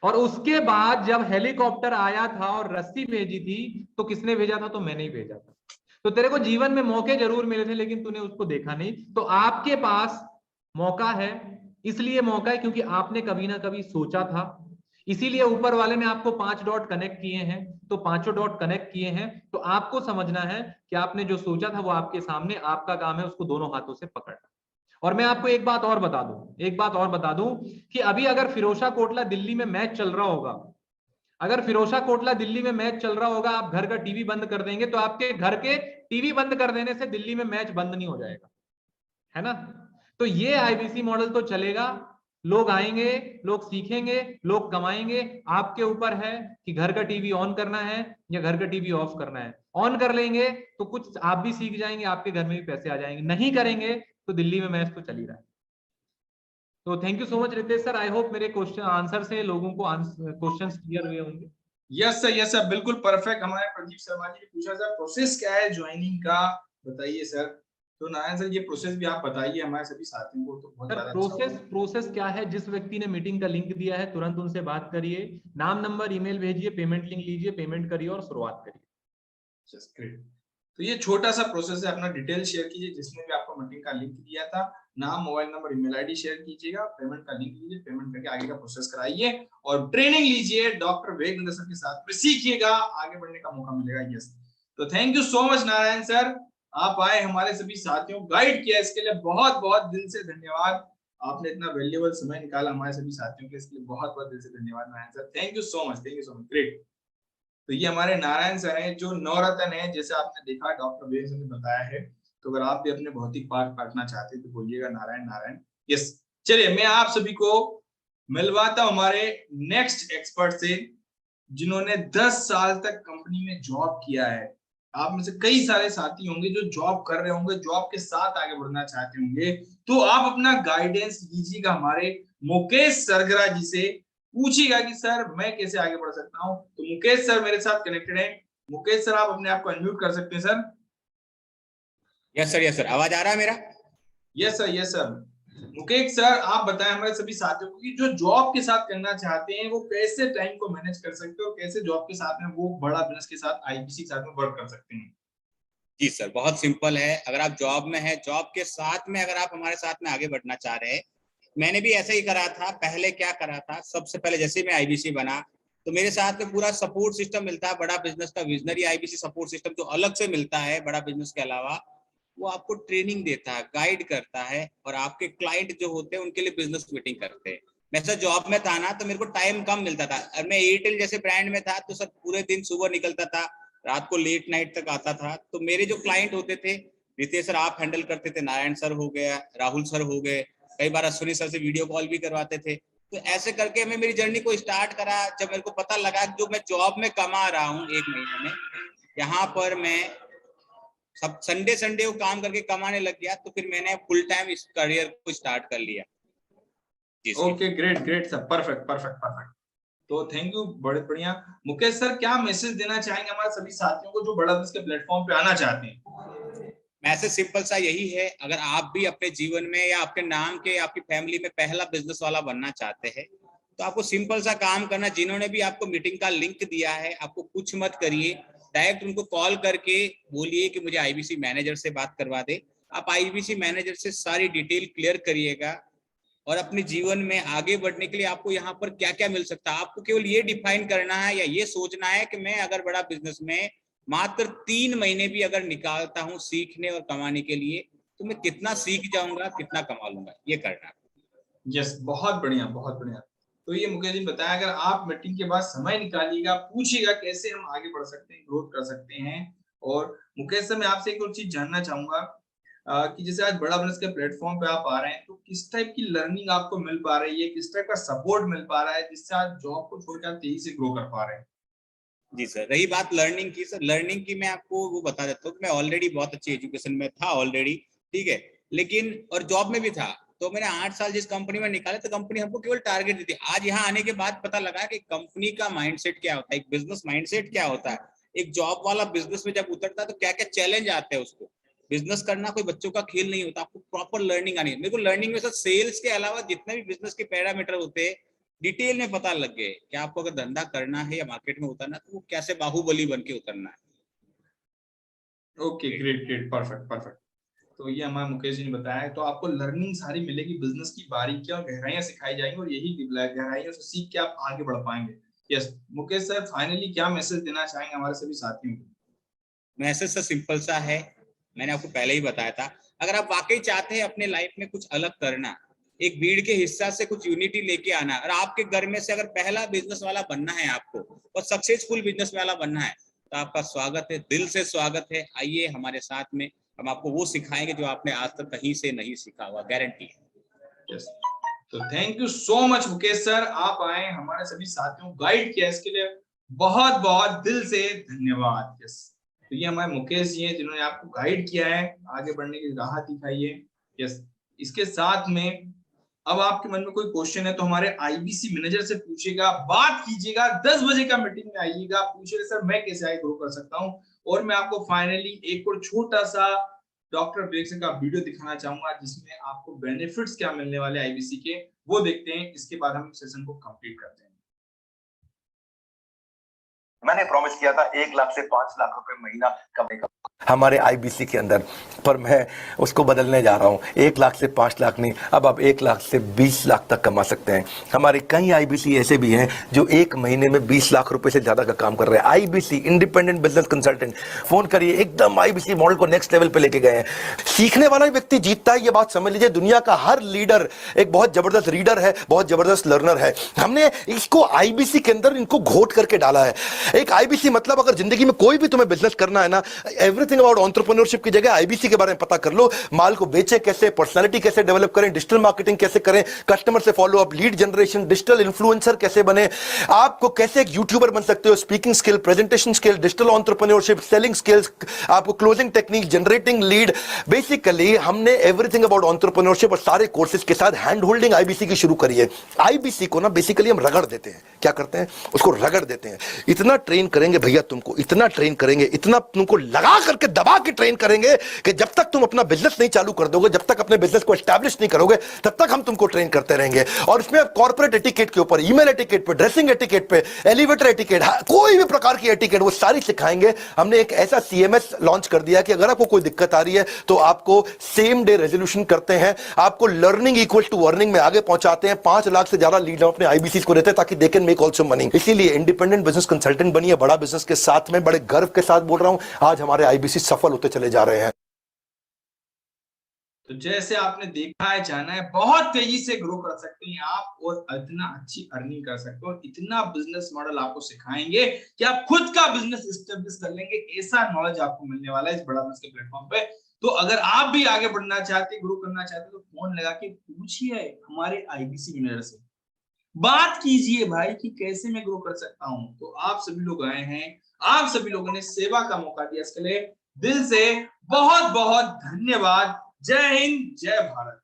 और उसके बाद जब हेलीकॉप्टर आया था और रस्सी भेजी थी तो किसने भेजा था, तो मैंने ही भेजा था। तो तेरे को जीवन में मौके जरूर मिले थे लेकिन तूने उसको देखा नहीं। तो आपके पास मौका है, इसलिए मौका है क्योंकि आपने कभी ना कभी सोचा था, इसीलिए ऊपर वाले ने आपको 5 डॉट कनेक्ट किए हैं। तो 5 डॉट कनेक्ट किए हैं तो आपको समझना है कि आपने जो सोचा था वो आपके सामने, आपका काम है उसको दोनों हाथों से पकड़ना। और मैं आपको एक बात और बता दूं कि अभी अगर फिरोजा कोटला दिल्ली में मैच चल रहा होगा, अगर फिरोजा कोटला दिल्ली में मैच चल रहा होगा, आप घर का टीवी बंद कर देंगे तो आपके घर के टीवी बंद कर देने से दिल्ली में मैच बंद नहीं हो जाएगा, है ना। तो ये आईबीसी मॉडल तो चलेगा, लोग आएंगे, लोग सीखेंगे, लोग कमाएंगे। आपके ऊपर है कि घर का टीवी ऑन करना है या घर का टीवी ऑफ करना है। ऑन कर लेंगे तो कुछ आप भी सीख जाएंगे, आपके घर में भी पैसे आ जाएंगे, नहीं करेंगे तो दिल्ली में मैच तो चल ही रहा है। तो thank you so much Ritesh sir, I hope मेरे क्वेश्चन आंसर से लोगों को क्वेश्चंस क्लियर हुए होंगे। यस सर बिल्कुल परफेक्ट। हमारे प्रदीप शर्मा जी ने पूछा सर प्रोसेस क्या है ज्वाइनिंग का, बताइए सर। तो नारायण सर ये प्रोसेस भी आप बताइए हमारे सभी साथियों को, तो बहुत सर प्रोसेस क्या है, जिस व्यक्ति ने मीटिंग का लिंक दिया है तुरंत उनसे बात करिए, नाम नंबर ईमेल भेजिए, पेमेंट लिंक लीजिए, पेमेंट करिए और शुरुआत करिए। Just great. तो ये छोटा सा प्रोसेस है, अपना डिटेल शेयर कीजिए, जिसमें भी आपको मीटिंग का लिंक दिया था, नाम mobile number email ID share कीजिएगा, पेमेंट का लिंक लीजिए, पेमेंट करके आगे का प्रोसेस कराइए और ट्रेनिंग लीजिए डॉक्टर वेगेंद्र सर के साथ, फिर सीखिएगा, आगे बढ़ने का मौका मिलेगा। यस, तो thank you so much Narayan sir, आप आए, हमारे सभी साथियों गाइड किया, इसके लिए बहुत बहुत दिल से धन्यवाद। आपने इतना वैल्यूएबल समय निकाला हमारे सभी साथियों के, इसके लिए बहुत बहुत दिल से धन्यवाद Narayan sir, thank you so much, great. तो ये हमारे नारायण सर हैं जो नवरत्न है, जैसे आपने देखा डॉक्टर वेगेंद्र ने बताया है। तो अगर आप भी अपने भौतिक पार्ट काटना चाहते हैं तो बोलिएगा नारायण नारायण। यस, चलिए मैं आप सभी को मिलवाता हूं हमारे नेक्स्ट एक्सपर्ट से, जिन्होंने 10 साल तक कंपनी में जॉब किया है। आप में से कई सारे साथी होंगे जो जॉब कर रहे होंगे, जॉब के साथ आगे बढ़ना चाहते होंगे, तो आप अपना गाइडेंस लीजिएगा हमारे मुकेश सरगरा जी से, पूछिएगा कि सर मैं कैसे आगे बढ़ सकता हूं। तो मुकेश सर मेरे साथ कनेक्टेड है। मुकेश सर आप अपने आप को अनम्यूट कर सकते हैं सर। यस सर, आवाज आ रहा है मेरा? Yes sir. मुकेश सर आप बताएं हमारे सभी साथियों को कि जो जॉब के साथ करना चाहते हैं वो कैसे टाइम को मैनेज कर सकते हो, कैसे जॉब के साथ में वो बड़ा बिजनेस के साथ आईबीसी के साथ में वर्क कर सकते हैं। जी सर, बहुत सिंपल है। अगर आप जॉब में है, जॉब के साथ में अगर आप हमारे साथ में आगे बढ़ना चाह रहे हैं, मैंने भी ऐसा ही करा था। पहले क्या करा था, सबसे पहले जैसे मैं आईबीसी बना तो मेरे साथ में पूरा सपोर्ट सिस्टम मिलता है, बड़ा बिजनेस का विजनरी आईबीसी सपोर्ट सिस्टम जो अलग से मिलता है बड़ा बिजनेस के अलावा, वो आपको ट्रेनिंग देता है, गाइड करता है, और आपके क्लाइंट जो होते हैं उनके लिए बिजनेस मीटिंग करते हैं। मैं सर जॉब में था ना तो मेरे को टाइम कम मिलता था, और मैं एयरटेल जैसे ब्रांड में था तो सर पूरे दिन सुबह निकलता था, रात को लेट नाइट तक आता था। तो मेरे जो क्लाइंट होते थे, रितेश सर आप हैंडल करते थे, नारायण सर हो गया, राहुल सर हो गए, कई बार अश्विनी सर से वीडियो कॉल भी करवाते थे। तो ऐसे करके मैं मेरी जर्नी को स्टार्ट करा। जब मेरे को पता लगा जो मैं जॉब में कमा रहा हूँ 1 महीने में, यहाँ पर मैं सब संडे को काम करके कमाने लग गया, तो फिर मैंने फुल टाइम इस करियर को स्टार्ट कर लिया। Okay, great sir, perfect. तो थैंक यू, बड़े बढ़िया। मुकेश सर क्या मैसेज देना चाहेंगे हमारे सभी साथियों को जो बड़ा बिजनेस के प्लेटफॉर्म पे आना चाहते हैं? मैसेज सिंपल सा यही है, अगर आप भी अपने जीवन में या आपके नाम के आपकी फैमिली में पहला बिजनेस वाला बनना चाहते हैं, तो आपको सिंपल सा काम करना। जिन्होंने भी आपको मीटिंग का लिंक दिया है, आपको कुछ मत करिए, डायरेक्ट उनको कॉल करके बोलिए कि मुझे आईबीसी मैनेजर से बात करवा दे। आप आईबीसी मैनेजर से सारी डिटेल क्लियर करिएगा, और अपने जीवन में आगे बढ़ने के लिए आपको यहाँ पर क्या क्या मिल सकता है, आपको केवल ये डिफाइन करना है या ये सोचना है कि मैं अगर बड़ा बिजनेस में मात्र 3 महीने भी अगर निकालता हूँ सीखने और कमाने के लिए, तो मैं कितना सीख जाऊंगा, कितना कमा लूंगा, ये करना है। यस, बहुत बढ़िया, बहुत बढ़िया। तो ये मुकेश जी बताया, अगर आप मीटिंग के बाद समय निकालिएगा, पूछिएगा कैसे हम आगे बढ़ सकते हैं, ग्रोथ कर सकते हैं। और मुकेश सर, मैं आपसे एक और चीज जानना चाहूंगा कि जैसे आज बड़ा बिजनेस के प्लेटफॉर्म पे आप आ रहे हैं, तो किस टाइप की लर्निंग आपको मिल पा रही है, किस टाइप का सपोर्ट मिल पा रहा है, जिससे आप जॉब को छोड़कर आप तेजी से ग्रो कर पा रहे हैं? जी सर, रही बात लर्निंग की, सर लर्निंग की मैं आपको वो बता देता हूँ कि मैं ऑलरेडी बहुत अच्छी एजुकेशन में था ऑलरेडी, ठीक है, लेकिन और जॉब में भी था। तो मैंने 8 साल जिस कंपनी में निकाले, तो कंपनी हमको केवल टारगेट देती है। आज यहाँ आने के बाद पता लगा कि कंपनी का माइंडसेट क्या होता है, एक बिजनेस माइंडसेट क्या होता है, एक जॉब वाला बिजनेस में जब उतरता है तो क्या क्या चैलेंज आते हैं। उसको बिजनेस करना कोई बच्चों का खेल नहीं होता, आपको प्रॉपर लर्निंग आनी है। मेरे को लर्निंग में सर सेल्स के अलावा जितने भी बिजनेस के पैरामीटर होते हैं डिटेल में पता लग गए कि आपको अगर धंधा करना है या मार्केट में उतरना है तो वो कैसे बाहुबली बन के उतरना है। Okay, great great, perfect perfect. तो ये हमारे मुकेश जी ने बताया, तो आपको लर्निंग सारी मिलेगी, बिजनेस की बारीकियां और गहराइयां सिखाई जाएंगी, और यही गहराइयों से सीख के आप आगे बढ़ पाएंगे। यस मुकेश सर, फाइनली क्या मैसेज देना चाहेंगे हमारे सभी साथियों को? मैसेज सर सिंपल सा है, मैंने आपको पहले ही बताया था। अगर आप वाकई चाहते हैं अपने लाइफ में कुछ अलग करना, एक भीड़ के हिस्सा से कुछ यूनिटी लेके आना, और आपके घर में से अगर पहला बिजनेस वाला बनना है आपको और सक्सेसफुल बिजनेस वाला बनना है, तो आपका स्वागत है, दिल से स्वागत है। आइए हमारे साथ में, हम आपको वो सिखाएंगे जो आपने आज तक कहीं से नहीं सीखा हुआ, गारंटी है। यस, तो thank you so much Mukesh sir, आप आए, हमारे सभी साथियों को गाइड किया, इसके लिए बहुत बहुत दिल से धन्यवाद। यस, तो ये हमारे मुकेश जी हैं जिन्होंने आपको गाइड किया है, आगे बढ़ने की राह दिखाई है। यस, इसके साथ में अब आपके मन में कोई क्वेश्चन है तो हमारे आईबीसी मैनेजर से पूछिएगा, बात कीजिएगा, 10 बजे का मीटिंग में आइएगा, पूछिएगा सर मैं कैसे आगे ग्रो कर सकता हूँ। और मैं आपको फाइनली एक और छोटा सा डॉक्टर ब्रेक्स का वीडियो दिखाना चाहूंगा, जिसमें आपको बेनिफिट्स क्या मिलने वाले आईबीसी के, वो देखते हैं। इसके बाद हम सेशन को कंप्लीट करते हैं। मैंने प्रॉमिस किया था 1 लाख से 5 लाख रुपए महीना कमाने का हमारे आईबीसी के अंदर, पर मैं उसको बदलने जा रहा हूँ। 1 लाख से 5 लाख नहीं, अब आप 1 लाख से 20 लाख तक कमा सकते हैं। हमारे कई आईबीसी ऐसे भी हैं जो 1 महीने में 20 लाख रुपए से ज्यादा का काम कर रहे हैं। IBC independent business consultant, phone करिए, एकदम आईबीसी मॉडल को नेक्स्ट लेवल पे लेके गए हैं। सीखने वाला व्यक्ति जीतता है, ये बात समझ लीजिए। दुनिया का हर लीडर एक बहुत जबरदस्त रीडर है, बहुत जबरदस्त लर्नर है। हमने इसको आईबीसी के अंदर इनको घोट करके डाला है। एक आईबीसी मतलब, अगर जिंदगी में कोई भी तुम्हें बिजनेस करना है ना, एवरीथिंग अबाउट एंटरप्रेन्योरशिप की जगह आईबीसी के बारे में पता कर लो। माल को बेचे कैसे, पर्सनालिटी कैसे डेवलप करें, डिजिटल मार्केटिंग कैसे करें, कस्टमर से follow up, lead generation, digital influencer कैसे बने, आपको कैसे एक यूट्यूबर बन सकते हो, speaking skill, presentation skill, digital entrepreneurship, selling skills, आपको closing technique, generating lead. Basically हमने एवरीथिंग अबाउट एंटरप्रेन्योरशिप और सारे कोर्सेज के साथ हैंड होल्डिंग आईबीसी की शुरू करी है। आईबीसी को ना बेसिकली हम रगड़ देते हैं। क्या करते हैं? उसको रगड़ देते हैं। इतना ट्रेन करेंगे भैया तुमको, इतना ट्रेन करेंगे, इतना तुमको लगा करके दबा के ट्रेन करेंगे कि जब तक तुम अपना बिजनेस नहीं चालू कर दोगे, जब तक अपने बिजनेस को एस्टैब्लिश नहीं करोगे, तब तक हम तुमको ट्रेन करते रहेंगे। और इसमें कॉर्पोरेट एटिकेट के ऊपर, ईमेल एटिकेट पे, ड्रेसिंग एटिकेट पे, एलिवेटर एटिकेट, कोई भी प्रकार की एटिकेट वो सारी सिखाएंगे। हमने एक ऐसा सीएमएस लॉन्च कर दिया कि अगर आपको कोई दिक्कत आ रही है तो आपको सेम डे रेजोल्यूशन करते हैं, आपको लर्निंग इक्वल टू अर्निंग में आगे पहुंचाते हैं। 5 लाख से ज्यादा लीड अपने आईबीसी को देते हैं ताकि they can make also money. इसीलिए इंडिपेंडेंट बिजनेस कंसल्टेंट बनिए, बड़ा बिजनेस के साथ में, बड़े गर्व के साथ बोल रहा हूं, आज हमारे आईबीसी सफल होते चले जा रहे हैं। तो जैसे आपने देखा है, जाना है, बहुत तेजी से ग्रो कर सकते हैं आप, और इतना अच्छी अर्निंग कर सकते हो, और इतना बिजनेस मॉडल आपको सिखाएंगे कि आप खुद का बिजनेस एस्टेब्लिश कर लेंगे। ऐसा नॉलेज आपको मिलने वाला है इस बड़ा बिजनेस के प्लेटफॉर्म पे। तो अगर आप भी आगे बढ़ना चाहते, ग्रो करना चाहते, तो फोन लगा के पूछिए हमारे आईबीसी मैनेजर से, बात कीजिए भाई कि कैसे मैं ग्रो कर सकता हूं। तो आप सभी लोग आए हैं, आप सभी लोगों ने सेवा का मौका दिया, इसके लिए दिल से बहुत बहुत धन्यवाद। जय हिंद, जय भारत।